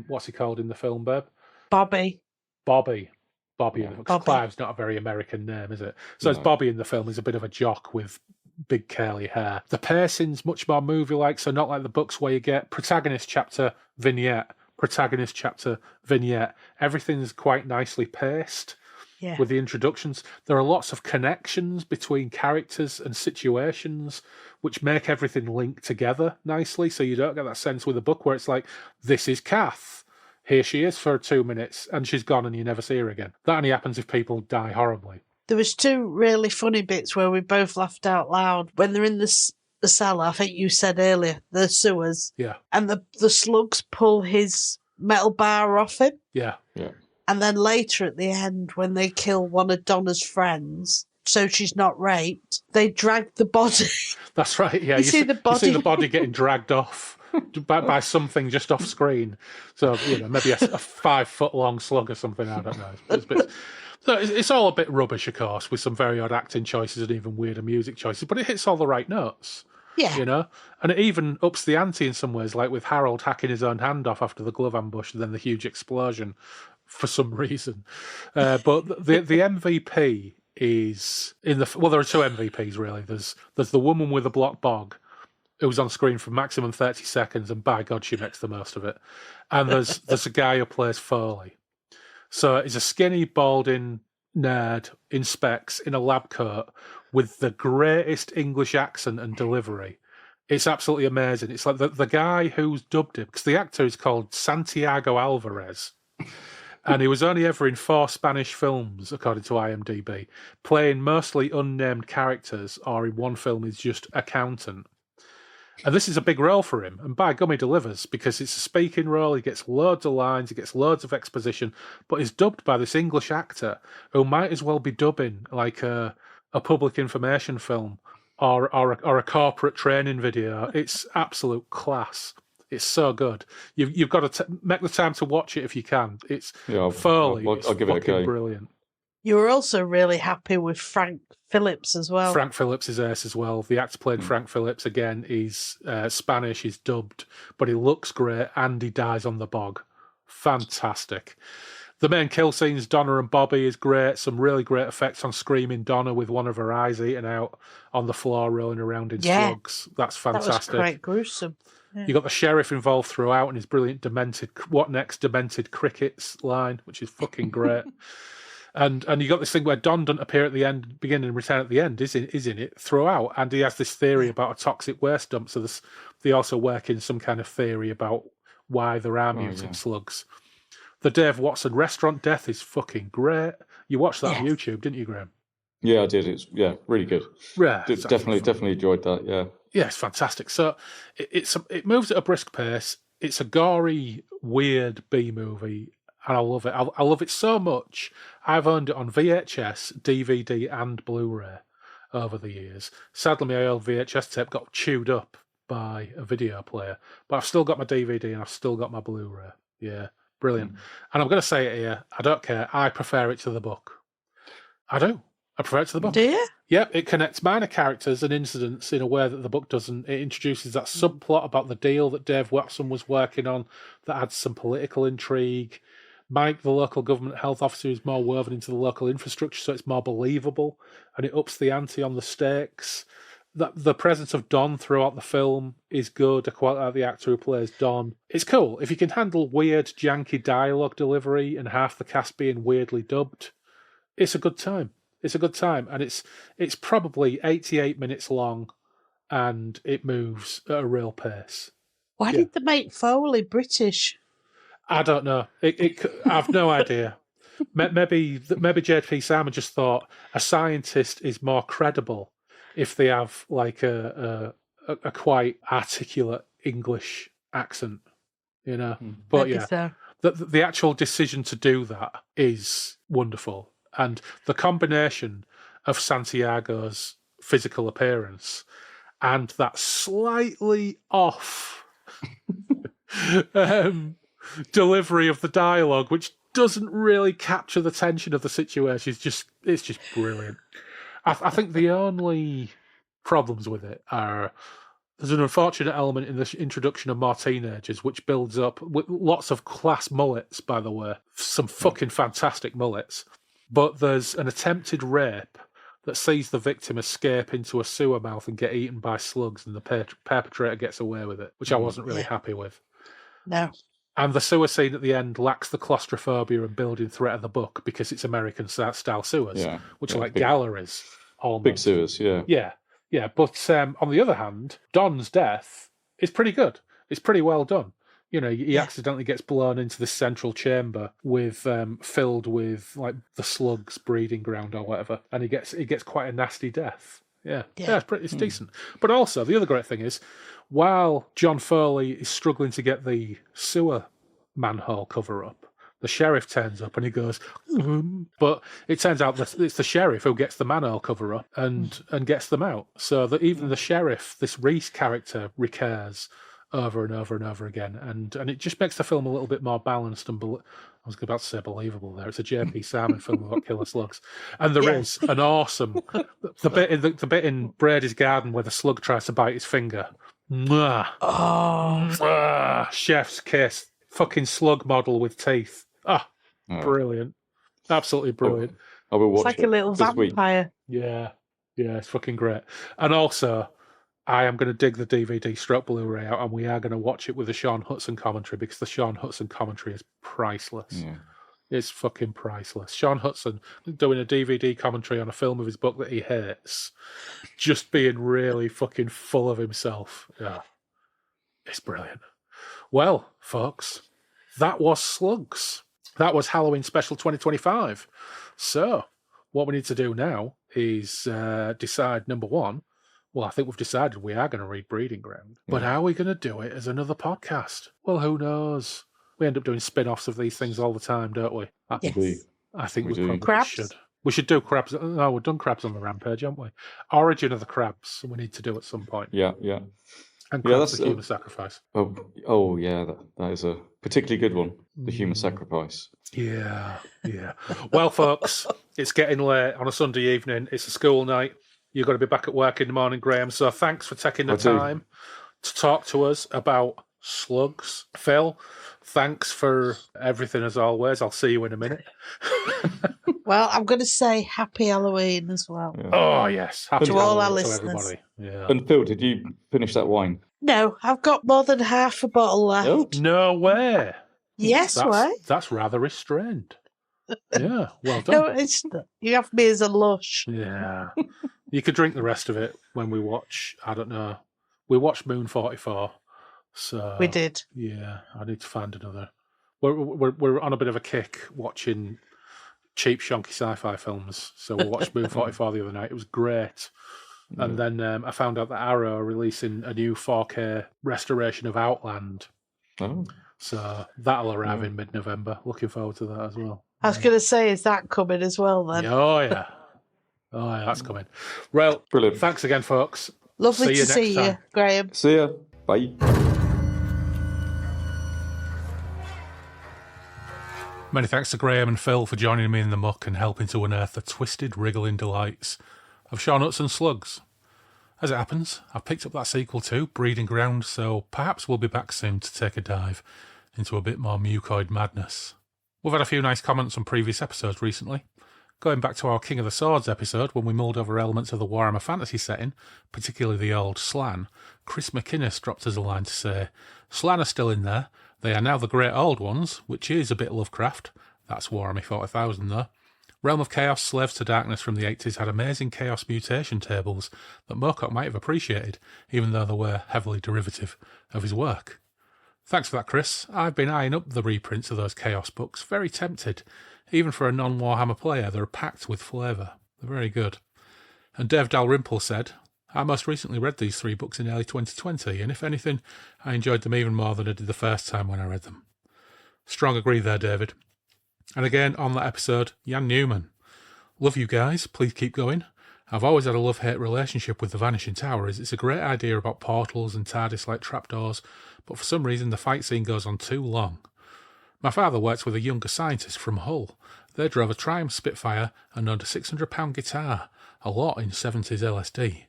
what's he called in the film, Babe? Bobby. Bobby. Bobby. Bobby. Clive's not a very American name, is it? So it's Bobby in the film. He's a bit of a jock with big curly hair. The pacing's much more movie-like, so not like the books where you get protagonist chapter, vignette, protagonist chapter, vignette. Everything's quite nicely paced. Yeah. With the introductions. There are lots of connections between characters and situations which make everything link together nicely, so you don't get that sense with a book where it's like, this is Kath. Here she is for 2 minutes, and she's gone and you never see her again. That only happens if people die horribly. There was 2 really funny bits where we both laughed out loud. When they're in the cellar, I think you said earlier, the sewers. Yeah. And the slugs pull his metal bar off him. Yeah. Yeah. And then later at the end, when they kill one of Donna's friends, so she's not raped, they drag the body. That's right, yeah. You see the body. You see the body getting dragged off by something just off screen. So, maybe a 5-foot-long slug or something, I don't know. It's all a bit rubbish, of course, with some very odd acting choices and even weirder music choices, but it hits all the right notes. Yeah. And it even ups the ante in some ways, like with Harold hacking his own hand off after the glove ambush and then the huge explosion for some reason. But the MVP is there are 2 MVPs really. There's the woman with the block bog who's on screen for maximum 30 seconds, and by God, she makes the most of it. And there's a guy who plays Foley. So he's a skinny, balding nerd in specs in a lab coat with the greatest English accent and delivery. It's absolutely amazing. It's like the guy who's dubbed him, because the actor is called Santiago Alvarez. And he was only ever in 4 Spanish films, according to IMDb, playing mostly unnamed characters, or in one film he's just accountant. And this is a big role for him, and by gum he delivers, because it's a speaking role, he gets loads of lines, he gets loads of exposition, but he's dubbed by this English actor who might as well be dubbing like a public information film or a corporate training video. It's absolute class. It's so good. You've got to make the time to watch it if you can. It's Foley. I'll give it a go. Brilliant. You were also really happy with Frank Phillips as well. Frank Phillips is ace as well. The actor playing Frank Phillips, again, he's Spanish, he's dubbed, but he looks great and he dies on the bog. Fantastic. The main kill scenes, Donna and Bobby, is great. Some really great effects on screaming Donna with one of her eyes eaten out on the floor, rolling around in slugs. That's fantastic. That was quite gruesome. Yeah. You got the sheriff involved throughout and his brilliant what next demented crickets line, which is fucking great. And you got this thing where Don doesn't appear at the end, beginning and return at the end, is in it throughout. And he has this theory about a toxic waste dump. So they also work in some kind of theory about why there are mutant slugs. The Dave Watson restaurant death is fucking great. You watched that on YouTube, didn't you, Graham? Yeah, I did. It's really good. Yeah, definitely enjoyed that. Yeah. Yeah, it's fantastic. So it moves at a brisk pace. It's a gory, weird B movie, and I love it. I love it so much. I've owned it on VHS, DVD, and Blu-ray over the years. Sadly, my old VHS tape got chewed up by a video player, but I've still got my DVD and I've still got my Blu-ray. Yeah, brilliant. And I'm going to say it here. I don't care. I prefer it to the book. I do. I prefer it to the book. Do you? Yep, it connects minor characters and incidents in a way that the book doesn't. It introduces that subplot about the deal that Dave Watson was working on that adds some political intrigue. Mike, the local government health officer, is more woven into the local infrastructure, so it's more believable, and it ups the ante on the stakes. The presence of Don throughout the film is good. I quite like the actor who plays Don. It's cool. If you can handle weird, janky dialogue delivery and half the cast being weirdly dubbed, it's a good time. It's a good time, and it's probably 88 minutes long, and it moves at a real pace. Why did they make Foley British? I don't know. I have no idea. maybe J.P. Simon just thought a scientist is more credible if they have like a quite articulate English accent, you know. But Maybe so. the actual decision to do that is wonderful, and the combination of Santiago's physical appearance and that slightly off delivery of the dialogue, which doesn't really capture the tension of the situation, it's just brilliant. I think the only problems with it are there's an unfortunate element in the introduction of more teenagers, which builds up with lots of class mullets, by the way, some fucking fantastic mullets. But there's an attempted rape that sees the victim escape into a sewer mouth and get eaten by slugs, and the perpetrator gets away with it, which I wasn't really happy with. No. And the sewer scene at the end lacks the claustrophobia and building threat of the book because it's American-style sewers, which are like galleries. Almost. Big sewers, yeah. Yeah. But on the other hand, Don's death is pretty good. It's pretty well done. You know, he accidentally gets blown into this central chamber with filled with like the slugs breeding ground or whatever, and he gets quite a nasty death. Yeah, it's decent. But also, the other great thing is, while John Foley is struggling to get the sewer manhole cover up, the sheriff turns up and he goes, but it turns out that it's the sheriff who gets the manhole cover up and gets them out. So that even the sheriff, this Reese character, recurs over and over and over again, and it just makes the film a little bit more balanced and I was about to say believable there. It's a J.P. Salmon film about killer slugs, and there is an awesome the bit in Brady's garden where the slug tries to bite his finger. Mwah. Chef's kiss. Fucking slug model with teeth. Brilliant. Absolutely brilliant. I will watch it's like a little vampire. Yeah, it's fucking great. And also, I am going to dig the DVD stroke Blu-ray out, and we are going to watch it with the Shaun Hutson commentary, because the Shaun Hutson commentary is priceless. Yeah. It's fucking priceless. Shaun Hutson doing a DVD commentary on a film of his book that he hates, just being really fucking full of himself. Yeah, it's brilliant. Well, folks, that was Slugs. That was Halloween Special 2025. So, what we need to do now is decide, number one, well, I think we've decided we are going to read Breeding Ground. But how are we going to do it as another podcast? Well, who knows? We end up doing spin-offs of these things all the time, don't we? Yes. I think we probably Crabs? should. We should do Crabs. No, we've done Crabs on the Rampage, haven't we? Origin of the Crabs, we need to do at some point. Yeah. And Crabs, the Human Sacrifice. Oh yeah, that is a particularly good one. The Human Sacrifice. Yeah. Well, folks, it's getting late on a Sunday evening. It's a school night. You've got to be back at work in the morning, Graham. So thanks for taking the time to talk to us about Slugs. Phil, thanks for everything as always. I'll see you in a minute. Well, I'm going to say happy Halloween as well. Yeah. Oh, yes. Happy to all our Halloween to listeners. everybody. Yeah. And Phil, did you finish that wine? No, I've got more than half a bottle left. Oh. No way. Yes, why? That's rather restrained. Yeah, well done. No, it's not. You have me as a lush. Yeah. You could drink the rest of it when we watch, I don't know. We watched Moon 44. So We did. Yeah, I need to find another. We're on a bit of a kick watching cheap, shonky sci-fi films. So we watched Moon 44 the other night. It was great. And then I found out that Arrow are releasing a new 4K restoration of Outland. Oh. So that'll arrive in mid-November. Looking forward to that as well. I was going to say, is that coming as well then? Oh, yeah, that's coming. Well, Brilliant. Thanks again, folks. Lovely to next see you, time. Graham. See ya. Bye. Many thanks to Graham and Phil for joining me in the muck and helping to unearth the twisted, wriggling delights of Shaun Hutson's Slugs. As it happens, I've picked up that sequel too, Breeding Ground, so perhaps we'll be back soon to take a dive into a bit more mucoid madness. We've had a few nice comments on previous episodes recently. Going back to our King of the Swords episode, when we mulled over elements of the Warhammer fantasy setting, particularly the old Slan, Chris McInnes dropped us a line to say, Slan are still in there. They are now the great old ones, which is a bit Lovecraft. That's Warhammer 40,000 though. Realm of Chaos, Slaves to Darkness from the 80s had amazing chaos mutation tables that Moorcock might have appreciated, even though they were heavily derivative of his work. Thanks for that, Chris. I've been eyeing up the reprints of those chaos books, very tempted, Even for a non-Warhammer player, they're packed with flavour. They're very good. And Dave Dalrymple said, I most recently read these 3 books in early 2020, and if anything, I enjoyed them even more than I did the first time when I read them. Strong agree there, David. And again, on that episode, Jan Newman. Love you guys, please keep going. I've always had a love-hate relationship with The Vanishing Tower. It's a great idea about portals and TARDIS-like trapdoors, but for some reason the fight scene goes on too long. My father works with a younger scientist from Hull. They drove a Triumph Spitfire and owned a £600 guitar, a lot in 70s LSD.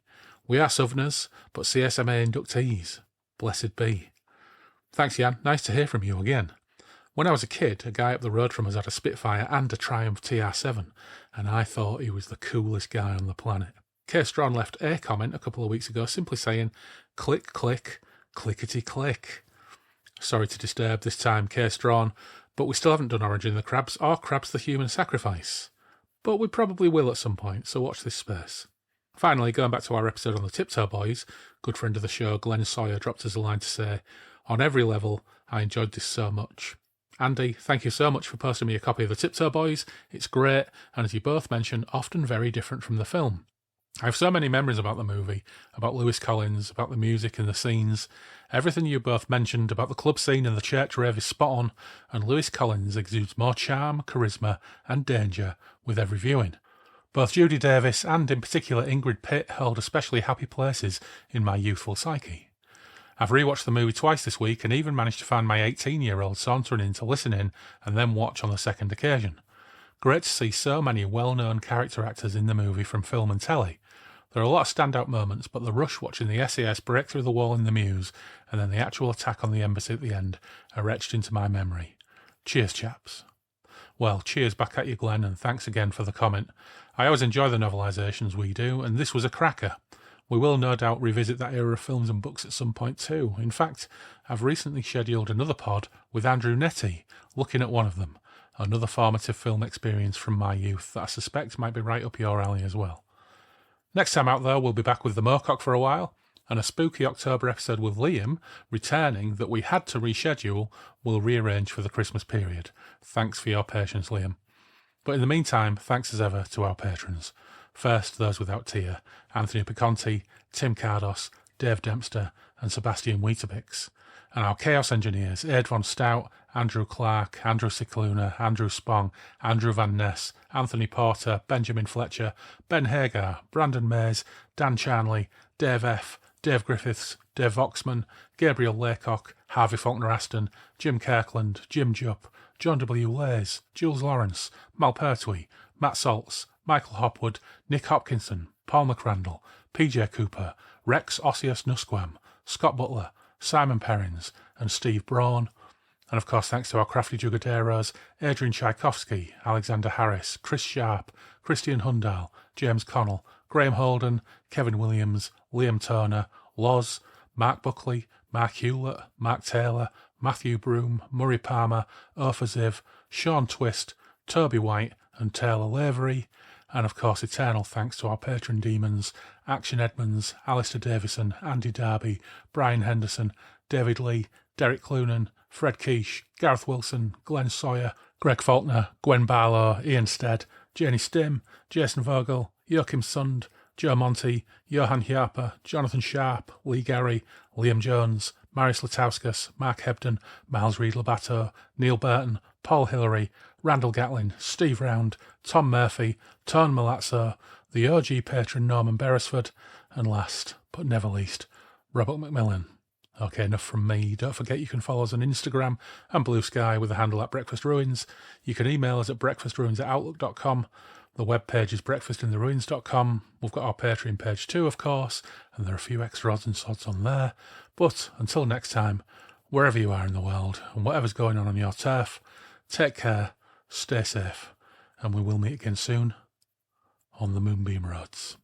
We are Southerners, but CSMA inductees. Blessed be. Thanks, Jan. Nice to hear from you again. When I was a kid, a guy up the road from us had a Spitfire and a Triumph TR7, and I thought he was the coolest guy on the planet. K. Strawn left a comment a couple of weeks ago simply saying, click, click, clickety click. Sorry to disturb this time, K. Strawn, but we still haven't done Origin of the Crabs or Crabs the Human Sacrifice. But we probably will at some point, so watch this space. Finally, going back to our episode on the Tiptoe Boys, good friend of the show, Glenn Sawyer, dropped us a line to say, on every level, I enjoyed this so much. Andy, thank you so much for posting me a copy of the Tiptoe Boys. It's great, and as you both mentioned, often very different from the film. I have so many memories about the movie, about Lewis Collins, about the music and the scenes. Everything you both mentioned about the club scene and the church rave is spot on, and Lewis Collins exudes more charm, charisma, and danger with every viewing. Both Judy Davis and, in particular, Ingrid Pitt hold especially happy places in my youthful psyche. I've rewatched the movie twice this week and even managed to find my 18-year-old sauntering in to listen in and then watch on the second occasion. Great to see so many well-known character actors in the movie from film and telly. There are a lot of standout moments, but the rush watching the SAS break through the wall in the Mews and then the actual attack on the embassy at the end are etched into my memory. Cheers, chaps. Well, cheers back at you, Glenn, and thanks again for the comment. I always enjoy the novelisations we do, and this was a cracker. We will no doubt revisit that era of films and books at some point too. In fact, I've recently scheduled another pod with Andrew Nettie, looking at one of them, another formative film experience from my youth that I suspect might be right up your alley as well. Next time out though, we'll be back with the Moorcock for a while, and a spooky October episode with Liam, returning, that we had to reschedule, we'll rearrange for the Christmas period. Thanks for your patience, Liam. But in the meantime, thanks as ever to our patrons. First, those without tier, Anthony Piconti, Tim Cardos, Dave Dempster and Sebastian Weetabix. And our Chaos Engineers, Ed Von Stout, Andrew Clark, Andrew Cicluna, Andrew Spong, Andrew Van Ness, Anthony Porter, Benjamin Fletcher, Ben Hagar, Brandon Mays, Dan Charnley, Dave F., Dave Griffiths, Dave Voxman, Gabriel Laycock, Harvey Faulkner-Aston, Jim Kirkland, Jim Jupp, John W. Lays, Jules Lawrence, Mal Pertwee, Matt Saltz, Michael Hopwood, Nick Hopkinson, Paul McRandall, PJ Cooper, Rex Osseous Nusquam, Scott Butler, Simon Perrins and Steve Braun. And of course thanks to our crafty jugaderos, Adrian Tchaikovsky, Alexander Harris, Chris Sharp, Christian Hundal, James Connell, Graham Holden, Kevin Williams, Liam Turner, Loz, Mark Buckley, Mark Hewlett, Mark Taylor, Matthew Broom, Murray Palmer, Ofer Ziv, Sean Twist, Toby White and Taylor Lavery. And of course eternal thanks to our patron demons, Action Edmonds, Alistair Davison, Andy Darby, Brian Henderson, David Lee, Derek Clunan, Fred Quiche, Gareth Wilson, Glenn Sawyer, Greg Faulkner, Gwen Barlow, Ian Stead, Janie Stim, Jason Vogel, Joachim Sund, Joe Monty, Johan Hjarper, Jonathan Sharp, Lee Gary, Liam Jones, Marius Latauskas, Mark Hebden, Miles Reed-Labato, Neil Burton, Paul Hillary, Randall Gatlin, Steve Round, Tom Murphy, Tone Malazzo, the OG patron Norman Beresford, and last but never least, Robert McMillan. Okay, enough from me. Don't forget you can follow us on Instagram and Blue Sky with the handle at Breakfast Ruins. You can email us at breakfastruins@outlook.com. The webpage is breakfastintheruins.com. We've got our Patreon page too, of course, and there are a few extra odds and sods on there. But until next time, wherever you are in the world and whatever's going on your turf, take care, stay safe, and we will meet again soon on the Moonbeam Roads.